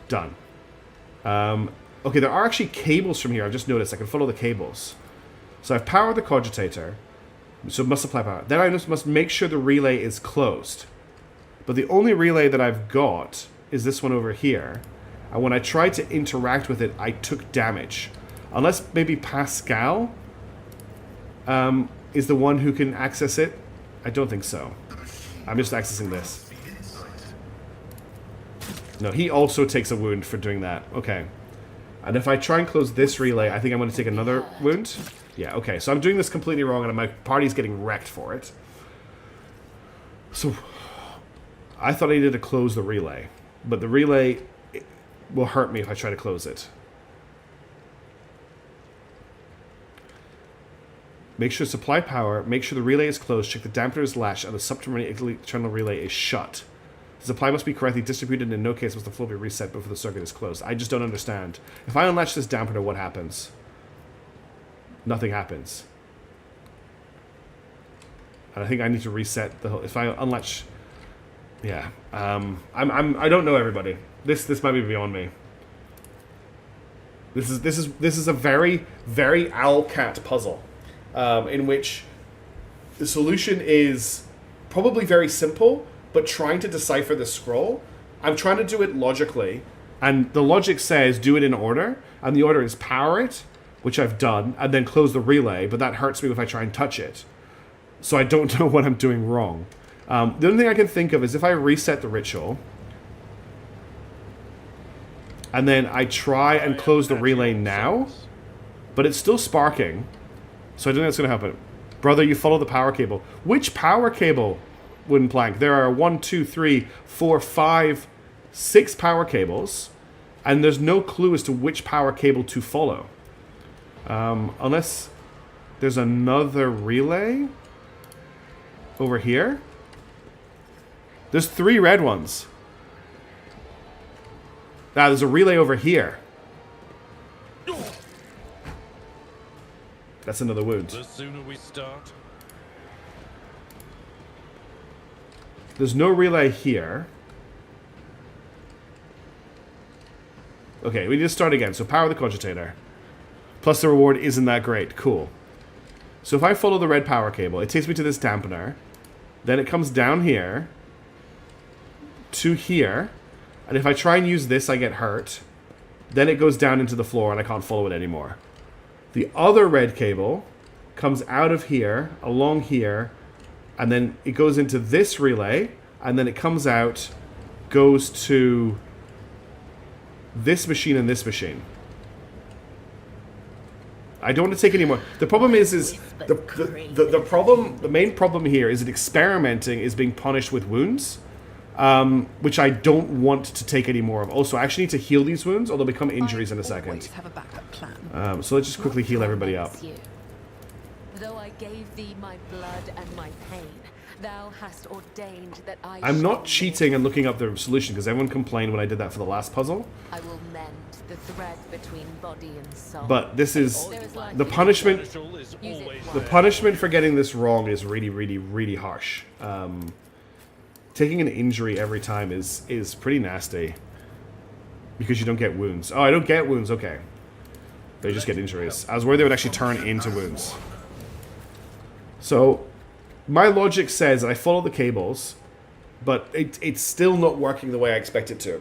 Done. Okay, there are actually cables from here. I've just noticed. I can follow the cables. So I've powered the cogitator. So it must supply power. Then I just must make sure the relay is closed. But the only relay that I've got is this one over here. And when I tried to interact with it, I took damage. Unless maybe Pascal is the one who can access it. I don't think so. I'm just accessing this. No, he also takes a wound for doing that. Okay. And if I try and close this relay, I think I'm going to take another wound. Yeah, okay. So I'm doing this completely wrong, and my party's getting wrecked for it. So I thought I needed to close the relay. But the relay will hurt me if I try to close it. Make sure supply power. Make sure the relay is closed. Check the dampener is latched and the subterranean internal relay is shut. The supply must be correctly distributed, and in no case must the flow be reset before the circuit is closed. I just don't understand. If I unlatch this dampener, what happens? Nothing happens. And I think I need to reset the whole... If I unlatch... Yeah. I don't know, everybody. This might be beyond me. This is a very, very Owlcat puzzle. In which the solution is probably very simple, but trying to decipher the scroll, I'm trying to do it logically, and the logic says do it in order, and the order is power it, which I've done, and then close the relay, but that hurts me if I try and touch it. So I don't know what I'm doing wrong. The only thing I can think of is if I reset the ritual, and then I try and close the relay now, but it's still sparking, so I don't think that's going to happen. Brother, you follow the power cable. Which power cable? Wooden plank. There are 1, 2, 3, 4, 5, 6 power cables, and there's no clue as to which power cable to follow. Unless there's another relay over here. There's 3 red ones. Now there's a relay over here. That's another wound. The sooner we start. There's no relay here. Okay, we need to start again. So power the cogitator. Plus the reward isn't that great. Cool. So if I follow the red power cable, it takes me to this dampener. Then it comes down here. To here. And if I try and use this, I get hurt. Then it goes down into the floor and I can't follow it anymore. The other red cable comes out of here, along here, and then it goes into this relay, and then it comes out, goes to this machine and this machine. I don't want to take any more. The problem is the main problem here is that experimenting is being punished with wounds, which I don't want to take any more of. Also, I actually need to heal these wounds, or they'll become injuries in a second. Always have a backup plan. So let's just quickly heal everybody up. Though I gave thee my blood and my pain, thou hast ordained that I'm not cheating and looking up the solution, because everyone complained when I did that for the last puzzle. I will mend the thread between body and soul. But this is the punishment. The punishment for getting this wrong is really, really, really harsh. Taking an injury every time is pretty nasty, because you don't get wounds. Oh, I don't get wounds. Okay, they just get injuries. I was worried they would actually turn into wounds. So my logic says that I follow the cables, but it's still not working the way I expect it to.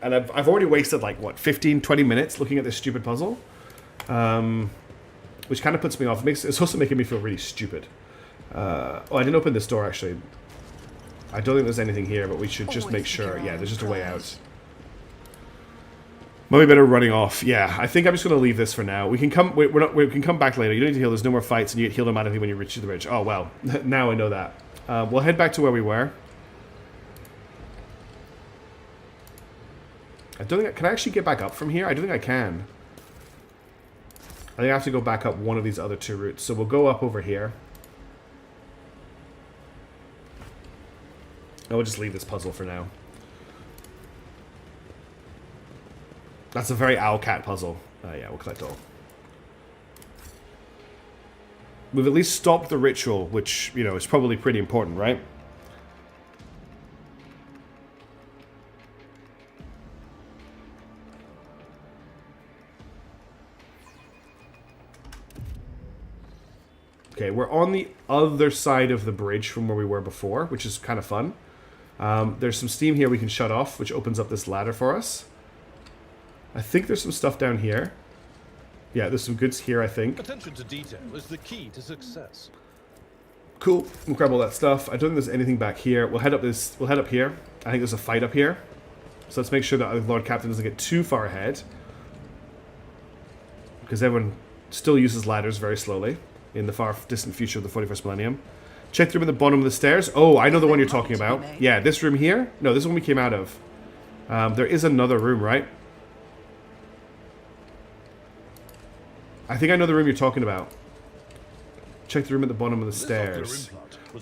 And I've already wasted, like, what, 15, 20 minutes looking at this stupid puzzle? Which kind of puts me off. It's also making me feel really stupid. Oh, I didn't open this door, actually. I don't think there's anything here, but we should just make sure. Yeah, there's just a way out. Might be better running off. Yeah, I think I'm just going to leave this for now. We can come. We can come back later. You don't need to heal. There's no more fights, and you get healed automatically when you reach the bridge. Oh well, now I know that. We'll head back to where we were. I don't think. Can I actually get back up from here? I don't think I can. I think I have to go back up one of these other 2 routes. So we'll go up over here. I will just leave this puzzle for now. That's a very Owlcat puzzle. Yeah, we'll collect all. We've at least stopped the ritual, which, you know, is probably pretty important, right? Okay, we're on the other side of the bridge from where we were before, which is kind of fun. There's some steam here we can shut off, which opens up this ladder for us. I think there's some stuff down here. Yeah, there's some goods here, I think. Attention to detail is the key to success. Cool. We'll grab all that stuff. I don't think there's anything back here. We'll head up this. We'll head up here. I think there's a fight up here. So let's make sure that the Lord Captain doesn't get too far ahead, because everyone still uses ladders very slowly in the far distant future of the 41st millennium. Check the room at the bottom of the stairs. Oh, I know the one you're talking about. Yeah, this room here. No, this is one we came out of. There is another room, right? I think I know the room you're talking about. Check the room at the bottom of the stairs.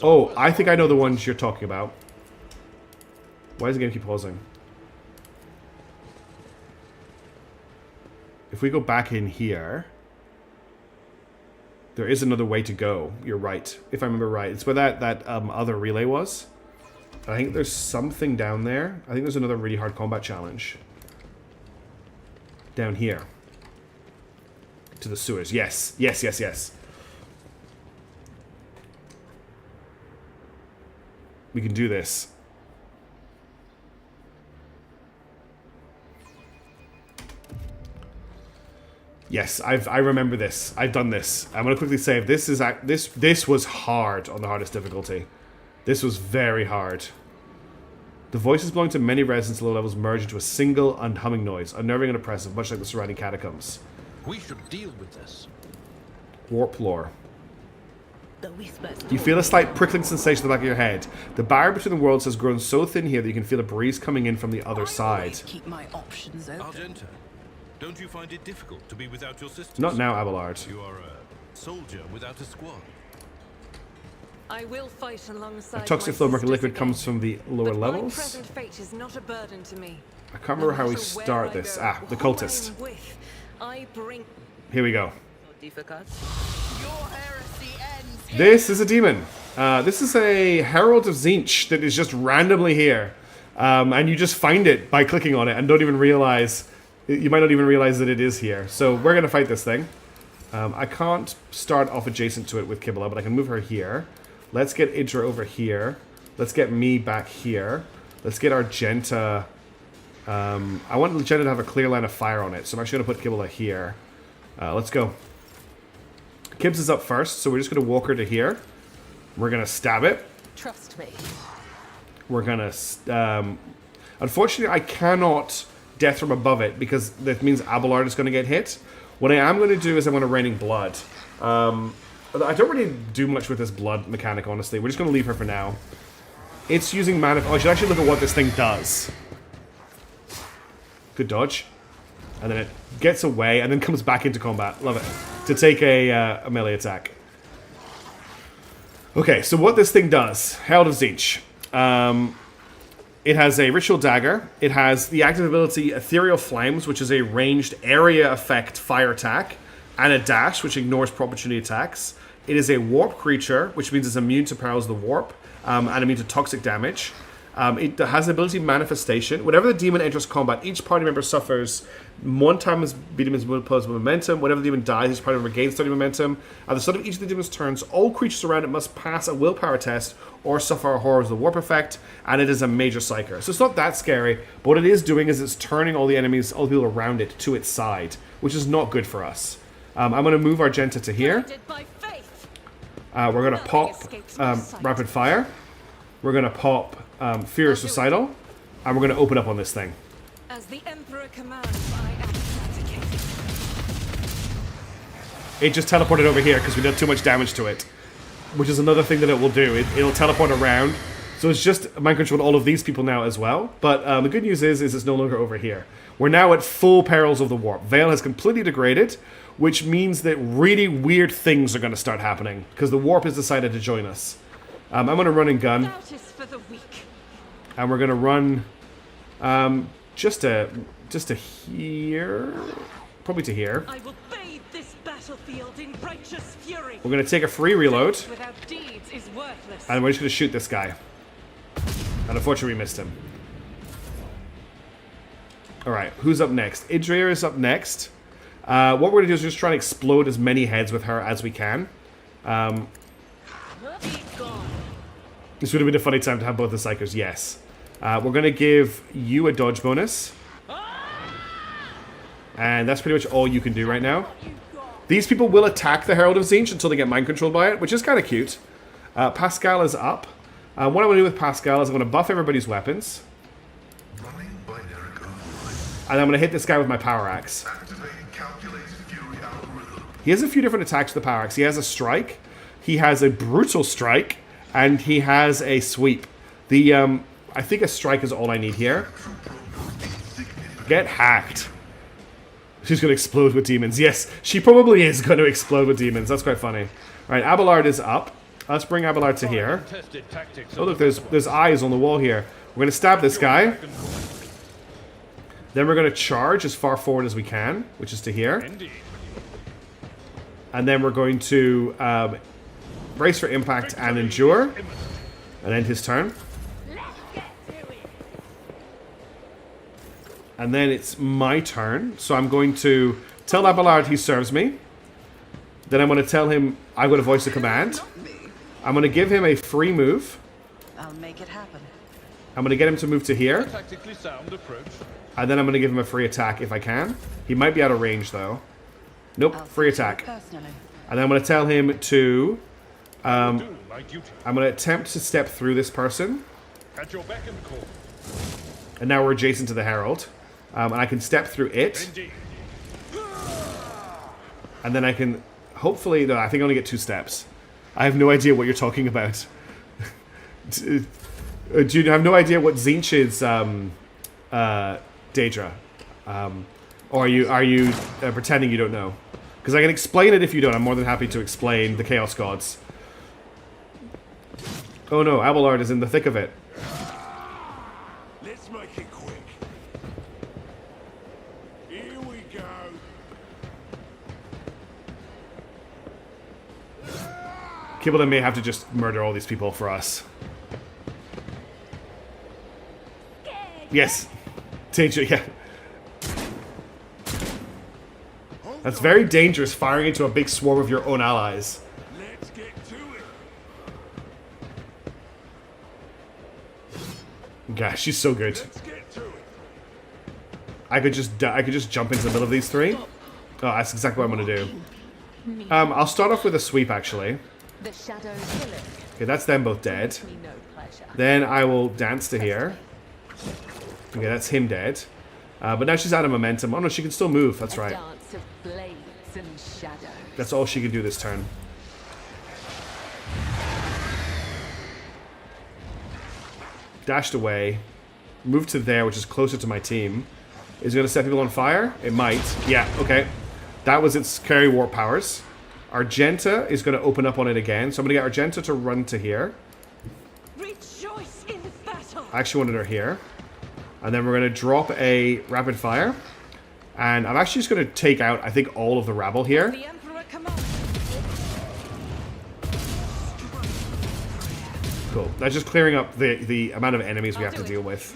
Oh, I think I know the ones you're talking about. Why does the game keep pausing? If we go back in here, there is another way to go. You're right. If I remember right. It's where that other relay was. I think there's something down there. I think there's another really hard combat challenge. Down here. To the sewers. Yes. Yes, yes, yes. We can do this. Yes, I remember this. I've done this. I'm gonna quickly save. This was hard on the hardest difficulty. This was very hard. The voices belonging to many residents at low levels merge into a single unhumming noise, unnerving and oppressive, much like the surrounding catacombs. We should deal with this. Warp lore. The whispers. You feel a slight prickling sensation in the back of your head. The barrier between the worlds has grown so thin here that you can feel a breeze coming in from the other side. Keep my options open. Argenta, don't you find it difficult to be without your sisters? Not now, Abelard. You are a soldier without a squad. I will fight alongside A toxic my flow of murky sisters liquid again, comes from the lower but levels. My present fate is not a burden to me. I can't remember how we No matter where start I this. go, Ah, the who I cultist. am with, I bring Here we go. Difficult. Your heresy ends here. This is a demon. This is a Herald of Tzeentch that is just randomly here. And you just find it by clicking on it and don't even realize... You might not even realize that it is here. So we're going to fight this thing. I can't start off adjacent to it with Kibble, but I can move her here. Let's get Idra over here. Let's get me back here. Let's get Argenta... I want Argenta to have a clear line of fire on it, so I'm actually going to put Kibble here. Let's go. Kibbs is up first, so we're just going to walk her to here. We're going to stab it. Trust me. We're going to... unfortunately, I cannot death from above it, because that means Abelard is going to get hit. What I am going to do is I'm going to Raining Blood. I don't really do much with this blood mechanic, honestly. We're just going to leave her for now. It's using mana... Oh, I should actually look at what this thing does. Good dodge. And then it gets away and then comes back into combat. Love it. To take a melee attack. Okay, so what this thing does. Herald of Tzeentch. It has a Ritual Dagger. It has the active ability Ethereal Flames, which is a ranged area effect fire attack. And a dash, which ignores opportunity attacks. It is a warp creature, which means it's immune to perils of the warp. And immune to toxic damage. It has the ability Manifestation. Whenever the demon enters combat, each party member suffers 1 time as beating his plus momentum. Whenever the demon dies, each party member gains 30 momentum. At the start of each of the demon's turns, all creatures around it must pass a willpower test or suffer a horror of the warp effect, and it is a major psyker. So it's not that scary, but what it is doing is it's turning all the enemies, all the people around it, to its side, which is not good for us. I'm going to move Argenta to here. We're going to pop Rapid Fire. We're going to pop Furious Recital, and we're going to open up on this thing. As the Emperor commands, I am eradicated. It just teleported over here because we did too much damage to it, which is another thing that it will do. It'll teleport around, so it's just mind controlled all of these people now as well. But the good news is it's no longer over here. We're now at full perils of the warp. Veil has completely degraded, which means that really weird things are going to start happening because the warp has decided to join us. I'm going to run and gun. Doubt is for the weak. And we're going to run just to here. Probably to here. I will bathe this battlefield in righteous fury. We're going to take a free reload. Faith without deeds is worthless. And we're just going to shoot this guy. And unfortunately we missed him. Alright, who's up next? Idria is up next. What we're going to do is just try and explode as many heads with her as we can. Be gone. This would have been a funny time to have both the Psychers, yes. We're going to give you a dodge bonus. And that's pretty much all you can do right now. These people will attack the Herald of Tzeentch until they get mind controlled by it, which is kind of cute. Pascal is up. What I'm going to do with Pascal is I'm going to buff everybody's weapons. And I'm going to hit this guy with my power axe. He has a few different attacks with the power axe. He has a strike, he has a brutal strike, and he has a sweep. I think a strike is all I need here. Get hacked. She's going to explode with demons. Yes, she probably is going to explode with demons. That's quite funny. All right, Abelard is up. Let's bring Abelard to here. Oh, look, there's eyes on the wall here. We're going to stab this guy. Then we're going to charge as far forward as we can, which is to here. And then we're going to brace for impact and endure. And end his turn. And then it's my turn. So I'm going to tell Abelard he serves me. Then I'm going to tell him I'm going to voice a command. I'm going to give him a free move. I'll make it happen. I'm going to get him to move to here. Tactically sound approach. And then I'm going to give him a free attack if I can. He might be out of range, though. Nope, free attack. And then I'm going to tell him to... I'm going to attempt to step through this person. At your beck and call. And now we're adjacent to the Herald. And I can step through it. Indeed. And then I can... Hopefully... No, I think I only get 2 steps. I have no idea what you're talking about. Do you have no idea what Tzeentch is, Daedra? Or are you pretending you don't know? Because I can explain it if you don't. I'm more than happy to explain the Chaos Gods. Oh no, Abelard is in the thick of it. Let's make it quick. Here we go. Kibblin may have to just murder all these people for us. Yes. Danger, yeah. That's very dangerous, firing into a big swarm of your own allies. Let's get to it. Gosh, she's so good. Let's get to it. I could just jump into the middle of these 3. Oh, that's exactly what I'm gonna do. I'll start off with a sweep, actually. The shadow killer. Okay, that's them both dead. Me no pleasure. Then I will dance to here. Okay, that's him dead. But now she's out of momentum. Oh no, she can still move. That's right. Dance of blades and shadows. That's all she can do this turn. Dashed away. Moved to there, which is closer to my team. Is it going to set people on fire? It might. Yeah, okay. That was its carry warp powers. Argenta is going to open up on it again. So I'm going to get Argenta to run to here. Rejoice in battle. I actually wanted her here. And then we're going to drop a rapid fire. And I'm actually just going to take out, I think, all of the rabble here. The Emperor commands. Cool. That's just clearing up the amount of enemies we have to deal with.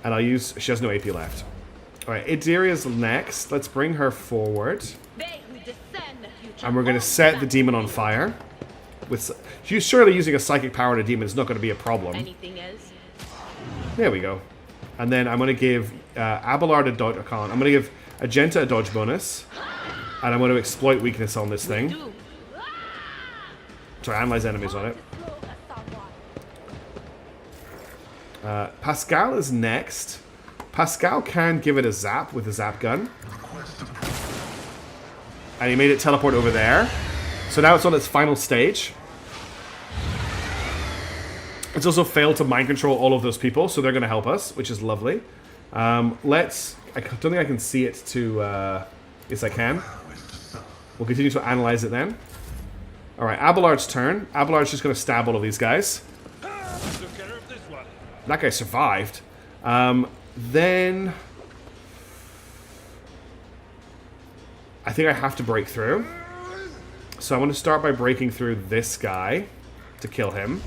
And I'll use... She has no AP left. Alright, Idiria's next. Let's bring her forward. And we're going to set the demon on fire. Surely using a psychic power on a demon is not going to be a problem. Anything else? There we go. And then I'm going to give Abelard a dodge... I'm going to give Argenta a dodge bonus. And I'm going to exploit weakness on this thing. Sorry, analyze enemies on it. Pascal is next. Pascal can give it a zap with a zap gun. And he made it teleport over there. So now it's on its final stage. It's also failed to mind control all of those people, so they're going to help us, which is lovely. I don't think I can see it to... yes, I can. We'll continue to analyze it then. Alright, Abelard's turn. Abelard's just going to stab all of these guys. That guy survived. Then... I think I have to break through. So I'm going to start by breaking through this guy to kill him.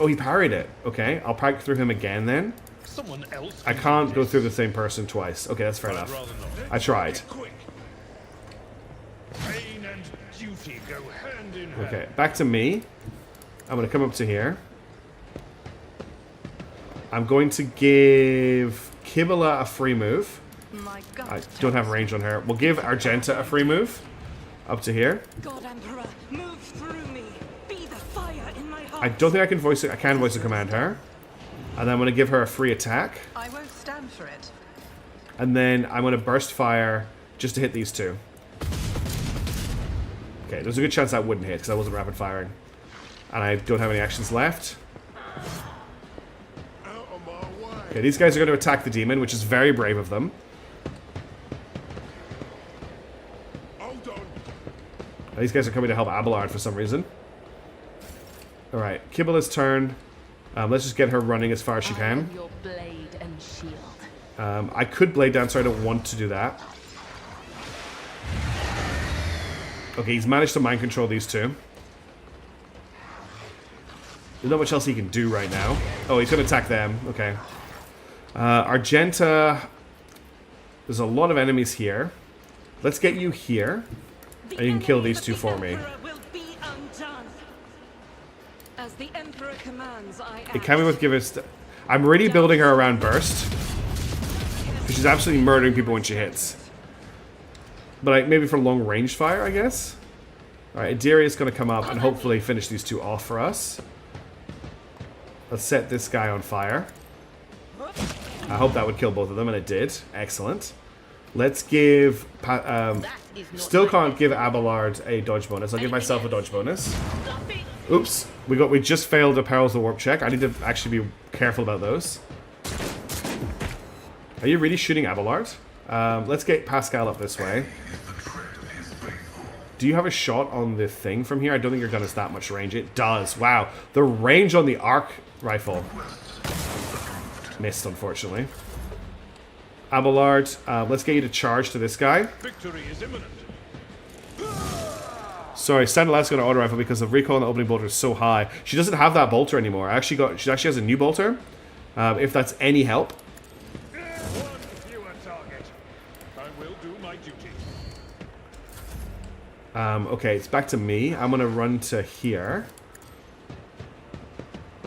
Oh, he parried it. Okay, I'll break through him again then. Someone else I can't go through the same person twice. Okay, that's fair enough. I tried. Pain and duty go hand in hand. Okay, back to me. I'm going to come up to here. I'm going to give Kibala a free move. My God, I don't have range on her. We'll give Argenta a free move. Up to here. God Emperor, move through me. Be the fire in my heart. I don't think I can voice it. I can voice a command her. And then I'm going to give her a free attack. I won't stand for it. And then I'm going to burst fire just to hit these two. Okay, there's a good chance that wouldn't hit because I wasn't rapid firing. And I don't have any actions left. Okay, these guys are going to attack the demon, which is very brave of them. These guys are coming to help Abelard for some reason. Alright, Kibala's turn. Let's just get her running as far as she can. Your blade and shield. I could blade down, so I don't want to do that. Okay, he's managed to mind control these two. There's not much else he can do right now. Oh, he's going to attack them. Okay. Argenta. There's a lot of enemies here. Let's get you here. And you can kill these two for me. As the Emperor commands, I It can be with give us. I'm really building her around burst. Because she's absolutely murdering people when she hits. But maybe for long range fire, I guess. Alright, Adira is going to come up and hopefully finish these two off for us. Let's set this guy on fire. I hope that would kill both of them, and it did. Excellent. Let's give... still can't give Abelard a dodge bonus. I'll give myself a dodge bonus. Oops. We just failed a Perils of the Warp check. I need to actually be careful about those. Are you really shooting Abelard? Let's get Pascal up this way. Do you have a shot on the thing from here? I don't think your gun has that much range. It does. Wow. The range on the arc rifle. Missed, unfortunately. Abelard, let's get you to charge to this guy. Victory is imminent. Sorry, Standalat's got an auto rifle because the recoil on the opening bolter is so high. She doesn't have that bolter anymore. She actually has a new bolter. If that's any help. One fewer target. I will do my duty. Okay, it's back to me. I'm gonna run to here.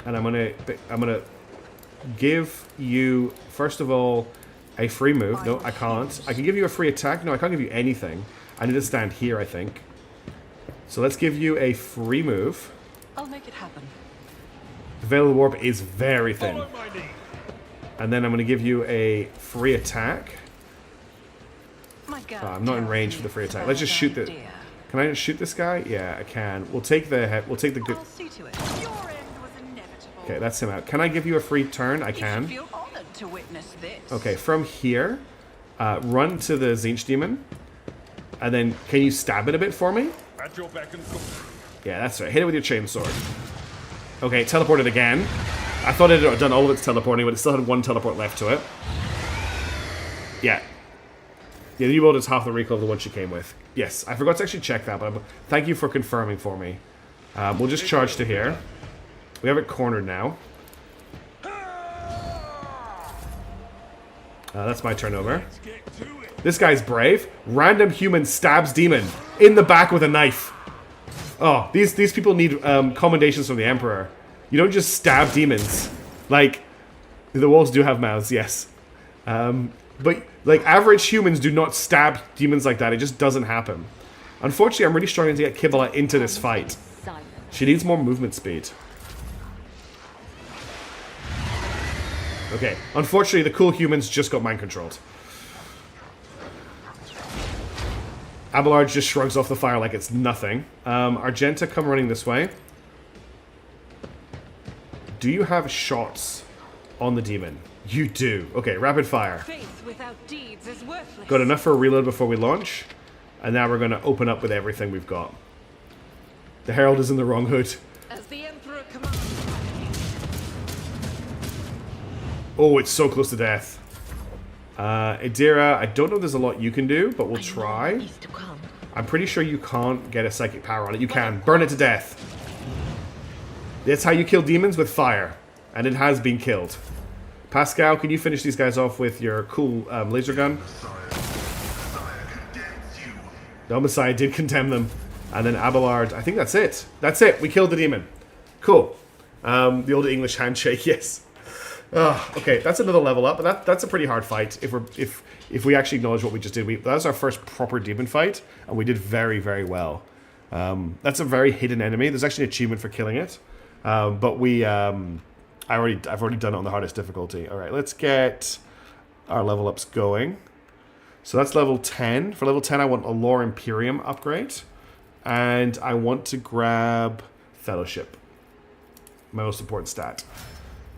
And I'm gonna give you, first of all, a free move. No, I can't. I can give you a free attack. No, I can't give you anything. I need to stand here, I think. So let's give you a free move. I'll make it happen. The Veil of the Warp is very thin. Follow my lead. And then I'm going to give you a free attack. My God, I'm not in range for the free attack. Let's just shoot the... Can I just shoot this guy? Yeah, I can. We'll take the head. We'll take the good... I'll see to it. Your end was inevitable. Okay, that's him out. Can I give you a free turn? I You can. should feel honored to witness this. Okay, from here, run to the Zinch Demon. And then, can you stab it a bit for me? At your beck and call. Yeah, that's right. Hit it with your chainsword. Okay, teleported again. I thought it had done all of its teleporting, but it still had one teleport left to it. Yeah. Yeah, the U-boat is half the recoil of the one she came with. Yes, I forgot to actually check that, but thank you for confirming for me. We'll just charge to here. We have it cornered now. That's my turnover. This guy's brave. Random human stabs demon in the back with a knife. Oh, these people need commendations from the Emperor. You don't just stab demons. Like, the walls do have mouths, yes. But, like, average humans do not stab demons like that. It just doesn't happen. Unfortunately, I'm really struggling to get Kibala into this fight. She needs more movement speed. Okay, unfortunately, the cool humans just got mind-controlled. Abelard just shrugs off the fire like it's nothing. Argenta, come running this way. Do you have shots on the demon? You do. Okay, rapid fire. Faith without deeds is worthless. Got enough for a reload before we launch. And now we're going to open up with everything we've got. The Herald is in the wrong hood. As the Emperor commands. Oh, it's so close to death. Adira, I don't know if there's a lot you can do, but we'll try. I'm pretty sure you can't get a psychic power on it. You can. Burn it to death. That's how you kill demons, with fire. And it has been killed. Pascal, can you finish these guys off with your cool laser gun? The Messiah did condemn them. And then Abelard, I think that's it. That's it. We killed the demon. Cool. The old English handshake, yes. Okay, that's another level up, but that's a pretty hard fight if we actually acknowledge what we just did. That was our first proper demon fight, and we did very, very well. That's a very hidden enemy. There's actually an achievement for killing it, but I've already done it on the hardest difficulty. All right, let's get our level ups going. So that's level 10. For level 10, I want a Lore Imperium upgrade, and I want to grab Fellowship, my most important stat.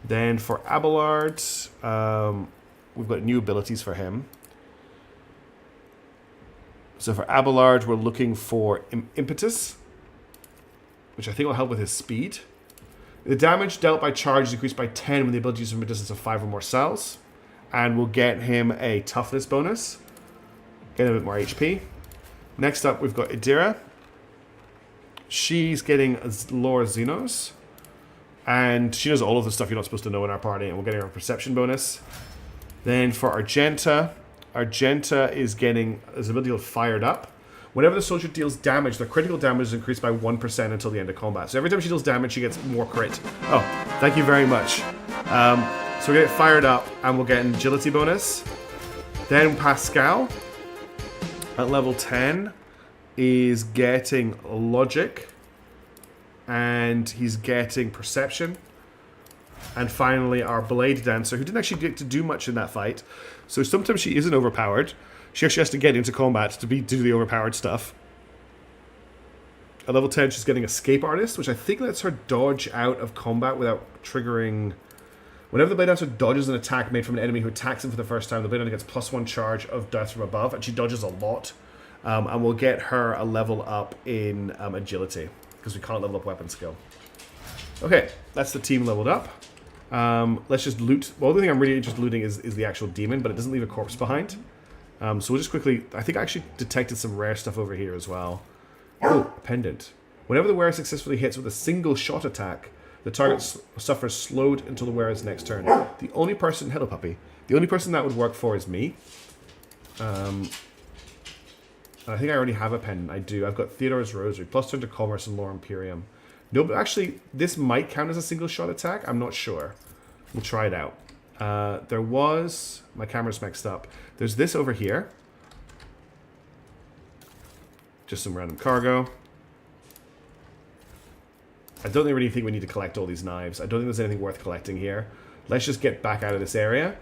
Then for Abelard, we've got new abilities for him. So for Abelard, we're looking for Impetus, which I think will help with his speed. The damage dealt by charge is increased by 10 when the ability uses from a distance of 5 or more cells. And we'll get him a toughness bonus. Get a bit more HP. Next up, we've got Idira. She's getting Lore Xenos. And she does all of the stuff you're not supposed to know in our party. And we're getting her a perception bonus. Then for Argenta is getting his ability called Fired Up. Whenever the soldier deals damage, the critical damage is increased by 1% until the end of combat. So every time she deals damage, she gets more crit. Oh, thank you very much. So we get it fired up, and we'll get an agility bonus. Then Pascal, at level 10, is getting logic. And he's getting perception. And finally, our Blade Dancer, who didn't actually get to do much in that fight. So sometimes she isn't overpowered. She actually has to get into combat to do the overpowered stuff. At level 10, she's getting Escape Artist, which I think lets her dodge out of combat without triggering... Whenever the Blade Dancer dodges an attack made from an enemy who attacks him for the first time, the Blade Dancer gets +1 charge of death from above, and she dodges a lot. And we'll get her a level up in agility, because we can't level up weapon skill. Okay, that's the team leveled up. Let's just loot. Well, the thing I'm really interested in looting is the actual demon, but it doesn't leave a corpse behind. So we'll just quickly... I think I actually detected some rare stuff over here as well. Oh, pendant. Whenever the wearer successfully hits with a single shot attack, the target suffers slowed until the wearer's next turn. The only person... Hello, puppy. The only person that would work for is me. And I think I already have a pendant. I do. I've got Theodore's Rosary, +2 to Commerce and Lore Imperium. No, but actually, this might count as a single shot attack. I'm not sure. We'll try it out. There was... My camera's mixed up. There's this over here. Just some random cargo. I don't really think we need to collect all these knives. I don't think there's anything worth collecting here. Let's just get back out of this area.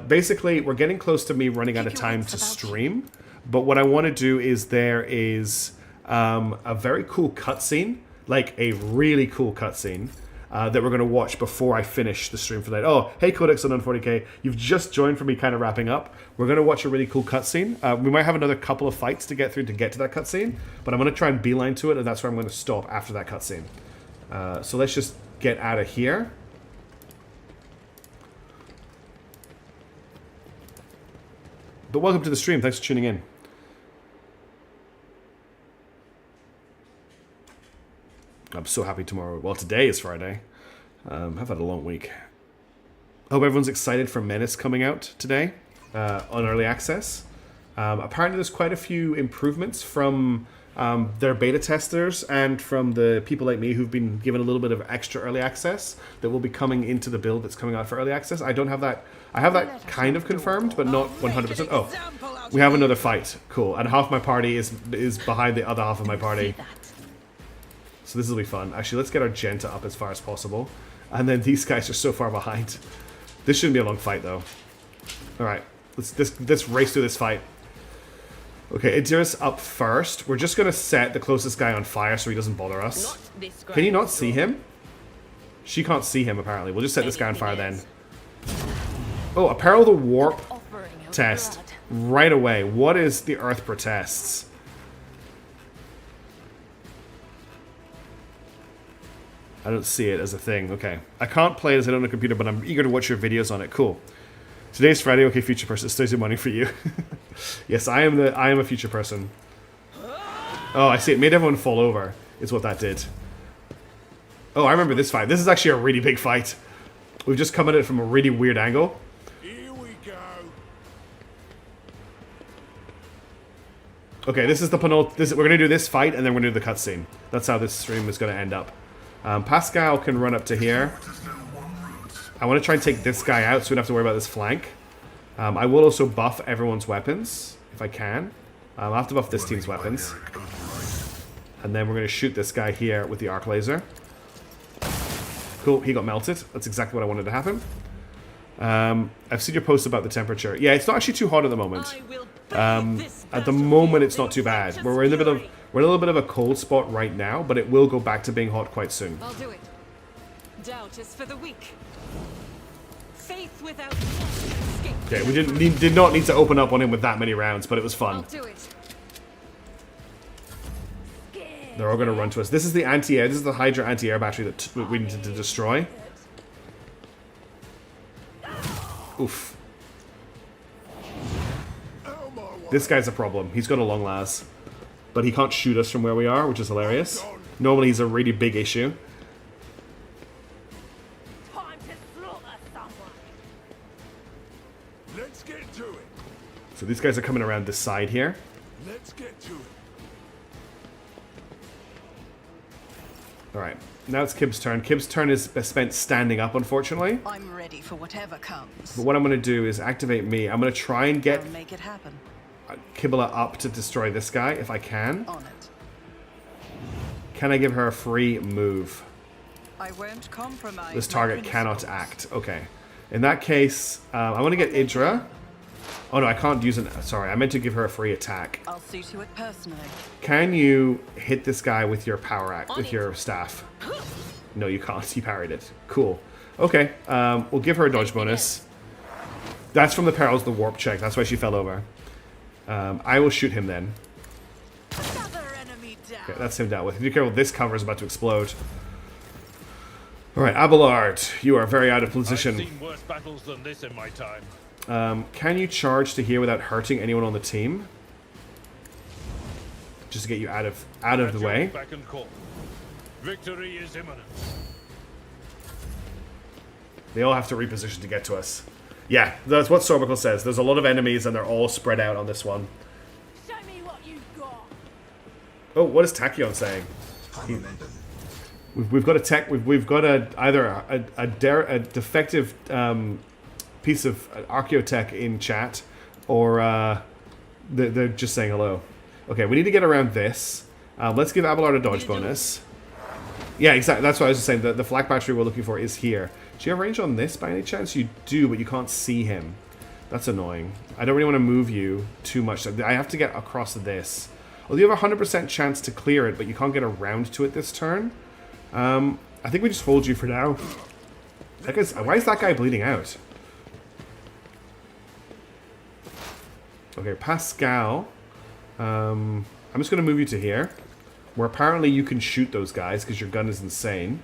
Basically, we're getting close to me running out of time to stream. But what I want to do is there is a very cool cutscene. Like a really cool cutscene. That we're going to watch before I finish the stream for that. Oh, hey Codex on 40k, you've just joined for me kind of wrapping up. We're going to watch a really cool cutscene. We might have another couple of fights to get through to get to that cutscene, but I'm going to try and beeline to it, and that's where I'm going to stop after that cutscene. So let's just get out of here. But welcome to the stream, thanks for tuning in. I'm so happy tomorrow. Well, today is Friday. I've had a long week. Hope everyone's excited for Menace coming out today on Early Access. Apparently there's quite a few improvements from their beta testers and from the people like me who've been given a little bit of extra Early Access that will be coming into the build that's coming out for Early Access. I don't have that. I have that kind of confirmed, but not 100%. Oh, we have another fight. Cool. And half my party is behind the other half of my party. So this will be fun. Actually, let's get our Argenta up as far as possible. And then these guys are so far behind. This shouldn't be a long fight, though. Alright, let's race through this fight. Okay, Idira's up first. We're just going to set the closest guy on fire so he doesn't bother us. Can you not see him? She can't see him, apparently. We'll just set this guy on fire then. Oh, Apparel the Warp test. Right away. What is the Earth Protests? I don't see it as a thing. Okay. I can't play it as I don't have a computer, but I'm eager to watch your videos on it. Cool. Today's Friday. Okay, future person. It's Thursday morning for you. Yes, I am a future person. Oh, I see. It made everyone fall over. Is what that did. Oh, I remember this fight. This is actually a really big fight. We've just come at it from a really weird angle. Here we go. Okay, this is the we're going to do this fight, and then we're going to do the cutscene. That's how this stream is going to end up. Pascal can run up to here. I want to try and take this guy out so we don't have to worry about this flank. I will also buff everyone's weapons, if I can. I'll have to buff this team's weapons. And then we're going to shoot this guy here with the arc laser. Cool, he got melted. That's exactly what I wanted to happen. I've seen your post about the temperature. Yeah, it's not actually too hot at the moment. At the moment, it's not too bad. We're in a little bit of a cold spot right now, but it will go back to being hot quite soon. I'll do it. Doubt is for the weak. Faith without escape. Okay, we did not need to open up on him with that many rounds, but it was I'll fun. do it. They're all going to run to us. This is the anti-air. This is the Hydra anti-air battery that we needed to destroy. Oof. This guy's a problem. He's got a long las. But he can't shoot us from where we are, which is hilarious. Normally he's a really big issue. Let's get to it. So these guys are coming around this side here. Let's get to it. Alright, now it's Kib's turn. Kib's turn is spent standing up, unfortunately. I'm ready for whatever comes. But what I'm going to do is activate me. I'm going to try and get I'll make it happen. Kibble up to destroy this guy, if I can. On it. Can I give her a free move? I won't compromise. This my target cannot principles. act. Okay. In that case, I want to get Idra. Oh no, I can't use an... Sorry, I meant to give her a free attack. I'll see to it personally. Can you hit this guy with your power act, with your staff? No, you can't. He parried it. Cool. Okay, we'll give her a dodge bonus. That's from the Perils of the Warp check. That's why she fell over. I will shoot him then. Another enemy down. Okay, that's him dealt with. Be careful, this cover is about to explode. Alright, Abelard, you are very out of I've position. seen worse battles than this in my time. Can you charge to here without hurting anyone on the team? Just to get you out of the way. Back and call. Victory is imminent. They all have to reposition to get to us. Yeah, that's what Sorbical says. There's a lot of enemies and they're all spread out on this one. Show me what you've got. Oh, what is Tachyon saying? We've got a tech. We've got either a defective piece of archaeotech in chat, or they're just saying hello. Okay, we need to get around this. Let's give Abelard a dodge bonus. Yeah, exactly. That's what I was just saying. The flak battery we're looking for is here. Do you have range on this by any chance? You do, but you can't see him. That's annoying. I don't really want to move you too much. I have to get across this. Well, you have a 100% chance to clear it, but you can't get around to it this turn. I think we just hold you for now. Why is that guy bleeding out? Okay, Pascal. I'm just going to move you to here, where apparently you can shoot those guys because your gun is insane.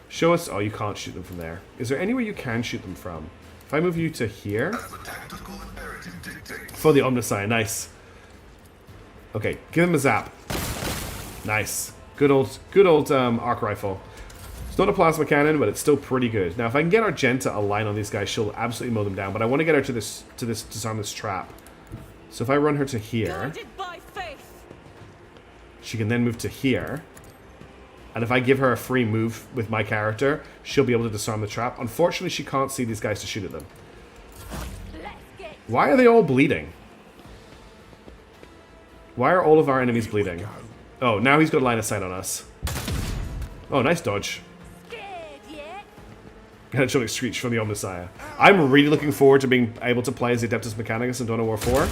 Show us... Oh, you can't shoot them from there. Is there anywhere you can shoot them from? If I move you to here... For the Omnissiah, nice. Okay, give him a zap. Nice. Good old arc rifle. It's not a plasma cannon, but it's still pretty good. Now, if I can get Argenta a line on these guys, she'll absolutely mow them down. But I want to get her to disarm this trap. So if I run her to here, Guided by faith. she can then move to here. And if I give her a free move with my character, she'll be able to disarm the trap. Unfortunately, she can't see these guys to shoot at them. Why are they all bleeding? Why are all of our enemies bleeding? Oh, now he's got line of sight on us. Oh, nice dodge. Gonna show Screech from the Omnissiah. I'm really looking forward to being able to play as the Adeptus Mechanicus in Dawn of War 4.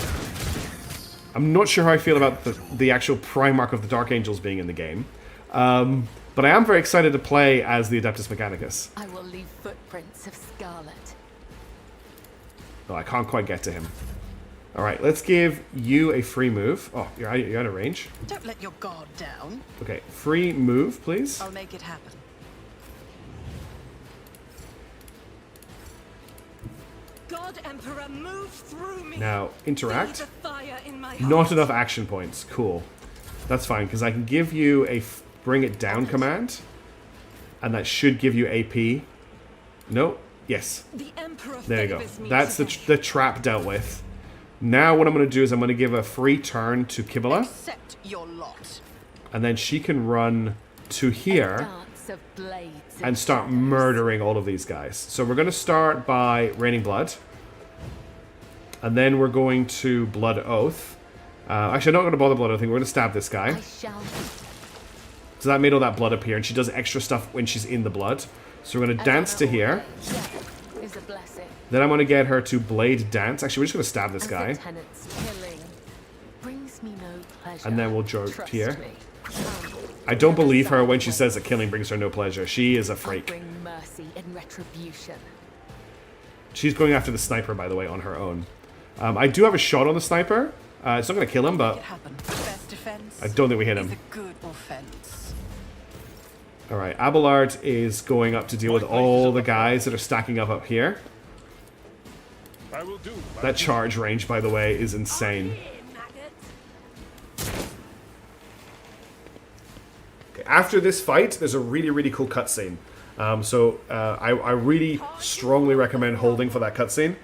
I'm not sure how I feel about the actual Primarch of the Dark Angels being in the game. But I am very excited to play as the Adeptus Mechanicus. I will leave footprints of scarlet. Oh, I can't quite get to him. Alright, let's give you a free move. Oh, you're out of range. Don't let your guard down. Okay, free move, please. I'll make it happen. God Emperor, move through me. Now, interact. Be the fire in my Not heart. enough action points. Cool. That's fine, because I can give you a bring it down command. And that should give you AP. No? Yes. The Emperor There you go. favors me That's today. the trap dealt with. Now what I'm going to do is I'm going to give a free turn to Kibala. Accept your lot. And then she can run to here. mass of blades and start murdering all of these guys. So we're going to start by Raining Blood. And then we're going to Blood Oath. Actually, I'm not going to bother Blood Oath. We're going to stab this guy. So that made all that blood appear, and she does extra stuff when she's in the blood. So we're going to dance to here. Then I'm going to get her to Blade Dance. Actually, we're just going to stab this guy. And then we'll joke here. I don't believe her when she says that killing brings her no pleasure. She is a freak. She's going after the sniper, by the way, on her own. I do have a shot on the sniper. It's not going to kill him, but I don't think we hit him. Alright, Abelard is going up to deal with all the guys that are stacking up here. That charge range, by the way, is insane. Okay, after this fight, there's a really, really cool cutscene. I really strongly recommend holding for that cutscene.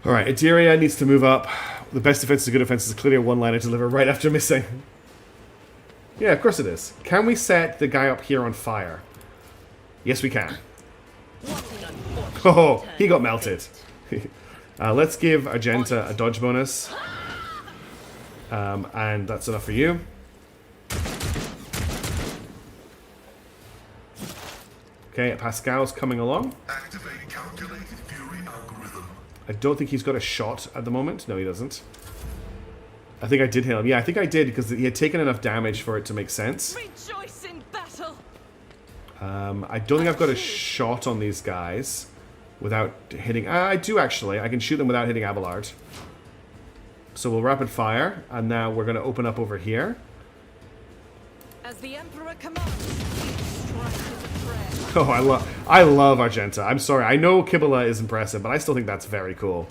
Alright, Adiria needs to move up. The best defense is a good defense is clearly a one-liner deliver right after missing. Yeah, of course it is. Can we set the guy up here on fire? Yes, we can. Oh, he got melted. Let's give Argenta a dodge bonus. And that's enough for you. Okay, Pascal's coming along. Activate calculated fury algorithm. I don't think he's got a shot at the moment. No, he doesn't. I think I did hit him. Yeah, I think I did because he had taken enough damage for it to make sense. Rejoice in battle. I don't think I've got a shot on these guys without hitting... I do actually. I can shoot them without hitting Abelard. So we'll rapid fire, and now we're going to open up over here. As the Emperor commands, strike with a prayer. Oh, I love Argenta. I'm sorry. I know Kibula is impressive, but I still think that's very cool.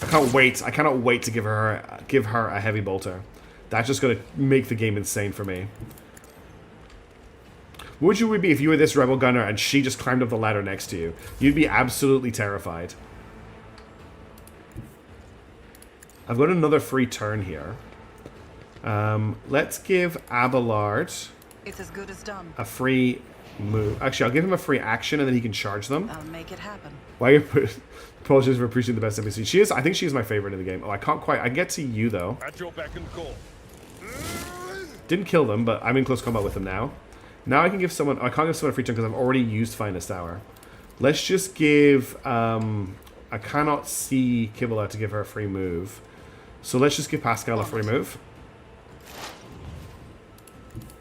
I can't wait. I cannot wait to give her a heavy bolter. That's just going to make the game insane for me. What would you be if you were this rebel gunner and she just climbed up the ladder next to you? You'd be absolutely terrified. I've got another free turn here. Let's give Abelard It's as good as done. a free move. Actually, I'll give him a free action and then he can charge them. I'll make it happen. Why are you apologies for appreciating the best NPC. She is. I think she's my favorite in the game. Oh, I can't quite. I get to you though. At your beck and call. Didn't kill them, but I'm in close combat with them now. Now I can give someone... I can't give someone a free turn because I've already used Finest Hour. Let's just give... I cannot see Kibula to give her a free move. So let's just give Pascal a free move.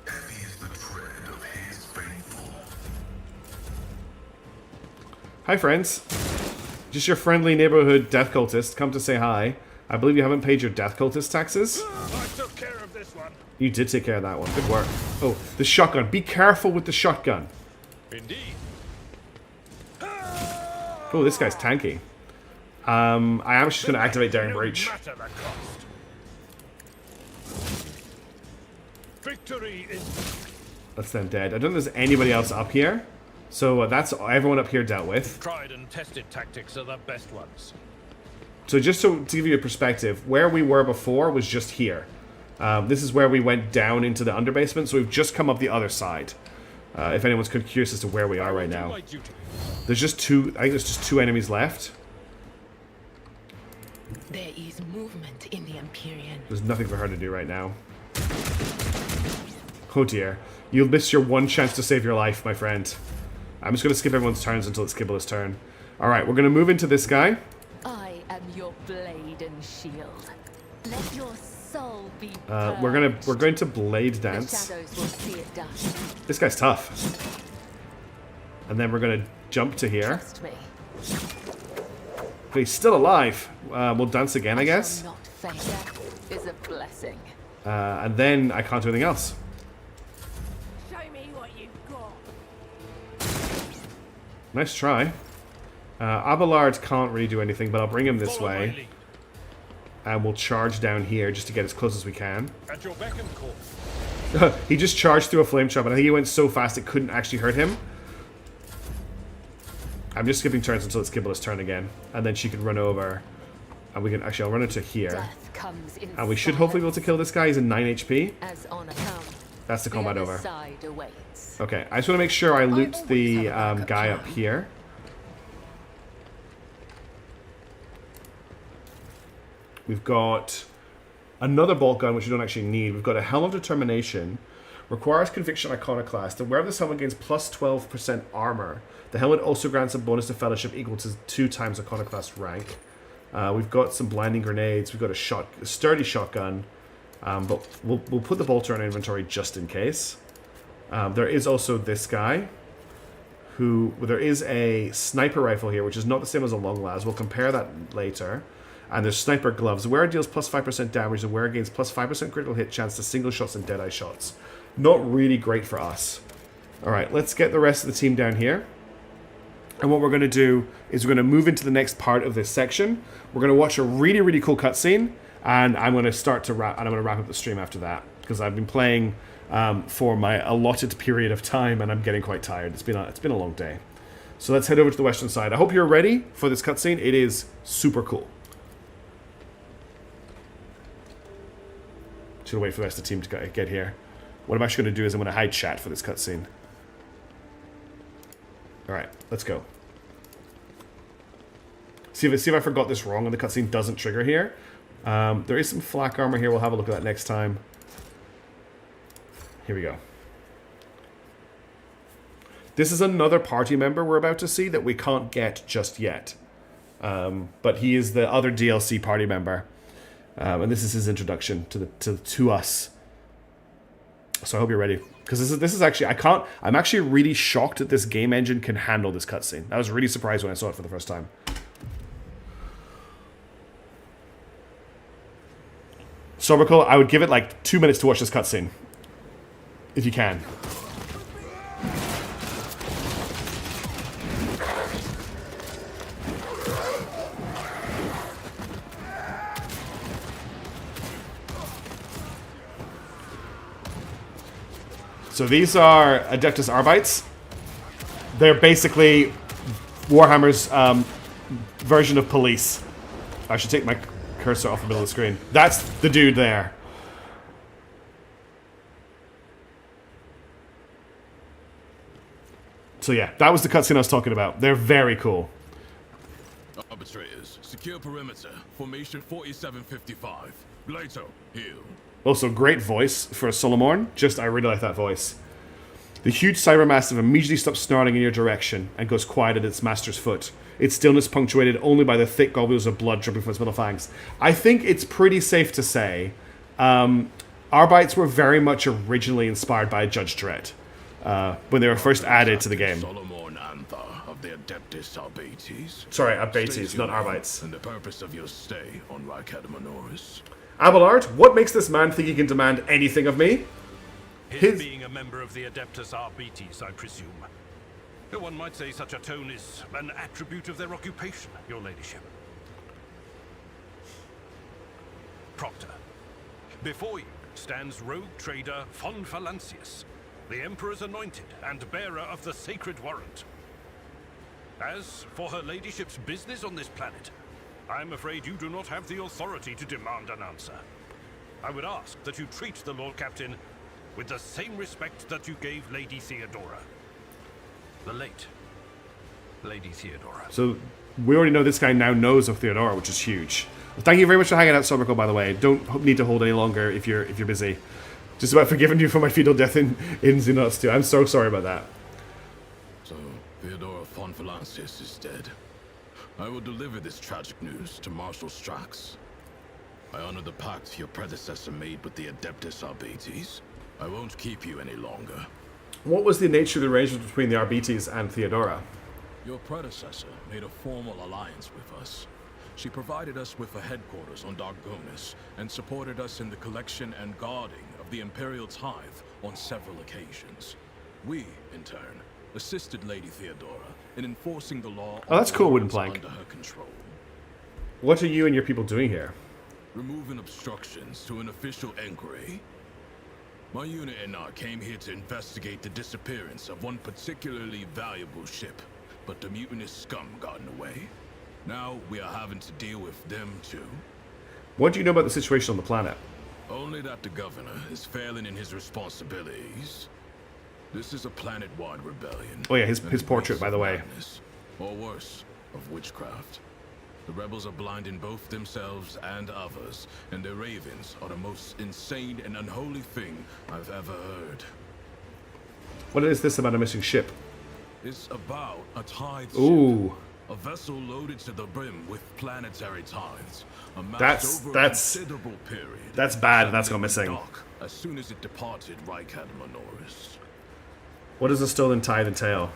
Heavy is the tread of his faithful. Hi, friends. Just your friendly neighborhood death cultist. Come to say hi. I believe you haven't paid your death cultist taxes. I took care of this one. You did take care of that one. Good work. Oh, the shotgun. Be careful with the shotgun. Indeed. Oh, this guy's tanky. I am just going to activate Daring Breach. Victory is... That's them dead. I don't think there's anybody else up here. So that's everyone up here dealt with. Tried and tested tactics are the best ones. So just to give you a perspective, where we were before was just here. This is where we went down into the underbasement, so we've just come up the other side. If anyone's curious as to where we are right now. There's just two, I think there's just two enemies left. There is movement in the Empyrean. There's nothing for her to do right now. Oh dear. You'll miss your one chance to save your life, my friend. I'm just going to skip everyone's turns until it's Kibula's turn. Alright, we're going to move into this guy. I am your blade and shield. Let your soul be we're going to blade dance. The shadows will see it done. This guy's tough. And then we're going to jump to here. Trust me. But he's still alive. We'll dance again, I guess. Not fail. Death is a blessing. And then I can't do anything else. Show me what you've got. Nice try. Abelard can't really do anything, but I'll bring him this way. And we'll charge down here just to get as close as we can. At your beck and call. He just charged through a flame trap, and I think he went so fast it couldn't actually hurt him. I'm just skipping turns until it's Kibula's turn again. And then she can run over And we can actually, I'll run into here. Death comes in And we should hopefully be able to kill this guy. He's in 9 HP. as on account. That's the combat over. Side awaits. Okay, I just want to make sure I loot the guy up here. We've got another bolt gun, which we don't actually need. We've got a Helm of Determination. Requires Conviction Iconoclast. The wearer of this helmet gains plus 12% armor. The helmet also grants a bonus to fellowship equal to 2 times Iconoclast rank. We've got some blinding grenades. We've got a sturdy shotgun. But we'll put the bolter in our inventory just in case. There is also this guy. There is a sniper rifle here, which is not the same as a long las. We'll compare that later. And there's sniper gloves. The wearer deals plus 5% damage. The wearer gains plus 5% critical hit chance to single shots and deadeye shots. Not really great for us. Alright, let's get the rest of the team down here. And what we're going to do is we're going to move into the next part of this section. We're going to watch a really, really cool cutscene. And I'm going to start to wrap, and I'm going to wrap up the stream after that. Because I've been playing for my allotted period of time, and I'm getting quite tired. It's been a long day. So let's head over to the western side. I hope you're ready for this cutscene. It is super cool. Should wait for the rest of the team to get here. What I'm actually going to do is I'm going to hide chat for this cutscene. Alright, let's go. See if I forgot this wrong and the cutscene doesn't trigger here. There is some flak armor here. We'll have a look at that next time. Here we go. This is another party member we're about to see that we can't get just yet. But he is the other DLC party member. And this is his introduction to us. So I hope you're ready. Because this is actually, I'm actually really shocked that this game engine can handle this cutscene. I was really surprised when I saw it for the first time. Sorbical, I would give it like 2 minutes to watch this cutscene. If you can. So these are Adeptus Arbites. They're basically Warhammer's version of police. I should take my cursor off the middle of the screen. That's the dude there. So yeah, that was the cutscene I was talking about. They're very cool. Arbitrators, secure perimeter. Formation 4755. Glato, heal. Also, great voice for Solomorn. I really like that voice. The huge cybermassive immediately stops snarling in your direction and goes quiet at its master's foot. Its stillness punctuated only by the thick globules of blood dripping from its middle fangs. I think it's pretty safe to say Arbites were very much originally inspired by Judge Dredd when they were first added to the game. Solomorn Antha of the Adeptus Arbites. Sorry, Arbites, not Arbites. And the purpose of your stay on Ricadamanoris. Abelard, what makes this man think he can demand anything of me? His being a member of the Adeptus Arbites, I presume. One might say such a tone is an attribute of their occupation, your ladyship. Proctor, before you stands rogue trader Von Valancius, the Emperor's anointed and bearer of the sacred warrant. As for her ladyship's business on this planet, I'm afraid you do not have the authority to demand an answer. I would ask that you treat the Lord Captain with the same respect that you gave Lady Theodora. The late Lady Theodora. So we already know this guy now knows of Theodora, which is huge. Well, thank you very much for hanging out, Sorbical, by the way. Don't need to hold any longer if you're busy. Just about forgiving you for my fetal death in Xenots 2. I'm so sorry about that. So, Theodora von Valancius is dead. I will deliver this tragic news to Marshal Strax. I honor the pact your predecessor made with the Adeptus Arbites. I won't keep you any longer. What was the nature of the arrangement between the Arbites and Theodora? Your predecessor made a formal alliance with us. She provided us with a headquarters on Dargonis and supported us in the collection and guarding of the Imperial tithe on several occasions. We, in turn, assisted Lady Theodora in enforcing the law. Oh, that's cool, Wooden Plank. Under her control. What are you and your people doing here? Removing obstructions to an official inquiry. My unit and I came here to investigate the disappearance of one particularly valuable ship, but the mutinous scum got in the way. Now we are having to deal with them too. What do you know about the situation on the planet? Only that the governor is failing in his responsibilities. This is a planet-wide rebellion. Oh yeah, his and portrait, it's by the way. madness, or worse, of witchcraft. The rebels are blinding both themselves and others, and their ravens are the most insane and unholy thing I've ever heard. What is this about a missing ship? It's about a tithe Ooh. ship. A vessel loaded to the brim with planetary tithes. That's Over a considerable period. That's bad. That's gone missing. Dock as soon as it departed Reichad Manoris. What does a stolen tithe entail?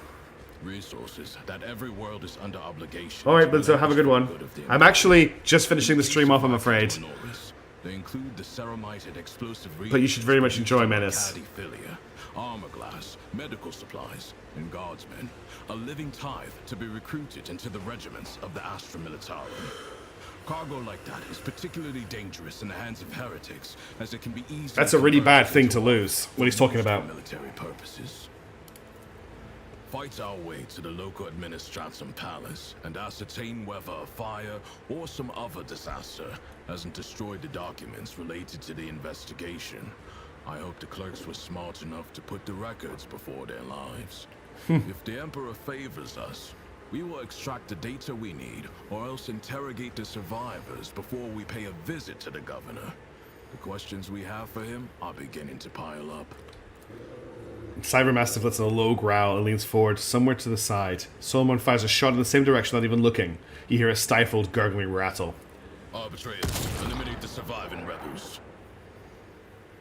Resources that every world is under obligation. All right, but so have a good one. I'm actually just finishing the stream off, I'm afraid. They include the ceramited explosive. But you should very much enjoy Menace. Armor glass, medical supplies, and guardsmen. A living tithe to be recruited into the regiments of the Astra Militarum. Cargo like that is particularly dangerous in the hands of heretics, as it can be easily. That's a really bad thing to lose. What he's talking about. Military purposes. Fight our way to the local administratum palace and ascertain whether a fire or some other disaster hasn't destroyed the documents related to the investigation. I hope the clerks were smart enough to put the records before their lives. If the Emperor favors us, we will extract the data we need, or else interrogate the survivors before we pay a visit to the governor. The questions we have for him are beginning to pile up. Cybermastiff lets in a low growl and leans forward somewhere to the side. Solomon fires a shot in the same direction, not even looking. You hear a stifled, gurgling rattle. Arbitrators, eliminate the surviving rebels.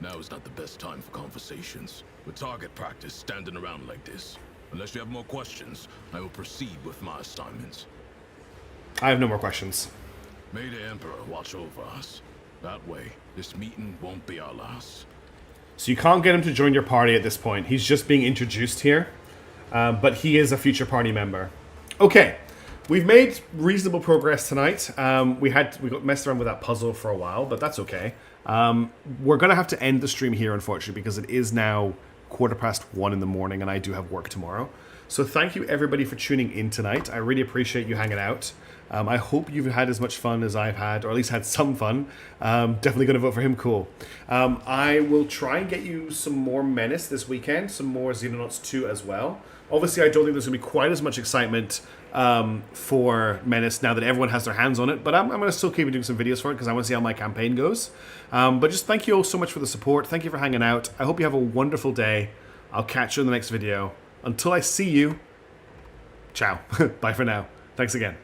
Now is not the best time for conversations. With target practice standing around like this. Unless you have more questions, I will proceed with my assignments. I have no more questions. May the Emperor watch over us. That way, this meeting won't be our last. So you can't get him to join your party at this point. He's just being introduced here. But he is a future party member. Okay. We've made reasonable progress tonight. We got messed around with that puzzle for a while, but that's okay. We're going to have to end the stream here, unfortunately, because it is now 1:15 in the morning, and I do have work tomorrow. So thank you, everybody, for tuning in tonight. I really appreciate you hanging out. I hope you've had as much fun as I've had, or at least had some fun. Definitely going to vote for him. Cool. I will try and get you some more Menace this weekend, some more Xenonauts 2 as well. Obviously, I don't think there's going to be quite as much excitement for Menace now that everyone has their hands on it, but I'm going to still keep doing some videos for it because I want to see how my campaign goes. But just thank you all so much for the support. Thank you for hanging out. I hope you have a wonderful day. I'll catch you in the next video. Until I see you, ciao. Bye for now. Thanks again.